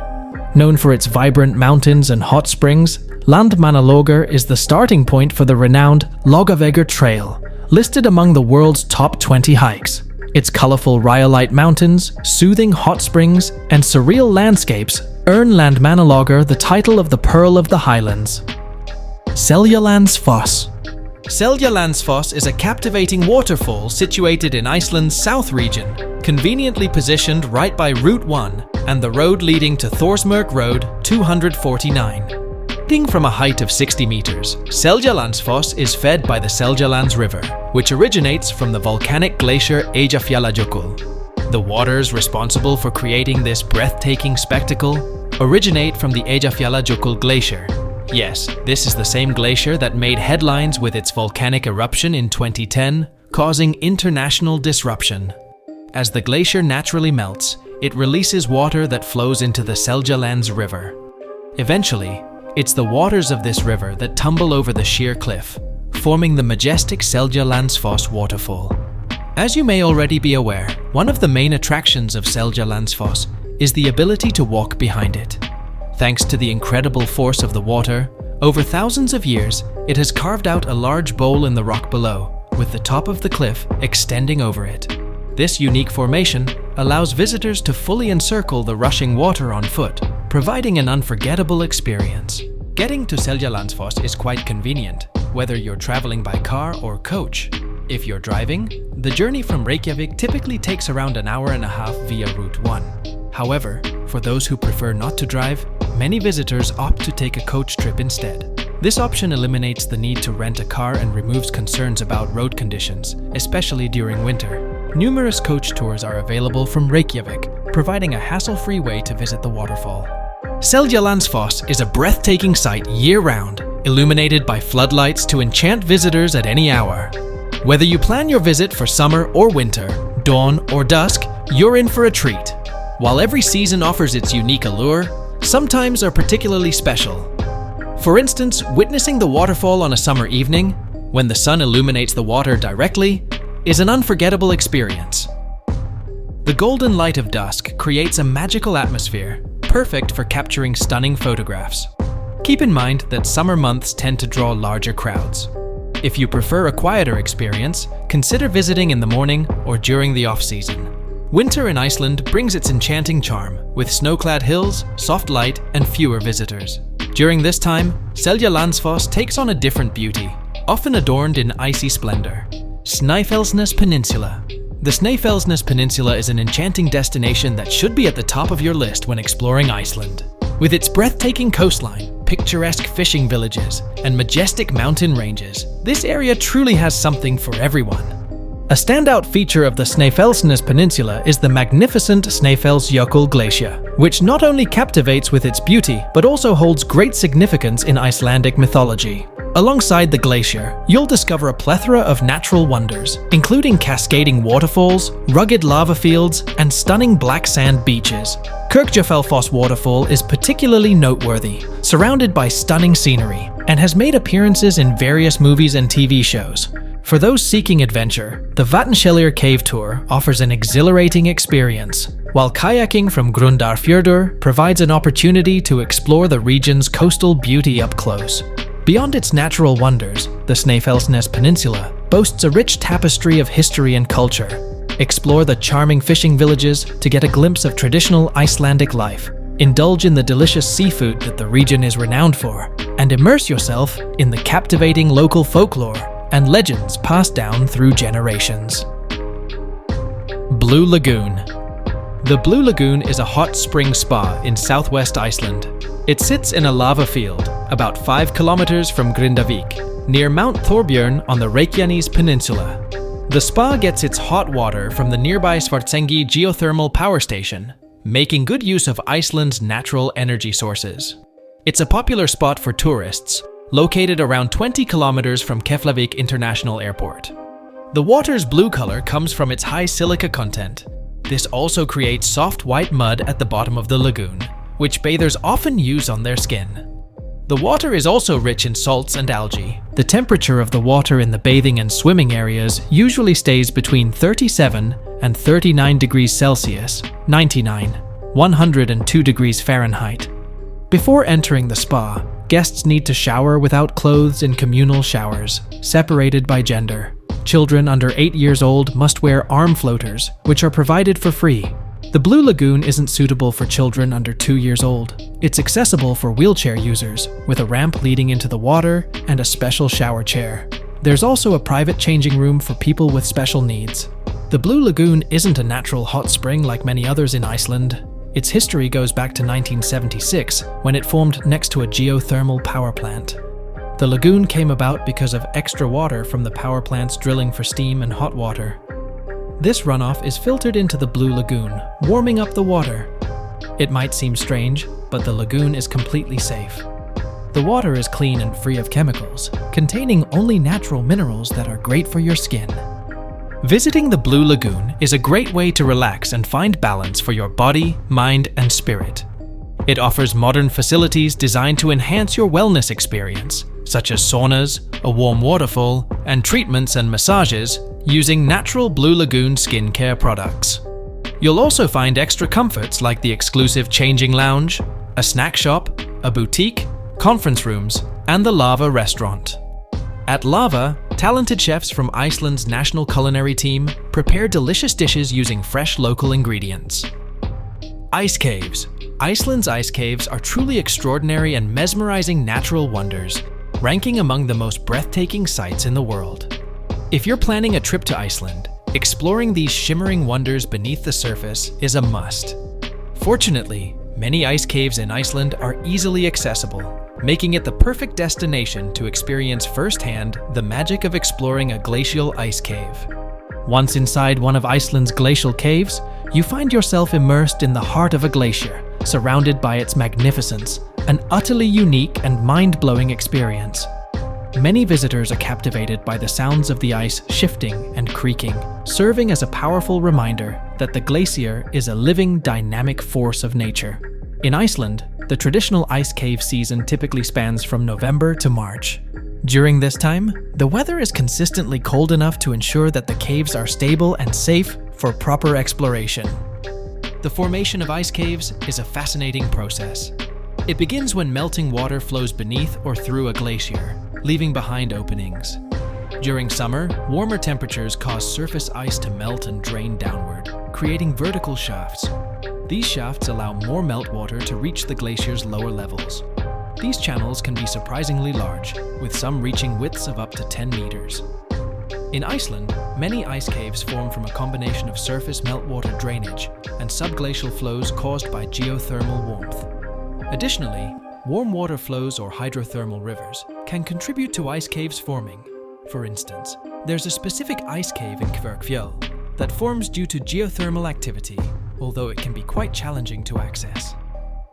Speaker 1: Known for its vibrant mountains and hot springs, Landmannalaugar is the starting point for the renowned Laugavegur Trail, listed among the world's top 20 hikes. Its colorful rhyolite mountains, soothing hot springs, and surreal landscapes earn Landmannalaugar the title of the Pearl of the Highlands. Seljalandsfoss. Seljalandsfoss is a captivating waterfall situated in Iceland's south region, conveniently positioned right by Route 1 and the road leading to Thorsmörk Road 249. Starting from a height of 60 meters, Seljalandsfoss is fed by the Seljalands River, which originates from the volcanic glacier Eyjafjallajökull. The waters responsible for creating this breathtaking spectacle originate from the Eyjafjallajökull Glacier. Yes, this is the same glacier that made headlines with its volcanic eruption in 2010, causing international disruption. As the glacier naturally melts, it releases water that flows into the Seljalands River. Eventually, it's the waters of this river that tumble over the sheer cliff, forming the majestic Seljalandsfoss waterfall. As you may already be aware, one of the main attractions of Seljalandsfoss is the ability to walk behind it. Thanks to the incredible force of the water, over thousands of years, it has carved out a large bowl in the rock below, with the top of the cliff extending over it. This unique formation allows visitors to fully encircle the rushing water on foot, providing an unforgettable experience. Getting to Seljalandsfoss is quite convenient, whether you're traveling by car or coach. If you're driving, the journey from Reykjavik typically takes around an hour and a half via Route 1. However, for those who prefer not to drive, many visitors opt to take a coach trip instead. This option eliminates the need to rent a car and removes concerns about road conditions, especially during winter. Numerous coach tours are available from Reykjavik, providing a hassle-free way to visit the waterfall. Seljalandsfoss is a breathtaking sight year-round, illuminated by floodlights to enchant visitors at any hour. Whether you plan your visit for summer or winter, dawn or dusk, you're in for a treat. While every season offers its unique allure, some times are particularly special. For instance, witnessing the waterfall on a summer evening, when the sun illuminates the water directly, is an unforgettable experience. The golden light of dusk creates a magical atmosphere, perfect for capturing stunning photographs. Keep in mind that summer months tend to draw larger crowds. If you prefer a quieter experience, consider visiting in the morning or during the off-season. Winter in Iceland brings its enchanting charm, with snow-clad hills, soft light, and fewer visitors. During this time, Seljalandsfoss takes on a different beauty, often adorned in icy splendor. Snaefellsnes Peninsula. The Snaefellsnes Peninsula is an enchanting destination that should be at the top of your list when exploring Iceland. With its breathtaking coastline, picturesque fishing villages, and majestic mountain ranges, this area truly has something for everyone. A standout feature of the Snaefellsnes Peninsula is the magnificent Snaefellsjökull Glacier, which not only captivates with its beauty, but also holds great significance in Icelandic mythology. Alongside the glacier, you'll discover a plethora of natural wonders, including cascading waterfalls, rugged lava fields, and stunning black sand beaches. Kirkjafelfoss waterfall is particularly noteworthy, surrounded by stunning scenery, and has made appearances in various movies and TV shows. For those seeking adventure, the Vatnshellir Cave Tour offers an exhilarating experience, while kayaking from Grundarfjörður provides an opportunity to explore the region's coastal beauty up close. Beyond its natural wonders, the Snaefellsnes Peninsula boasts a rich tapestry of history and culture. Explore the charming fishing villages to get a glimpse of traditional Icelandic life. Indulge in the delicious seafood that the region is renowned for, and immerse yourself in the captivating local folklore and legends passed down through generations. Blue Lagoon. The Blue Lagoon is a hot spring spa in southwest Iceland. It sits in a lava field, about 5 kilometers from Grindavik, near Mount Thorbjörn on the Reykjanes Peninsula. The spa gets its hot water from the nearby Svartsengi geothermal power station, making good use of Iceland's natural energy sources. It's a popular spot for tourists, located around 20 kilometers from Keflavik International Airport. The water's blue color comes from its high silica content. This also creates soft white mud at the bottom of the lagoon, which bathers often use on their skin. The water is also rich in salts and algae. The temperature of the water in the bathing and swimming areas usually stays between 37 and 39 degrees Celsius, 99, 102 degrees Fahrenheit. Before entering the spa, guests need to shower without clothes in communal showers, separated by gender. Children under 8 years old must wear arm floaters, which are provided for free. The Blue Lagoon isn't suitable for children under 2 years old. It's accessible for wheelchair users, with a ramp leading into the water and a special shower chair. There's also a private changing room for people with special needs. The Blue Lagoon isn't a natural hot spring like many others in Iceland. Its history goes back to 1976, when it formed next to a geothermal power plant. The lagoon came about because of extra water from the power plant's drilling for steam and hot water. This runoff is filtered into the Blue Lagoon, warming up the water. It might seem strange, but the lagoon is completely safe. The water is clean and free of chemicals, containing only natural minerals that are great for your skin. Visiting the Blue Lagoon is a great way to relax and find balance for your body, mind, and spirit. It offers modern facilities designed to enhance your wellness experience, such as saunas, a warm waterfall, and treatments and massages using natural Blue Lagoon skincare products. You'll also find extra comforts like the exclusive changing lounge, a snack shop, a boutique, conference rooms, and the Lava restaurant. At Lava, talented chefs from Iceland's national culinary team prepare delicious dishes using fresh local ingredients. Ice caves. Iceland's ice caves are truly extraordinary and mesmerizing natural wonders, ranking among the most breathtaking sights in the world. If you're planning a trip to Iceland, exploring these shimmering wonders beneath the surface is a must. Fortunately, many ice caves in Iceland are easily accessible, making it the perfect destination to experience firsthand the magic of exploring a glacial ice cave. Once inside one of Iceland's glacial caves, you find yourself immersed in the heart of a glacier, surrounded by its magnificence, an utterly unique and mind-blowing experience. Many visitors are captivated by the sounds of the ice shifting and creaking, serving as a powerful reminder that the glacier is a living, dynamic force of nature. In Iceland, the traditional ice cave season typically spans from November to March. During this time, the weather is consistently cold enough to ensure that the caves are stable and safe for proper exploration. The formation of ice caves is a fascinating process. It begins when melting water flows beneath or through a glacier, leaving behind openings. During summer, warmer temperatures cause surface ice to melt and drain downward, creating vertical shafts. These shafts allow more meltwater to reach the glacier's lower levels. These channels can be surprisingly large, with some reaching widths of up to 10 meters. In Iceland, many ice caves form from a combination of surface meltwater drainage and subglacial flows caused by geothermal warmth. Additionally, warm water flows or hydrothermal rivers can contribute to ice caves forming. For instance, there's a specific ice cave in Kverkfjöll that forms due to geothermal activity, although it can be quite challenging to access.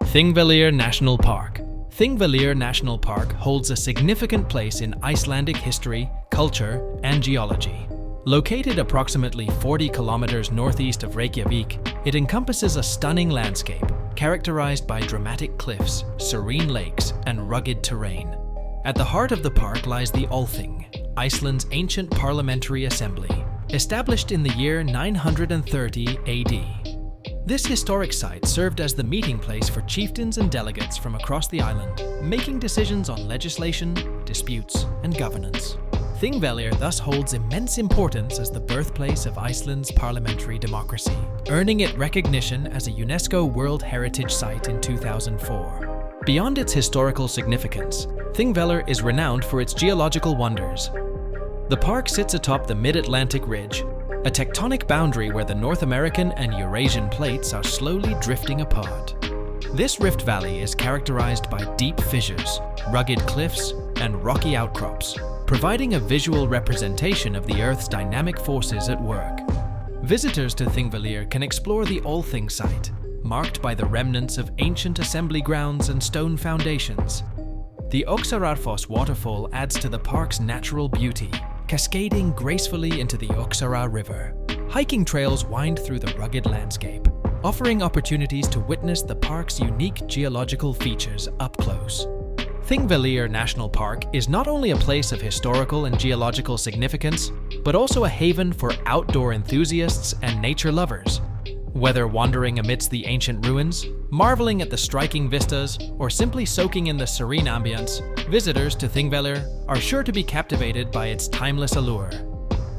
Speaker 1: Thingvellir National Park. Thingvellir National Park holds a significant place in Icelandic history, culture, and geology. Located approximately 40 kilometers northeast of Reykjavik, it encompasses a stunning landscape characterized by dramatic cliffs, serene lakes, and rugged terrain. At the heart of the park lies the Althing, Iceland's ancient parliamentary assembly, established in the year 930 AD. This historic site served as the meeting place for chieftains and delegates from across the island, making decisions on legislation, disputes, and governance. Thingvellir thus holds immense importance as the birthplace of Iceland's parliamentary democracy, earning it recognition as a UNESCO World Heritage Site in 2004. Beyond its historical significance, Thingvellir is renowned for its geological wonders. The park sits atop the Mid-Atlantic Ridge, a tectonic boundary where the North American and Eurasian plates are slowly drifting apart. This rift valley is characterized by deep fissures, rugged cliffs, and rocky outcrops, providing a visual representation of the Earth's dynamic forces at work. Visitors to Thingvellir can explore the Althing site, marked by the remnants of ancient assembly grounds and stone foundations. The Öxarárfoss waterfall adds to the park's natural beauty, cascading gracefully into the Öxará River. Hiking trails wind through the rugged landscape, offering opportunities to witness the park's unique geological features up close. Thingvellir National Park is not only a place of historical and geological significance, but also a haven for outdoor enthusiasts and nature lovers. Whether wandering amidst the ancient ruins, marveling at the striking vistas, or simply soaking in the serene ambience, visitors to Thingvellir are sure to be captivated by its timeless allure.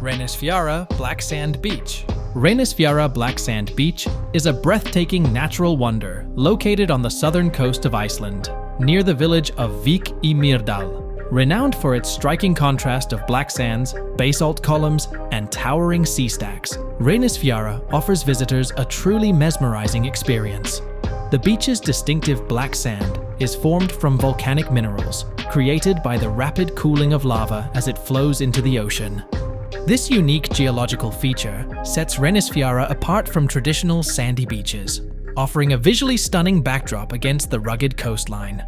Speaker 1: Reynisfjara Black Sand Beach. Reynisfjara Black Sand Beach is a breathtaking natural wonder located on the southern coast of Iceland, near the village of Vík í Mýrdal. Renowned for its striking contrast of black sands, basalt columns, and towering sea stacks, Reynisfjara offers visitors a truly mesmerizing experience. The beach's distinctive black sand is formed from volcanic minerals, created by the rapid cooling of lava as it flows into the ocean. This unique geological feature sets Reynisfjara apart from traditional sandy beaches, offering a visually stunning backdrop against the rugged coastline.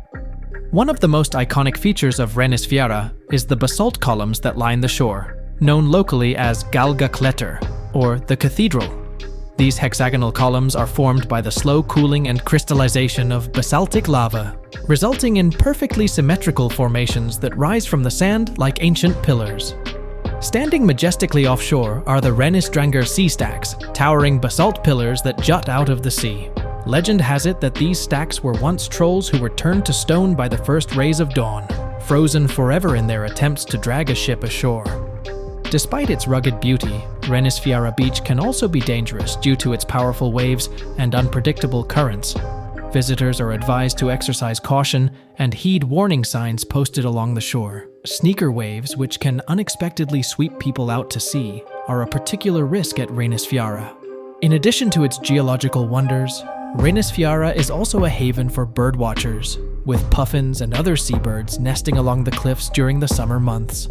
Speaker 1: One of the most iconic features of Reynisfjara is the basalt columns that line the shore, known locally as Galgaklettur, or the Cathedral. These hexagonal columns are formed by the slow cooling and crystallization of basaltic lava, resulting in perfectly symmetrical formations that rise from the sand like ancient pillars. Standing majestically offshore are the Reynisdrangar sea stacks, towering basalt pillars that jut out of the sea. Legend has it that these stacks were once trolls who were turned to stone by the first rays of dawn, frozen forever in their attempts to drag a ship ashore. Despite its rugged beauty, Reynisfjara Beach can also be dangerous due to its powerful waves and unpredictable currents. Visitors are advised to exercise caution and heed warning signs posted along the shore. Sneaker waves, which can unexpectedly sweep people out to sea, are a particular risk at Reynisfjara. In addition to its geological wonders, Reynisfjara is also a haven for birdwatchers, with puffins and other seabirds nesting along the cliffs during the summer months.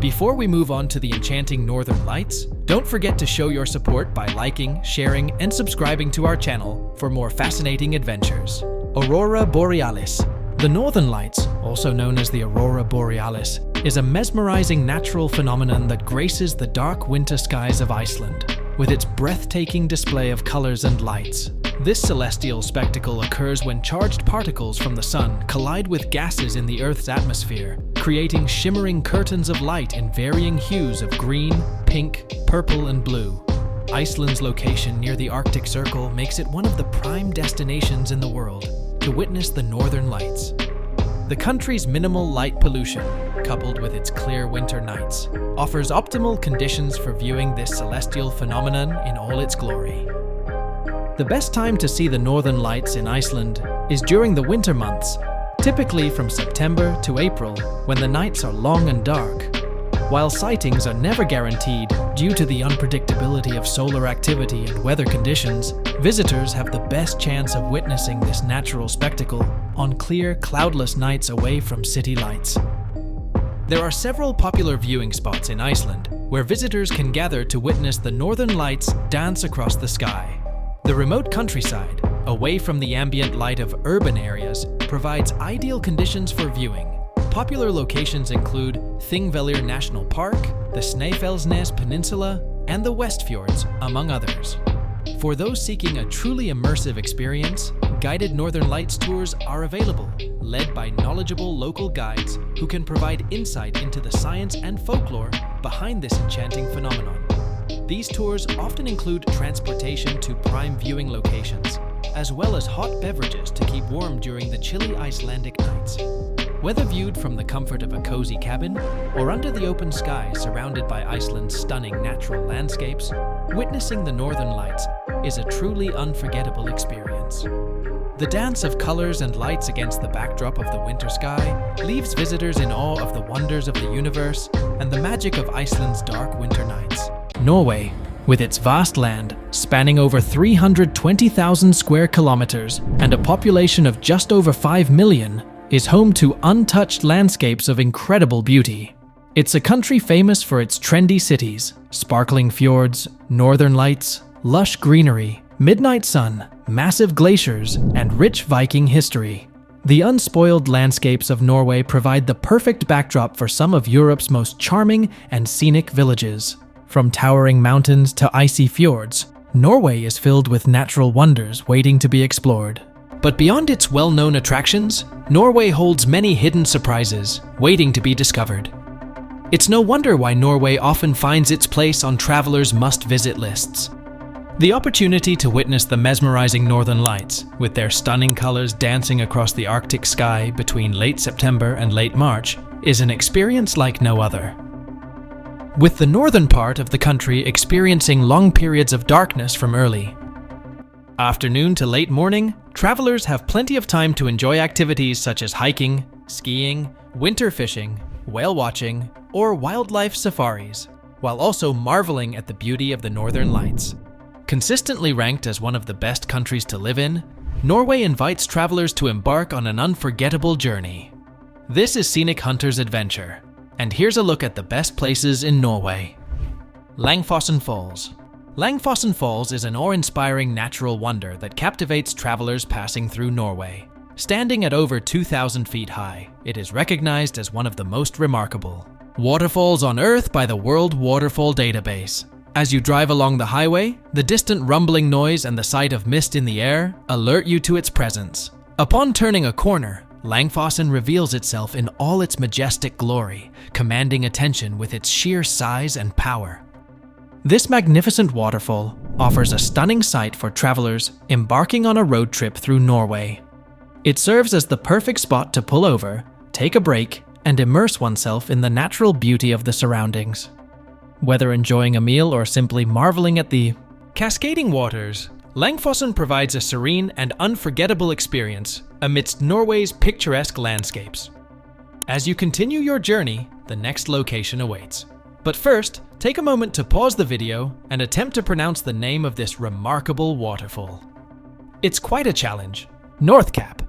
Speaker 1: Before we move on to the enchanting northern lights, don't forget to show your support by liking, sharing, and subscribing to our channel for more fascinating adventures. Aurora Borealis. The Northern Lights, also known as the Aurora Borealis, is a mesmerizing natural phenomenon that graces the dark winter skies of Iceland, with its breathtaking display of colors and lights. This celestial spectacle occurs when charged particles from the sun collide with gases in the Earth's atmosphere, creating shimmering curtains of light in varying hues of green, pink, purple, and blue. Iceland's location near the Arctic Circle makes it one of the prime destinations in the world, to witness the Northern Lights. The country's minimal light pollution, coupled with its clear winter nights, offers optimal conditions for viewing this celestial phenomenon in all its glory. The best time to see the Northern Lights in Iceland is during the winter months, typically from September to April, when the nights are long and dark. While sightings are never guaranteed due to the unpredictability of solar activity and weather conditions, visitors have the best chance of witnessing this natural spectacle on clear, cloudless nights away from city lights. There are several popular viewing spots in Iceland where visitors can gather to witness the Northern Lights dance across the sky. The remote countryside, away from the ambient light of urban areas, provides ideal conditions for viewing. Popular locations include Thingvellir National Park, the Snaefellsnes Peninsula, and the Westfjords, among others. For those seeking a truly immersive experience, guided Northern Lights tours are available, led by knowledgeable local guides who can provide insight into the science and folklore behind this enchanting phenomenon. These tours often include transportation to prime viewing locations, as well as hot beverages to keep warm during the chilly Icelandic nights. Whether viewed from the comfort of a cozy cabin or under the open sky surrounded by Iceland's stunning natural landscapes, witnessing the Northern Lights is a truly unforgettable experience. The dance of colors and lights against the backdrop of the winter sky leaves visitors in awe of the wonders of the universe and the magic of Iceland's dark winter nights. Norway, with its vast land spanning over 320,000 square kilometers and a population of just over 5 million, is home to untouched landscapes of incredible beauty. It's a country famous for its trendy cities, sparkling fjords, northern lights, lush greenery, midnight sun, massive glaciers, and rich Viking history. The unspoiled landscapes of Norway provide the perfect backdrop for some of Europe's most charming and scenic villages. From towering mountains to icy fjords, Norway is filled with natural wonders waiting to be explored. But beyond its well-known attractions, Norway holds many hidden surprises waiting to be discovered. It's no wonder why Norway often finds its place on travelers' must-visit lists. The opportunity to witness the mesmerizing Northern Lights, with their stunning colors dancing across the Arctic sky between late September and late March, is an experience like no other. With the northern part of the country experiencing long periods of darkness from early afternoon to late morning, travelers have plenty of time to enjoy activities such as hiking, skiing, winter fishing, whale watching, or wildlife safaris, while also marveling at the beauty of the Northern Lights. Consistently ranked as one of the best countries to live in, Norway invites travelers to embark on an unforgettable journey. This is Scenic Hunter's Adventure, and here's a look at the best places in Norway. Langfossen Falls. Langfossen Falls is an awe-inspiring natural wonder that captivates travelers passing through Norway. Standing at over 2,000 feet high, it is recognized as one of the most remarkable waterfalls on Earth by the World Waterfall Database. As you drive along the highway, the distant rumbling noise and the sight of mist in the air alert you to its presence. Upon turning a corner, Langfossen reveals itself in all its majestic glory, commanding attention with its sheer size and power. This magnificent waterfall offers a stunning sight for travelers embarking on a road trip through Norway. It serves as the perfect spot to pull over, take a break, and immerse oneself in the natural beauty of the surroundings. Whether enjoying a meal or simply marveling at the cascading waters, Langfossen provides a serene and unforgettable experience amidst Norway's picturesque landscapes. As you continue your journey, the next location awaits. But first, take a moment to pause the video and attempt to pronounce the name of this remarkable waterfall. It's quite a challenge. North Cape.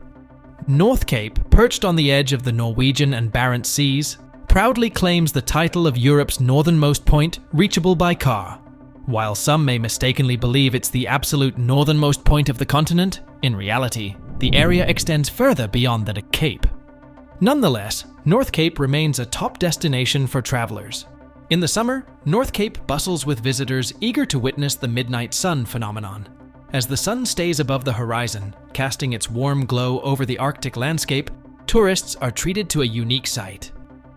Speaker 1: North Cape, perched on the edge of the Norwegian and Barents Seas, proudly claims the title of Europe's northernmost point reachable by car. While some may mistakenly believe it's the absolute northernmost point of the continent, in reality, the area extends further beyond the cape. Nonetheless, North Cape remains a top destination for travelers. In the summer, North Cape bustles with visitors eager to witness the midnight sun phenomenon. As the sun stays above the horizon, casting its warm glow over the Arctic landscape, tourists are treated to a unique sight.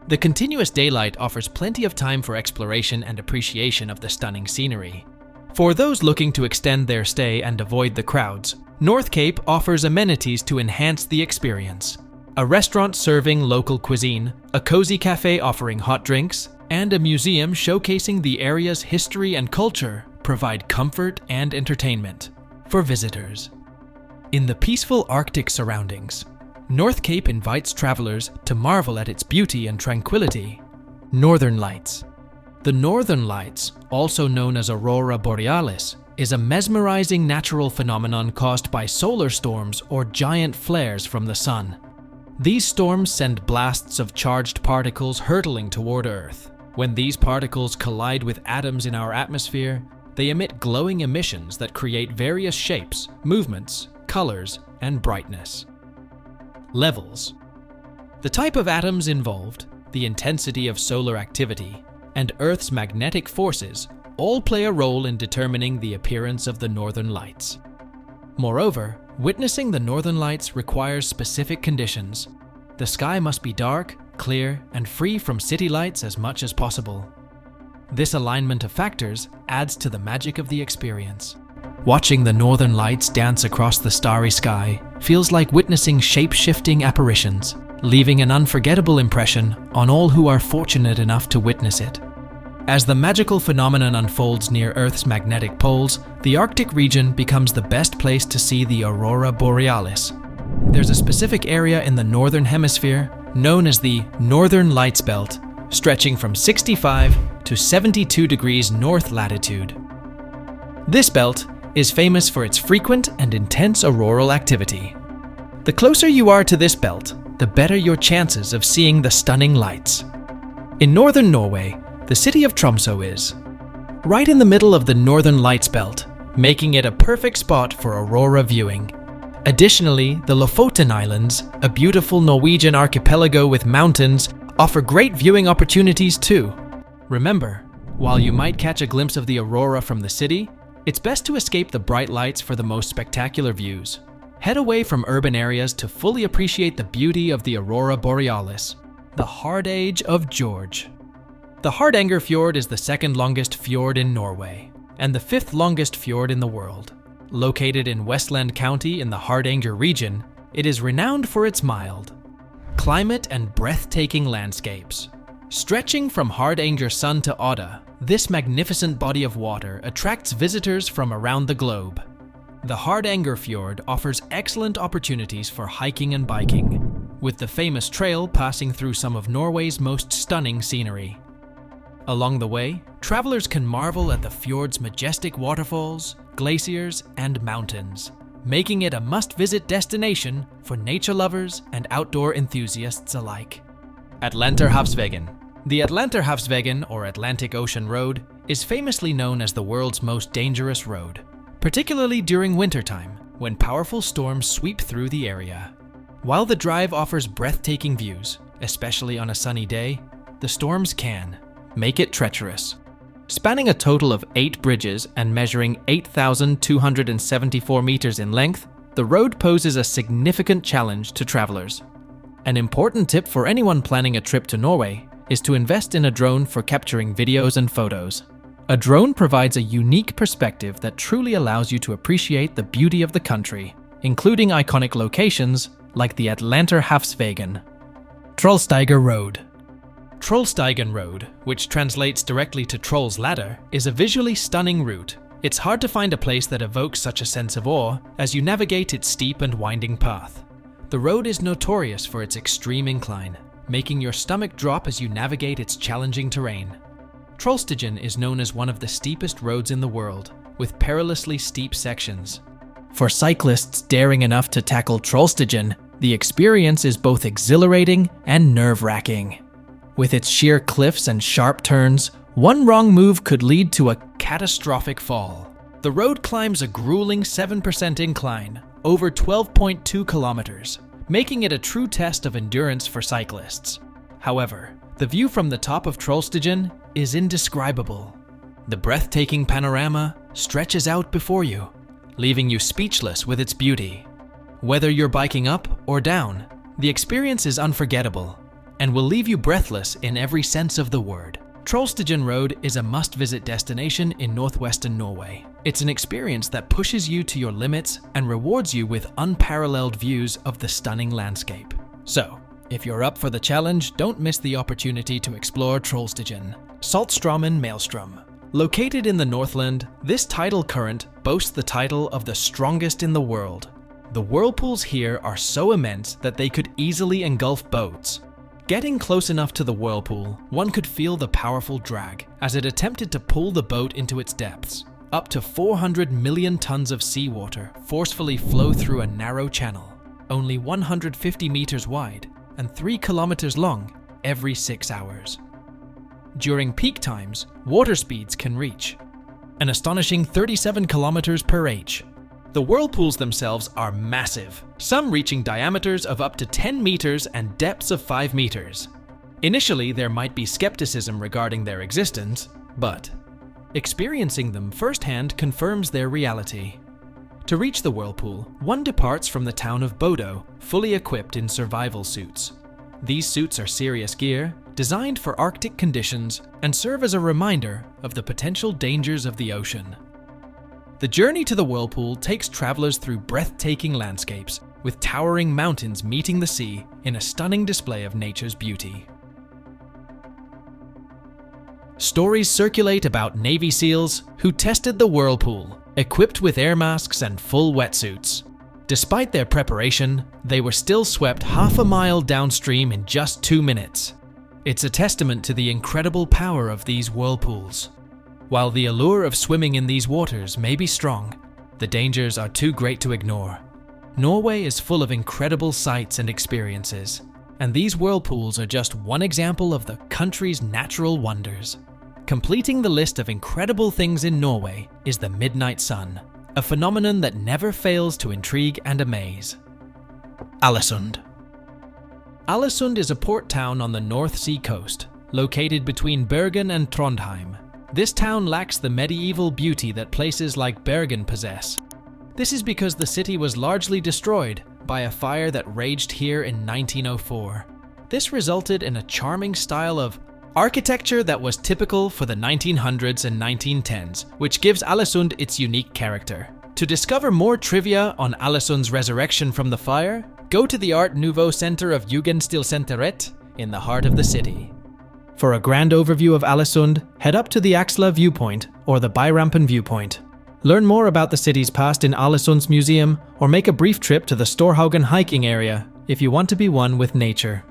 Speaker 1: The continuous daylight offers plenty of time for exploration and appreciation of the stunning scenery. For those looking to extend their stay and avoid the crowds, North Cape offers amenities to enhance the experience. A restaurant serving local cuisine, a cozy cafe offering hot drinks, and a museum showcasing the area's history and culture provide comfort and entertainment for visitors. In the peaceful Arctic surroundings, North Cape invites travelers to marvel at its beauty and tranquility. Northern Lights. The Northern Lights, also known as Aurora Borealis, is a mesmerizing natural phenomenon caused by solar storms or giant flares from the sun. These storms send blasts of charged particles hurtling toward Earth. When these particles collide with atoms in our atmosphere, they emit glowing emissions that create various shapes, movements, colors, and brightness. Levels. The type of atoms involved, the intensity of solar activity, and Earth's magnetic forces all play a role in determining the appearance of the Northern Lights. Moreover, witnessing the Northern Lights requires specific conditions. The sky must be dark, clear, and free from city lights as much as possible. This alignment of factors adds to the magic of the experience. Watching the Northern Lights dance across the starry sky feels like witnessing shape-shifting apparitions, leaving an unforgettable impression on all who are fortunate enough to witness it. As the magical phenomenon unfolds near Earth's magnetic poles, the Arctic region becomes the best place to see the Aurora Borealis. There's a specific area in the Northern Hemisphere known as the Northern Lights Belt, stretching from 65 to 72 degrees north latitude. This belt is famous for its frequent and intense auroral activity. The closer you are to this belt, the better your chances of seeing the stunning lights. In northern Norway, the city of Tromsø is right in the middle of the Northern Lights Belt, making it a perfect spot for aurora viewing. Additionally, the Lofoten Islands, a beautiful Norwegian archipelago with mountains, offer great viewing opportunities too. Remember, while you might catch a glimpse of the aurora from the city, it's best to escape the bright lights for the most spectacular views. Head away from urban areas to fully appreciate the beauty of the Aurora Borealis, the Hard Age of George. The Hardanger Fjord is the second longest fjord in Norway, and the fifth longest fjord in the world. Located in Westland County in the Hardanger region, it is renowned for its mild climate and breathtaking landscapes. Stretching from Hardanger Sun to Odda, this magnificent body of water attracts visitors from around the globe. The Hardanger Fjord offers excellent opportunities for hiking and biking, with the famous trail passing through some of Norway's most stunning scenery. Along the way, travelers can marvel at the fjord's majestic waterfalls, glaciers, and mountains, making it a must-visit destination for nature lovers and outdoor enthusiasts alike. Atlanterhavsveien. The Atlanterhavsveien, or Atlantic Ocean Road, is famously known as the world's most dangerous road, particularly during wintertime, when powerful storms sweep through the area. While the drive offers breathtaking views, especially on a sunny day, the storms can make it treacherous. Spanning a total of 8 bridges and measuring 8,274 meters in length, the road poses a significant challenge to travelers. An important tip for anyone planning a trip to Norway is to invest in a drone for capturing videos and photos. A drone provides a unique perspective that truly allows you to appreciate the beauty of the country, including iconic locations like the Atlanterhavsveien. Trollstigen Road. Trollstigen Road, which translates directly to Troll's Ladder, is a visually stunning route. It's hard to find a place that evokes such a sense of awe as you navigate its steep and winding path. The road is notorious for its extreme incline, making your stomach drop as you navigate its challenging terrain. Trollstigen is known as one of the steepest roads in the world, with perilously steep sections. For cyclists daring enough to tackle Trollstigen, the experience is both exhilarating and nerve-wracking. With its sheer cliffs and sharp turns, one wrong move could lead to a catastrophic fall. The road climbs a grueling 7% incline, over 12.2 kilometers, making it a true test of endurance for cyclists. However, the view from the top of Trollstigen is indescribable. The breathtaking panorama stretches out before you, leaving you speechless with its beauty. Whether you're biking up or down, the experience is unforgettable and will leave you breathless in every sense of the word. Trollstigen Road is a must-visit destination in northwestern Norway. It's an experience that pushes you to your limits and rewards you with unparalleled views of the stunning landscape. So, if you're up for the challenge, don't miss the opportunity to explore Trollstigen, Saltstraumen Maelstrom. Located in the Northland, this tidal current boasts the title of the strongest in the world. The whirlpools here are so immense that they could easily engulf boats. Getting close enough to the whirlpool, one could feel the powerful drag as it attempted to pull the boat into its depths. Up to 400 million tons of seawater forcefully flow through a narrow channel, only 150 meters wide and 3 kilometers long, every 6 hours. During peak times, water speeds can reach an astonishing 37 kilometers per h. The whirlpools themselves are massive, some reaching diameters of up to 10 meters and depths of 5 meters. Initially, there might be skepticism regarding their existence, but experiencing them firsthand confirms their reality. To reach the whirlpool, one departs from the town of Bodo, fully equipped in survival suits. These suits are serious gear, designed for Arctic conditions, and serve as a reminder of the potential dangers of the ocean. The journey to the whirlpool takes travelers through breathtaking landscapes, with towering mountains meeting the sea in a stunning display of nature's beauty. Stories circulate about Navy SEALs who tested the whirlpool, equipped with air masks and full wetsuits. Despite their preparation, they were still swept half a mile downstream in just 2 minutes. It's a testament to the incredible power of these whirlpools. While the allure of swimming in these waters may be strong, the dangers are too great to ignore. Norway is full of incredible sights and experiences, and these whirlpools are just one example of the country's natural wonders. Completing the list of incredible things in Norway is the midnight sun, a phenomenon that never fails to intrigue and amaze. Ålesund. Ålesund is a port town on the North Sea coast, located between Bergen and Trondheim. This town lacks the medieval beauty that places like Bergen possess. This is because the city was largely destroyed by a fire that raged here in 1904. This resulted in a charming style of architecture that was typical for the 1900s and 1910s, which gives Ålesund its unique character. To discover more trivia on Ålesund's resurrection from the fire, go to the Art Nouveau Center of Jugendstilsenteret in the heart of the city. For a grand overview of Ålesund, head up to the Axla viewpoint or the Byrampen viewpoint. Learn more about the city's past in Ålesund's museum, or make a brief trip to the Storhaugen hiking area if you want to be one with nature.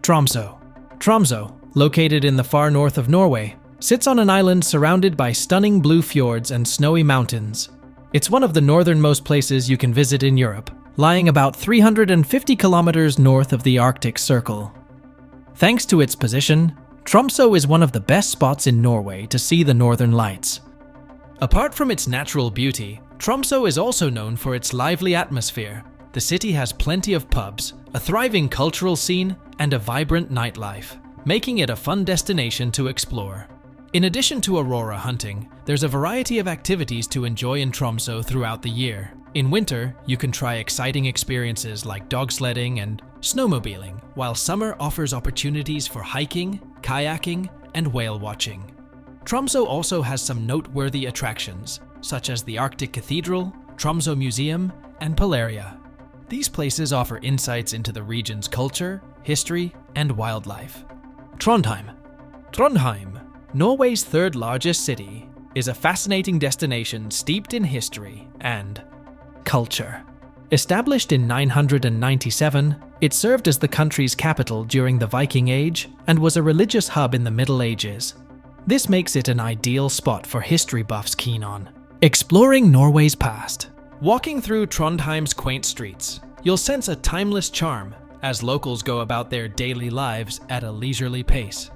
Speaker 1: Tromsø. Tromsø, located in the far north of Norway, sits on an island surrounded by stunning blue fjords and snowy mountains. It's one of the northernmost places you can visit in Europe, lying about 350 kilometers north of the Arctic Circle. Thanks to its position, Tromsø is one of the best spots in Norway to see the northern lights. Apart from its natural beauty, Tromsø is also known for its lively atmosphere. The city has plenty of pubs, a thriving cultural scene, and a vibrant nightlife, making it a fun destination to explore. In addition to aurora hunting, there's a variety of activities to enjoy in Tromsø throughout the year. In winter, you can try exciting experiences like dog sledding and snowmobiling, while summer offers opportunities for hiking, kayaking, and whale watching. Tromsø also has some noteworthy attractions, such as the Arctic Cathedral, Tromsø Museum, and Polaria. These places offer insights into the region's culture, history, and wildlife. Trondheim. Trondheim, Norway's third largest city, is a fascinating destination steeped in history and culture. Established in 997, it served as the country's capital during the Viking Age and was a religious hub in the Middle Ages. This makes it an ideal spot for history buffs keen on exploring Norway's past. Walking through Trondheim's quaint streets, you'll sense a timeless charm as locals go about their daily lives at a leisurely pace.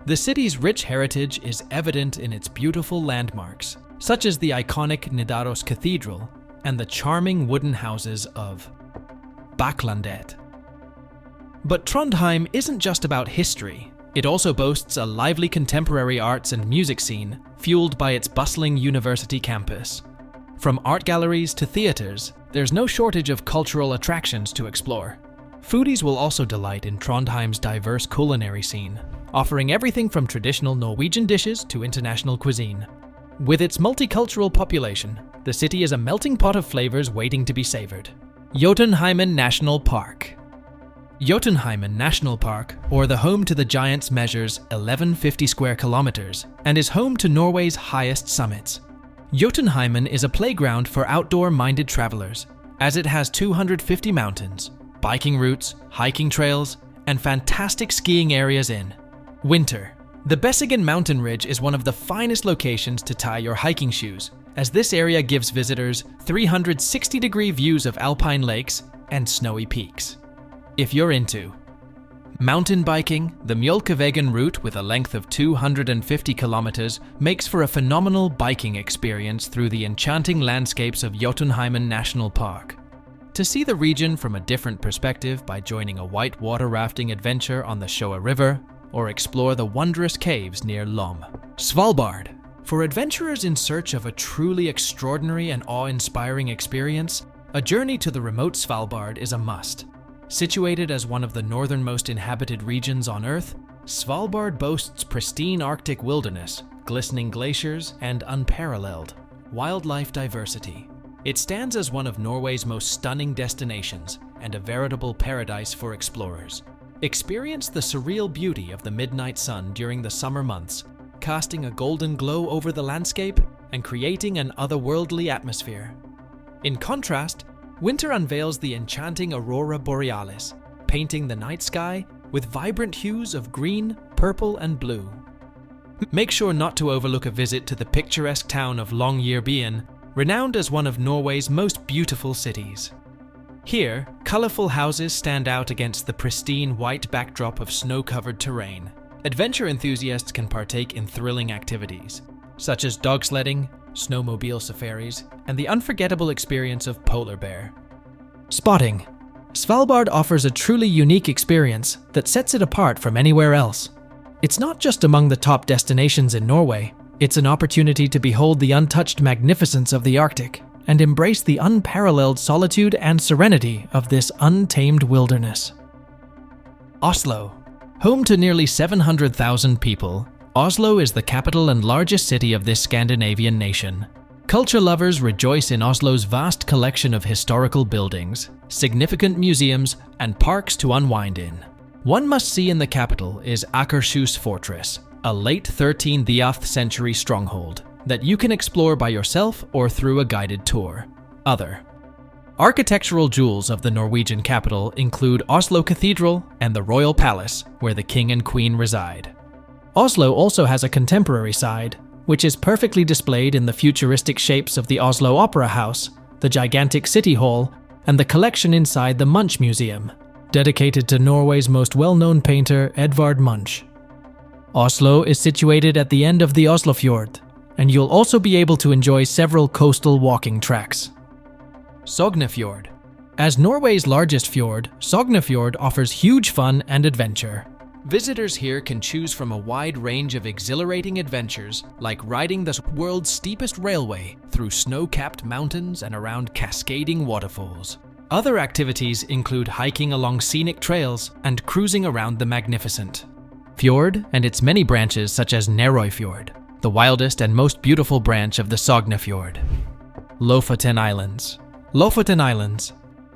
Speaker 1: The city's rich heritage is evident in its beautiful landmarks, such as the iconic Nidaros Cathedral and the charming wooden houses of Bakklandet. But Trondheim isn't just about history. It also boasts a lively contemporary arts and music scene, fueled by its bustling university campus. From art galleries to theaters, there's no shortage of cultural attractions to explore. Foodies will also delight in Trondheim's diverse culinary scene. offering everything from traditional Norwegian dishes to international cuisine. With its multicultural population, the city is a melting pot of flavors waiting to be savored. Jotunheimen National Park. Jotunheimen National Park, or the home to the giants, measures 1150 square kilometers and is home to Norway's highest summits. Jotunheimen is a playground for outdoor-minded travelers, as it has 250 mountains, biking routes, hiking trails, and fantastic skiing areas in winter. The Besseggen mountain ridge is one of the finest locations to tie your hiking shoes, as this area gives visitors 360-degree views of alpine lakes and snowy peaks. If you're into mountain biking, the Mjølkevägen route with a length of 250 kilometers makes for a phenomenal biking experience through the enchanting landscapes of Jotunheimen National Park. To see the region from a different perspective by joining a white water rafting adventure on the Sjøa River, or explore the wondrous caves near Lom. Svalbard. For adventurers in search of a truly extraordinary and awe-inspiring experience, a journey to the remote Svalbard is a must. Situated as one of the northernmost inhabited regions on Earth, Svalbard boasts pristine Arctic wilderness, glistening glaciers, and unparalleled wildlife diversity. It stands as one of Norway's most stunning destinations and a veritable paradise for explorers. Experience the surreal beauty of the midnight sun during the summer months, casting a golden glow over the landscape and creating an otherworldly atmosphere. In contrast, winter unveils the enchanting aurora borealis, painting the night sky with vibrant hues of green, purple, and blue. Make sure not to overlook a visit to the picturesque town of Longyearbyen, renowned as one of Norway's most beautiful cities. Here, colorful houses stand out against the pristine white backdrop of snow-covered terrain. Adventure enthusiasts can partake in thrilling activities, such as dog sledding, snowmobile safaris, and the unforgettable experience of polar bear spotting. Svalbard offers a truly unique experience that sets it apart from anywhere else. It's not just among the top destinations in Norway, it's an opportunity to behold the untouched magnificence of the Arctic and embrace the unparalleled solitude and serenity of this untamed wilderness. Oslo. Home to nearly 700,000 people, Oslo is the capital and largest city of this Scandinavian nation. Culture lovers rejoice in Oslo's vast collection of historical buildings, significant museums, and parks to unwind in. One must-see in the capital is Akershus Fortress, a late 13th century stronghold that you can explore by yourself or through a guided tour. Other architectural jewels of the Norwegian capital include Oslo Cathedral and the Royal Palace, where the King and Queen reside. Oslo also has a contemporary side, which is perfectly displayed in the futuristic shapes of the Oslo Opera House, the gigantic City Hall, and the collection inside the Munch Museum, dedicated to Norway's most well-known painter Edvard Munch. Oslo is situated at the end of the Oslofjord, and you'll also be able to enjoy several coastal walking tracks. Sognefjord. As Norway's largest fjord, Sognefjord offers huge fun and adventure. Visitors here can choose from a wide range of exhilarating adventures, like riding the world's steepest railway through snow-capped mountains and around cascading waterfalls. Other activities include hiking along scenic trails and cruising around the magnificent fjord and its many branches such as Nærøyfjord, the wildest and most beautiful branch of the Sognefjord. Lofoten Islands. Lofoten Islands.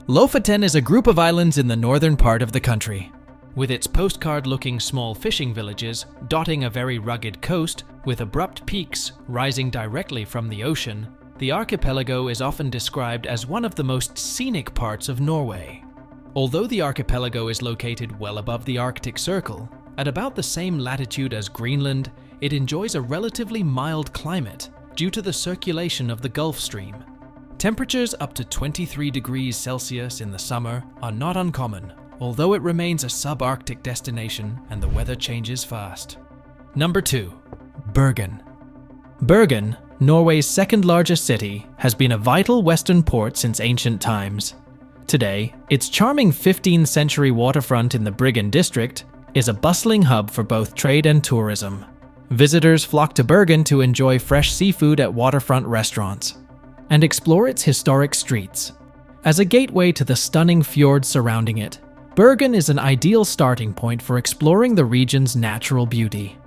Speaker 1: Lofoten is a group of islands in the northern part of the country. With its postcard-looking small fishing villages dotting a very rugged coast with abrupt peaks rising directly from the ocean, the archipelago is often described as one of the most scenic parts of Norway. Although the archipelago is located well above the Arctic Circle, at about the same latitude as Greenland, it enjoys a relatively mild climate due to the circulation of the Gulf Stream. Temperatures up to 23 degrees Celsius in the summer are not uncommon, although it remains a subarctic destination and the weather changes fast. Number 2. Bergen. Bergen, Norway's second largest city, has been a vital western port since ancient times. Today, its charming 15th century waterfront in the Bryggen district is a bustling hub for both trade and tourism. Visitors flock to Bergen to enjoy fresh seafood at waterfront restaurants and explore its historic streets. As a gateway to the stunning fjords surrounding it, Bergen is an ideal starting point for exploring the region's natural beauty.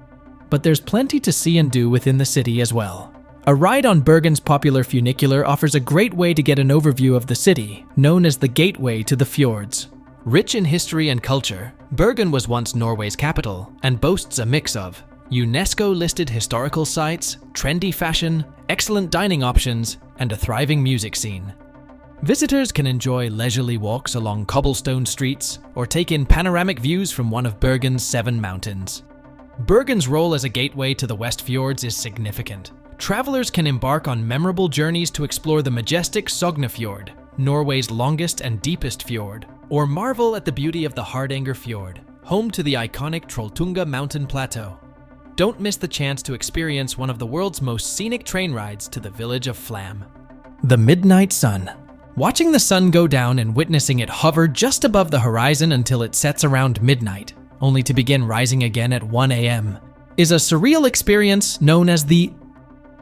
Speaker 1: But there's plenty to see and do within the city as well. A ride on Bergen's popular funicular offers a great way to get an overview of the city, known as the Gateway to the Fjords. Rich in history and culture, Bergen was once Norway's capital and boasts a mix of UNESCO-listed historical sites, trendy fashion, excellent dining options, and a thriving music scene. Visitors can enjoy leisurely walks along cobblestone streets or take in panoramic views from one of Bergen's 7 mountains. Bergen's role as a gateway to the West Fjords is significant. Travelers can embark on memorable journeys to explore the majestic Sognefjord, Norway's longest and deepest fjord, or marvel at the beauty of the Hardanger Fjord, home to the iconic Trollstigen mountain plateau. Don't miss the chance to experience one of the world's most scenic train rides to the village of Flam. The midnight sun. Watching the sun go down and witnessing it hover just above the horizon until it sets around midnight, only to begin rising again at 1 a.m., is a surreal experience known as the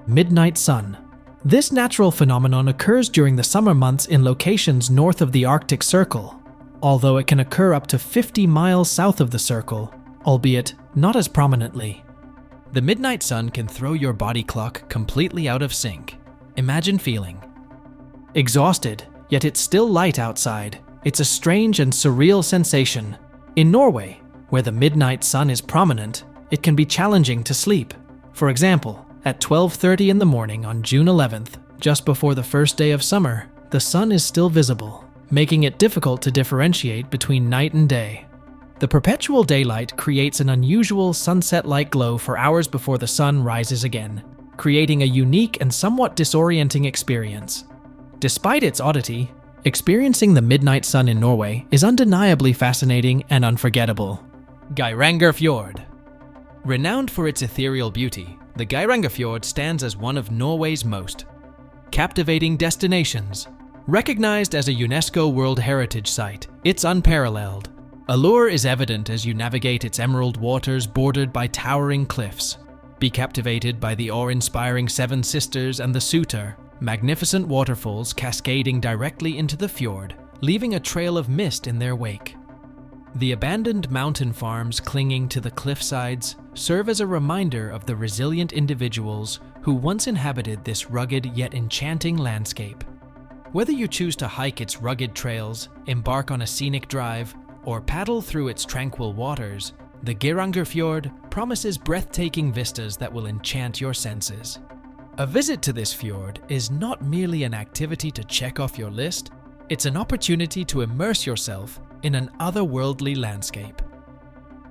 Speaker 1: midnight sun. This natural phenomenon occurs during the summer months in locations north of the Arctic Circle, although it can occur up to 50 miles south of the circle, albeit not as prominently. The midnight sun can throw your body clock completely out of sync. Imagine feeling exhausted, yet it's still light outside. It's a strange and surreal sensation. In Norway, where the midnight sun is prominent, it can be challenging to sleep. For example, at 12:30 in the morning on June 11th, just before the first day of summer, the sun is still visible, making it difficult to differentiate between night and day. The perpetual daylight creates an unusual sunset-like glow for hours before the sun rises again, creating a unique and somewhat disorienting experience. Despite its oddity, experiencing the midnight sun in Norway is undeniably fascinating and unforgettable. Geiranger Fjord. Renowned for its ethereal beauty, the Geiranger Fjord stands as one of Norway's most captivating destinations. Recognized as a UNESCO World Heritage Site, it's unparalleled. Allure is evident as you navigate its emerald waters bordered by towering cliffs. Be captivated by the awe-inspiring Seven Sisters and the Suter, magnificent waterfalls cascading directly into the fjord, leaving a trail of mist in their wake. The abandoned mountain farms clinging to the cliffsides serve as a reminder of the resilient individuals who once inhabited this rugged yet enchanting landscape. Whether you choose to hike its rugged trails, embark on a scenic drive, or paddle through its tranquil waters, the Geiranger Fjord promises breathtaking vistas that will enchant your senses. A visit to this fjord is not merely an activity to check off your list, it's an opportunity to immerse yourself in an otherworldly landscape.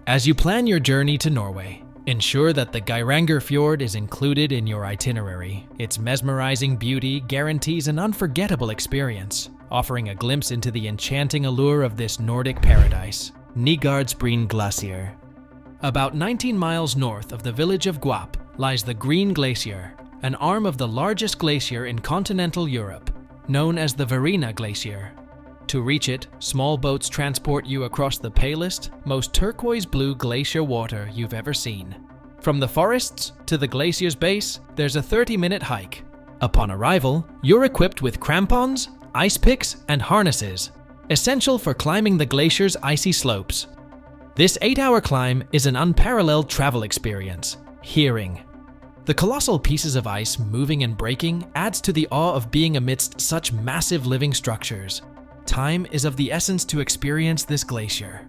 Speaker 1: As you plan your journey to Norway, ensure that the Geiranger Fjord is included in your itinerary. Its mesmerizing beauty guarantees an unforgettable experience, offering a glimpse into the enchanting allure of this Nordic paradise. Nigardsbreen Glacier. About 19 miles north of the village of Guap lies the Green Glacier, an arm of the largest glacier in continental Europe, known as the Verena Glacier. To reach it, small boats transport you across the palest, most turquoise-blue glacier water you've ever seen. From the forests to the glacier's base, there's a 30-minute hike. Upon arrival, you're equipped with crampons, ice picks, and harnesses, essential for climbing the glacier's icy slopes. This 8-hour climb is an unparalleled travel experience. Hearing. The colossal pieces of ice moving and breaking adds to the awe of being amidst such massive living structures. Time is of the essence to experience this glacier.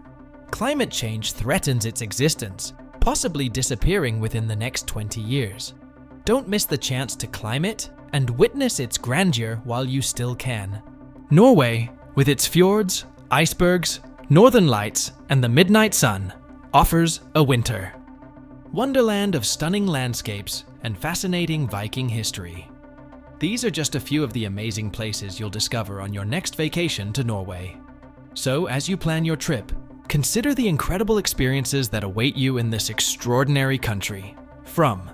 Speaker 1: Climate change threatens its existence, possibly disappearing within the next 20 years. Don't miss the chance to climb it and witness its grandeur while you still can. Norway, with its fjords, icebergs, northern lights, and the midnight sun, offers a winter wonderland of stunning landscapes and fascinating Viking history. These are just a few of the amazing places you'll discover on your next vacation to Norway. So, as you plan your trip, consider the incredible experiences that await you in this extraordinary country. From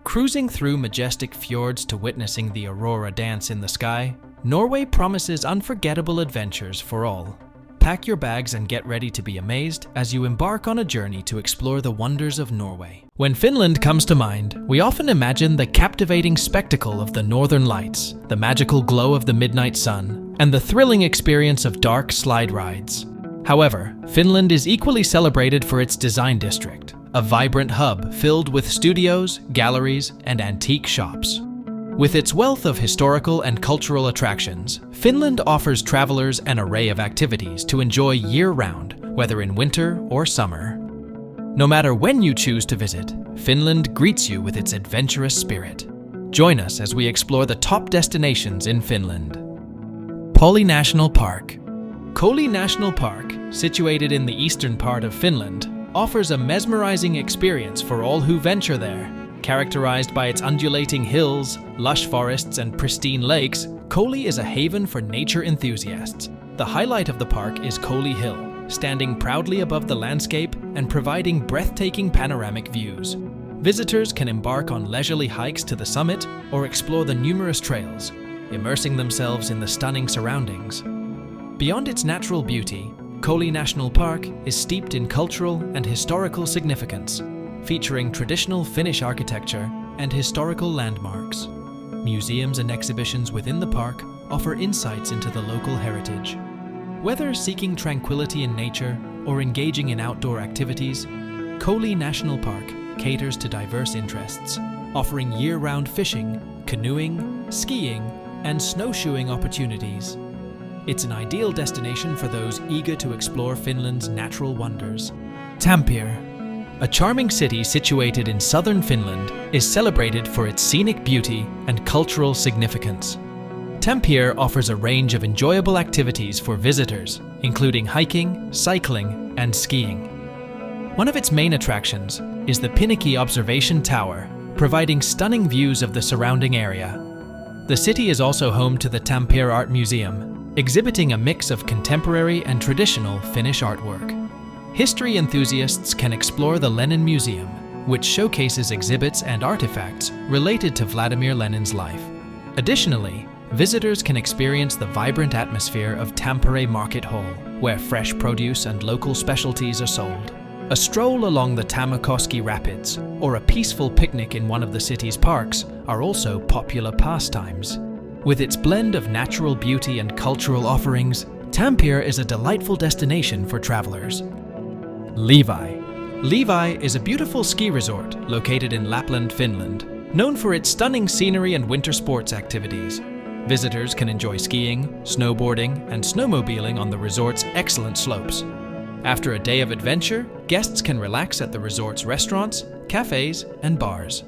Speaker 1: cruising through majestic fjords to witnessing the aurora dance in the sky, Norway promises unforgettable adventures for all. Pack your bags and get ready to be amazed as you embark on a journey to explore the wonders of Norway. When Finland comes to mind, we often imagine the captivating spectacle of the northern lights, the magical glow of the midnight sun, and the thrilling experience of dark slide rides. However, Finland is equally celebrated for its design district, a vibrant hub filled with studios, galleries, and antique shops. With its wealth of historical and cultural attractions, Finland offers travelers an array of activities to enjoy year-round, whether in winter or summer. No matter when you choose to visit, Finland greets you with its adventurous spirit. Join us as we explore the top destinations in Finland. Pori National Park. Pori National Park, situated in the eastern part of Finland, offers a mesmerizing experience for all who venture there. Characterized by its undulating hills, lush forests, and pristine lakes, Pori is a haven for nature enthusiasts. The highlight of the park is Pori Hill, standing proudly above the landscape and providing breathtaking panoramic views. Visitors can embark on leisurely hikes to the summit or explore the numerous trails, immersing themselves in the stunning surroundings. Beyond its natural beauty, Pori National Park is steeped in cultural and historical significance, featuring traditional Finnish architecture and historical landmarks. Museums and exhibitions within the park offer insights into the local heritage. Whether seeking tranquility in nature or engaging in outdoor activities, Pori National Park caters to diverse interests, offering year-round fishing, canoeing, skiing, and snowshoeing opportunities. It's an ideal destination for those eager to explore Finland's natural wonders. Tampere, a charming city situated in southern Finland, is celebrated for its scenic beauty and cultural significance. Tampere offers a range of enjoyable activities for visitors, including hiking, cycling, and skiing. One of its main attractions is the Pinnaky Observation Tower, providing stunning views of the surrounding area. The city is also home to the Tampere Art Museum, exhibiting a mix of contemporary and traditional Finnish artwork. History enthusiasts can explore the Lenin Museum, which showcases exhibits and artifacts related to Vladimir Lenin's life. Additionally, visitors can experience the vibrant atmosphere of Tampere Market Hall, where fresh produce and local specialties are sold. A stroll along the Tammerkoski Rapids or a peaceful picnic in one of the city's parks are also popular pastimes. With its blend of natural beauty and cultural offerings, Tampere is a delightful destination for travelers. Levi. Levi is a beautiful ski resort located in Lapland, Finland, known for its stunning scenery and winter sports activities. Visitors can enjoy skiing, snowboarding, and snowmobiling on the resort's excellent slopes. After a day of adventure, guests can relax at the resort's restaurants, cafes, and bars.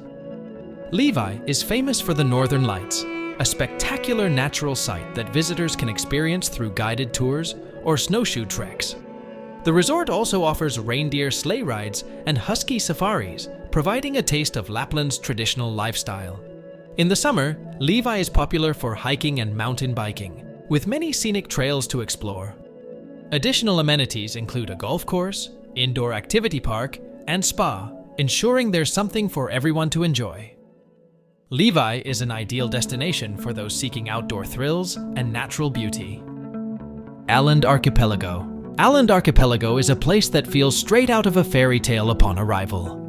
Speaker 1: Levi is famous for the Northern Lights, a spectacular natural sight that visitors can experience through guided tours or snowshoe treks. The resort also offers reindeer sleigh rides and husky safaris, providing a taste of Lapland's traditional lifestyle. In the summer, Levi is popular for hiking and mountain biking, with many scenic trails to explore. Additional amenities include a golf course, indoor activity park, and spa, ensuring there's something for everyone to enjoy. Levi is an ideal destination for those seeking outdoor thrills and natural beauty. Åland Archipelago. Åland Archipelago is a place that feels straight out of a fairy tale upon arrival.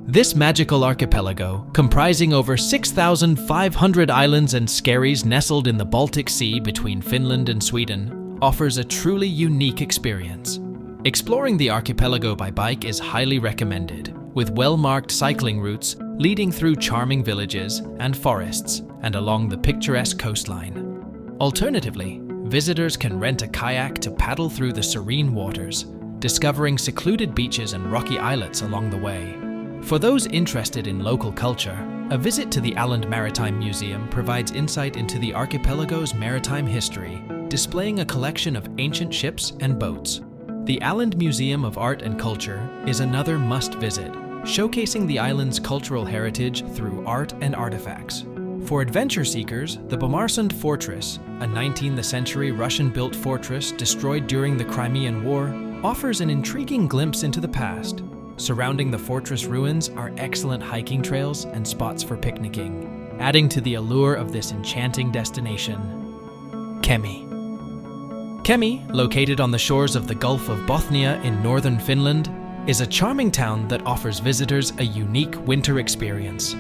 Speaker 1: This magical archipelago, comprising over 6,500 islands and skerries nestled in the Baltic Sea between Finland and Sweden, offers a truly unique experience. Exploring the archipelago by bike is highly recommended, with well-marked cycling routes leading through charming villages and forests and along the picturesque coastline. Alternatively, visitors can rent a kayak to paddle through the serene waters, discovering secluded beaches and rocky islets along the way. For those interested in local culture, a visit to the Åland Maritime Museum provides insight into the archipelago's maritime history, displaying a collection of ancient ships and boats. The Åland Museum of Art and Culture is another must-visit, showcasing the island's cultural heritage through art and artifacts. For adventure seekers, the Bomarsund Fortress, a 19th century Russian-built fortress destroyed during the Crimean War, offers an intriguing glimpse into the past. Surrounding the fortress ruins are excellent hiking trails and spots for picnicking, adding to the allure of this enchanting destination. Kemi. Kemi, located on the shores of the Gulf of Bothnia in northern Finland, is a charming town that offers visitors a unique winter experience.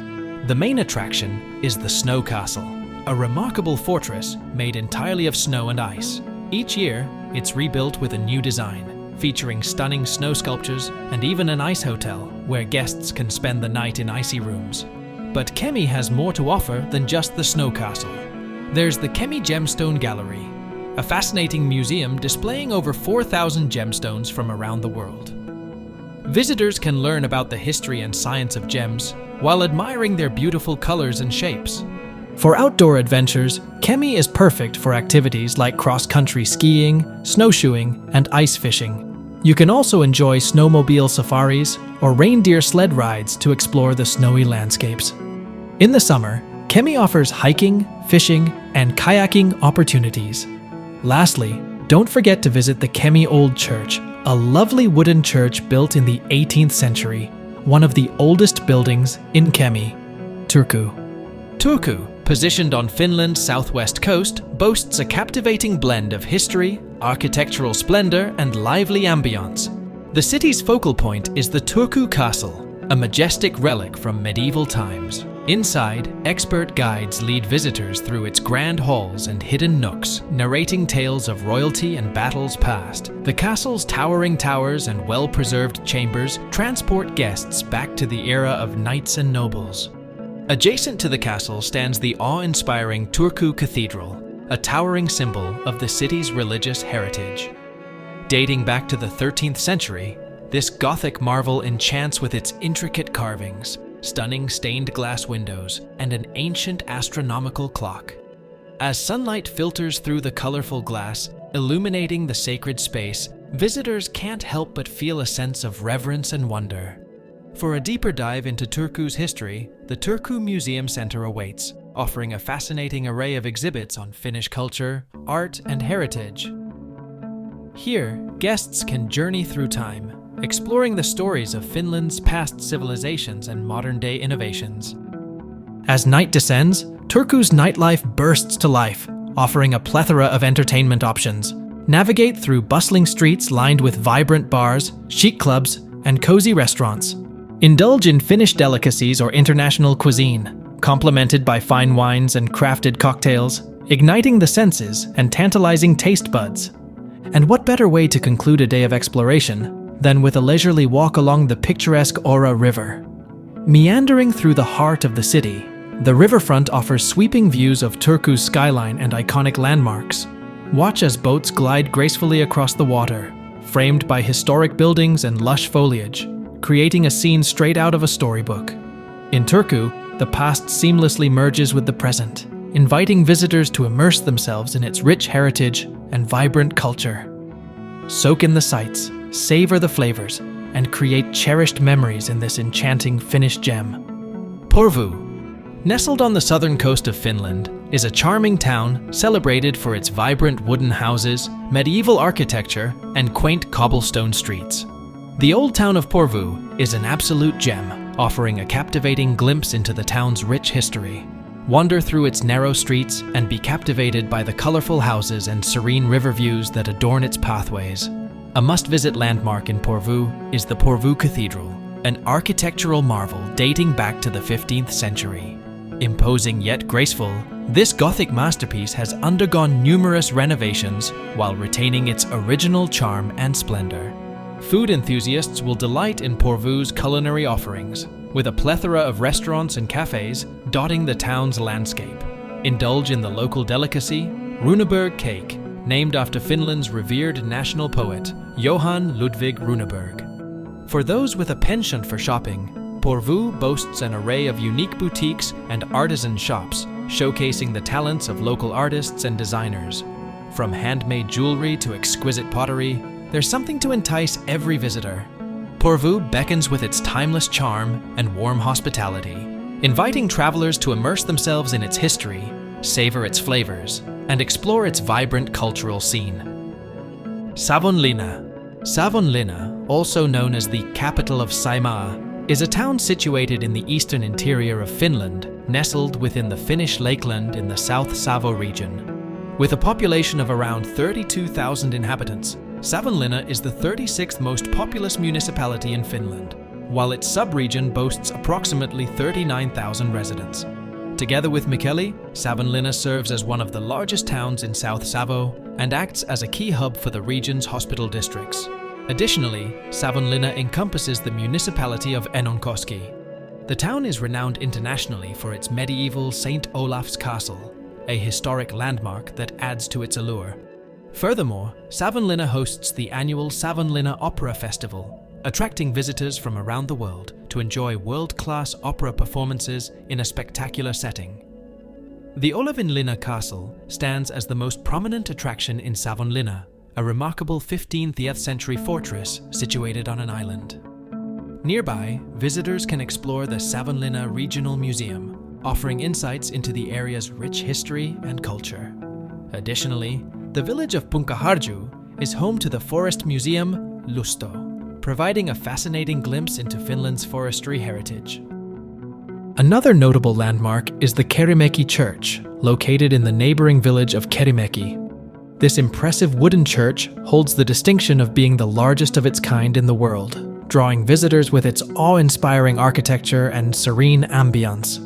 Speaker 1: The main attraction is the Snow Castle, a remarkable fortress made entirely of snow and ice. Each year, it's rebuilt with a new design, featuring stunning snow sculptures and even an ice hotel where guests can spend the night in icy rooms. But Kemi has more to offer than just the snow castle. There's the Kemi Gemstone Gallery, a fascinating museum displaying over 4,000 gemstones from around the world. Visitors can learn about the history and science of gems while admiring their beautiful colors and shapes. For outdoor adventures, Kemi is perfect for activities like cross-country skiing, snowshoeing, and ice fishing. You can also enjoy snowmobile safaris or reindeer sled rides to explore the snowy landscapes. In the summer, Kemi offers hiking, fishing, and kayaking opportunities. Lastly, don't forget to visit the Kemi Old Church, a lovely wooden church built in the 18th century, one of the oldest buildings in Kemi. Turku. Turku, positioned on Finland's southwest coast, boasts a captivating blend of history, architectural splendor, and lively ambience. The city's focal point is the Turku Castle, a majestic relic from medieval times. Inside, expert guides lead visitors through its grand halls and hidden nooks, narrating tales of royalty and battles past. The castle's towering towers and well-preserved chambers transport guests back to the era of knights and nobles. Adjacent to the castle stands the awe-inspiring Turku Cathedral, a towering symbol of the city's religious heritage. Dating back to the 13th century, this Gothic marvel enchants with its intricate carvings, stunning stained glass windows, and an ancient astronomical clock. As sunlight filters through the colorful glass, illuminating the sacred space, visitors can't help but feel a sense of reverence and wonder. For a deeper dive into Turku's history, the Turku Museum Center awaits, offering a fascinating array of exhibits on Finnish culture, art, and heritage. Here, guests can journey through time, exploring the stories of Finland's past civilizations and modern-day innovations. As night descends, Turku's nightlife bursts to life, offering a plethora of entertainment options. Navigate through bustling streets lined with vibrant bars, chic clubs, and cozy restaurants. Indulge in Finnish delicacies or international cuisine, complemented by fine wines and crafted cocktails, igniting the senses and tantalizing taste buds. And what better way to conclude a day of exploration than with a leisurely walk along the picturesque Ora River. Meandering through the heart of the city, the riverfront offers sweeping views of Turku's skyline and iconic landmarks. Watch as boats glide gracefully across the water, framed by historic buildings and lush foliage, creating a scene straight out of a storybook. In Turku, the past seamlessly merges with the present, inviting visitors to immerse themselves in its rich heritage and vibrant culture. Soak in the sights, savor the flavors, and create cherished memories in this enchanting Finnish gem. Porvoo. Nestled on the southern coast of Finland, is a charming town celebrated for its vibrant wooden houses, medieval architecture, and quaint cobblestone streets. The old town of Porvoo is an absolute gem, offering a captivating glimpse into the town's rich history. Wander through its narrow streets and be captivated by the colorful houses and serene river views that adorn its pathways. A must-visit landmark in Porvoo is the Porvoo Cathedral, an architectural marvel dating back to the 15th century. Imposing yet graceful, this Gothic masterpiece has undergone numerous renovations while retaining its original charm and splendor. Food enthusiasts will delight in Porvoo's culinary offerings, with a plethora of restaurants and cafes dotting the town's landscape. Indulge in the local delicacy, Runeberg cake, named after Finland's revered national poet, Johan Ludvig Runeberg. For those with a penchant for shopping, Porvoo boasts an array of unique boutiques and artisan shops, showcasing the talents of local artists and designers. From handmade jewelry to exquisite pottery, there's something to entice every visitor. Porvoo beckons with its timeless charm and warm hospitality, inviting travelers to immerse themselves in its history, savor its flavors, and explore its vibrant cultural scene. Savonlinna. Savonlinna, also known as the capital of Saimaa, is a town situated in the eastern interior of Finland, nestled within the Finnish lakeland in the South Savo region. With a population of around 32,000 inhabitants, Savonlinna is the 36th most populous municipality in Finland, while its sub-region boasts approximately 39,000 residents. Together with Mikkeli, Savonlinna serves as one of the largest towns in South Savo and acts as a key hub for the region's hospital districts. Additionally, Savonlinna encompasses the municipality of Enonkoski. The town is renowned internationally for its medieval St. Olaf's Castle, a historic landmark that adds to its allure. Furthermore, Savonlinna hosts the annual Savonlinna Opera Festival, attracting visitors from around the world to enjoy world-class opera performances in a spectacular setting. The Olavinlinna Castle stands as the most prominent attraction in Savonlinna, a remarkable 15th century fortress situated on an island. Nearby, visitors can explore the Savonlinna Regional Museum, offering insights into the area's rich history and culture. Additionally, the village of Punkaharju is home to the forest museum Lusto, providing a fascinating glimpse into Finland's forestry heritage. Another notable landmark is the Kerimäki Church, located in the neighboring village of Kerimäki. This impressive wooden church holds the distinction of being the largest of its kind in the world, drawing visitors with its awe-inspiring architecture and serene ambience.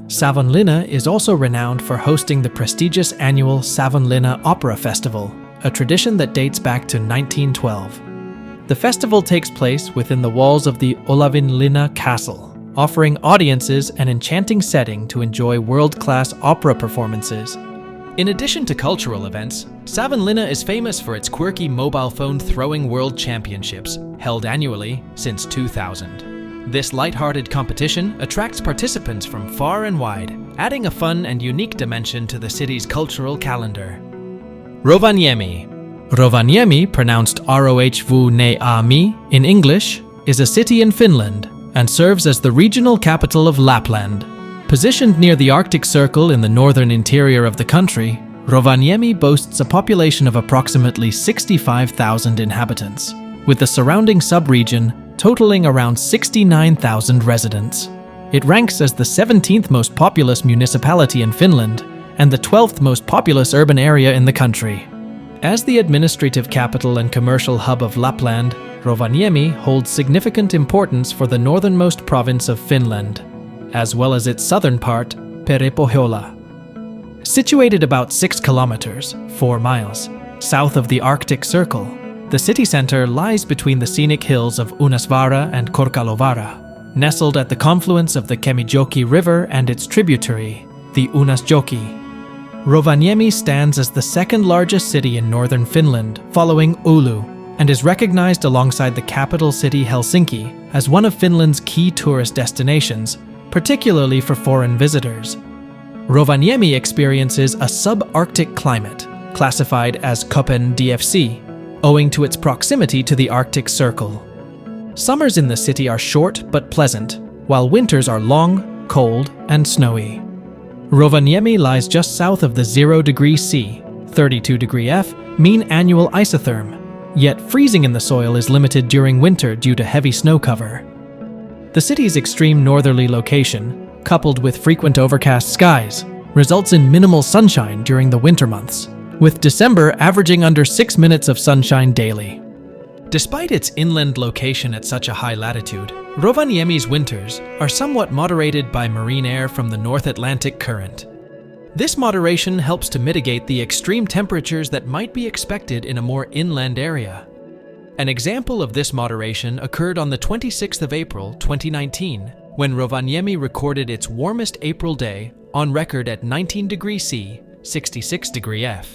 Speaker 1: Savonlinna is also renowned for hosting the prestigious annual Savonlinna Opera Festival, a tradition that dates back to 1912. The festival takes place within the walls of the Olavinlinna Castle, offering audiences an enchanting setting to enjoy world-class opera performances. In addition to cultural events, Savonlinna is famous for its quirky mobile phone throwing world championships, held annually since 2000. This light-hearted competition attracts participants from far and wide, adding a fun and unique dimension to the city's cultural calendar. Rovaniemi. Rovaniemi, pronounced Rohvuneami in English, is a city in Finland and serves as the regional capital of Lapland. Positioned near the Arctic Circle in the northern interior of the country, Rovaniemi boasts a population of approximately 65,000 inhabitants, with the surrounding sub-region totaling around 69,000 residents. It ranks as the 17th most populous municipality in Finland and the 12th most populous urban area in the country. As the administrative capital and commercial hub of Lapland, Rovaniemi holds significant importance for the northernmost province of Finland, as well as its southern part, Perepohjola. Situated about 6 kilometers, 4 miles, south of the Arctic Circle, the city center lies between the scenic hills of Uunasvaara and Korkalovaara, nestled at the confluence of the Kemijoki River and its tributary, the Uunasjoki. Rovaniemi stands as the second largest city in northern Finland, following Oulu, and is recognized alongside the capital city Helsinki as one of Finland's key tourist destinations, particularly for foreign visitors. Rovaniemi experiences a subarctic climate, classified as Köppen DFC, owing to its proximity to the Arctic Circle. Summers in the city are short but pleasant, while winters are long, cold, and snowy. Rovaniemi lies just south of the 0°C, 32°F mean annual isotherm, yet freezing in the soil is limited during winter due to heavy snow cover. The city's extreme northerly location, coupled with frequent overcast skies, results in minimal sunshine during the winter months, with December averaging under 6 minutes of sunshine daily. Despite its inland location at such a high latitude, Rovaniemi's winters are somewhat moderated by marine air from the North Atlantic current. This moderation helps to mitigate the extreme temperatures that might be expected in a more inland area. An example of this moderation occurred on the 26th of April, 2019, when Rovaniemi recorded its warmest April day on record at 19°C, 66°F.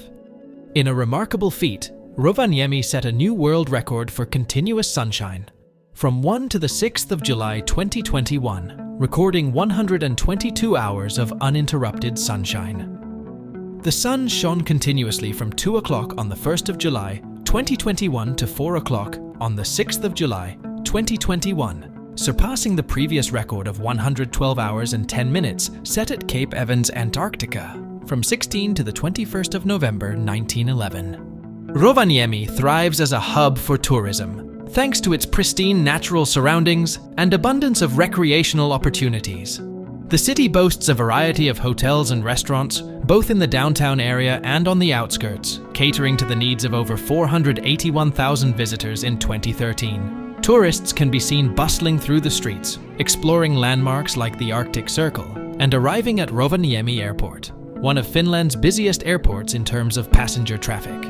Speaker 1: In a remarkable feat, Rovaniemi set a new world record for continuous sunshine, from 1 to the 6th of July 2021, recording 122 hours of uninterrupted sunshine. The sun shone continuously from 2 o'clock on the 1st of July 2021 to 4 o'clock on the 6th of July 2021, surpassing the previous record of 112 hours and 10 minutes set at Cape Evans, Antarctica, from 16 to the 21st of November 1911. Rovaniemi thrives as a hub for tourism, thanks to its pristine natural surroundings and abundance of recreational opportunities. The city boasts a variety of hotels and restaurants, both in the downtown area and on the outskirts, catering to the needs of over 481,000 visitors in 2013. Tourists can be seen bustling through the streets, exploring landmarks like the Arctic Circle, and arriving at Rovaniemi Airport, one of Finland's busiest airports in terms of passenger traffic.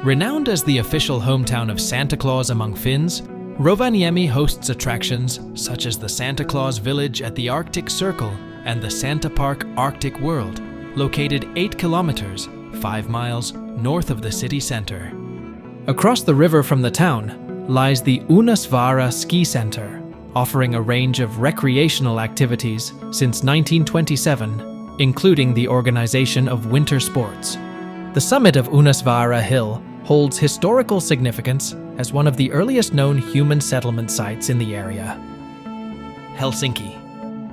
Speaker 1: Renowned as the official hometown of Santa Claus among Finns, Rovaniemi hosts attractions such as the Santa Claus Village at the Arctic Circle and the Santa Park Arctic World, located 8 kilometers, 5 miles north of the city center. Across the river from the town lies the Uunasvaara Ski Center, offering a range of recreational activities since 1927, including the organization of winter sports. The summit of Uunasvaara Hill holds historical significance as one of the earliest known human settlement sites in the area. Helsinki.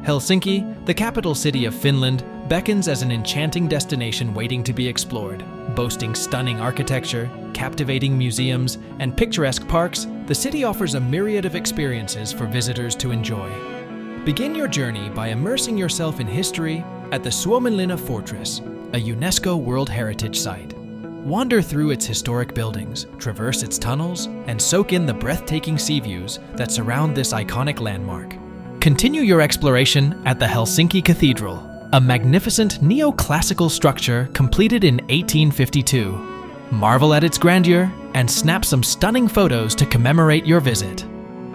Speaker 1: Helsinki, the capital city of Finland, beckons as an enchanting destination waiting to be explored. Boasting stunning architecture, captivating museums, and picturesque parks, the city offers a myriad of experiences for visitors to enjoy. Begin your journey by immersing yourself in history at the Suomenlinna Fortress, a UNESCO World Heritage Site. Wander through its historic buildings, traverse its tunnels, and soak in the breathtaking sea views that surround this iconic landmark. Continue your exploration at the Helsinki Cathedral, a magnificent neoclassical structure completed in 1852. Marvel at its grandeur and snap some stunning photos to commemorate your visit.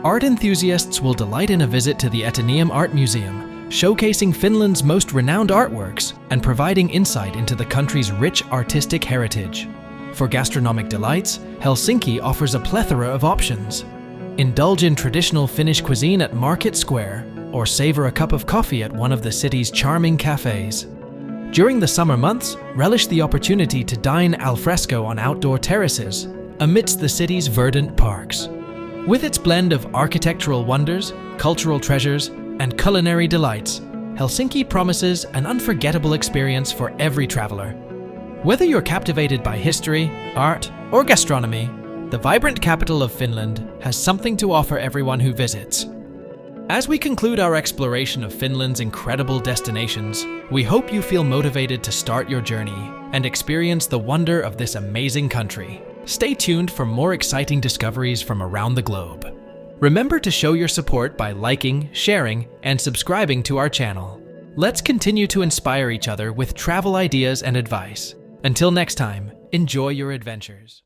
Speaker 1: Art enthusiasts will delight in a visit to the Atheneum Art Museum, showcasing Finland's most renowned artworks and providing insight into the country's rich artistic heritage. For gastronomic delights, Helsinki offers a plethora of options. Indulge in traditional Finnish cuisine at Market Square, or savor a cup of coffee at one of the city's charming cafes. During the summer months, relish the opportunity to dine al fresco on outdoor terraces amidst the city's verdant parks. With its blend of architectural wonders, cultural treasures, and culinary delights, Helsinki promises an unforgettable experience for every traveler. Whether you're captivated by history, art, or gastronomy, the vibrant capital of Finland has something to offer everyone who visits. As we conclude our exploration of Finland's incredible destinations, we hope you feel motivated to start your journey and experience the wonder of this amazing country. Stay tuned for more exciting discoveries from around the globe. Remember to show your support by liking, sharing, and subscribing to our channel. Let's continue to inspire each other with travel ideas and advice. Until next time, enjoy your adventures.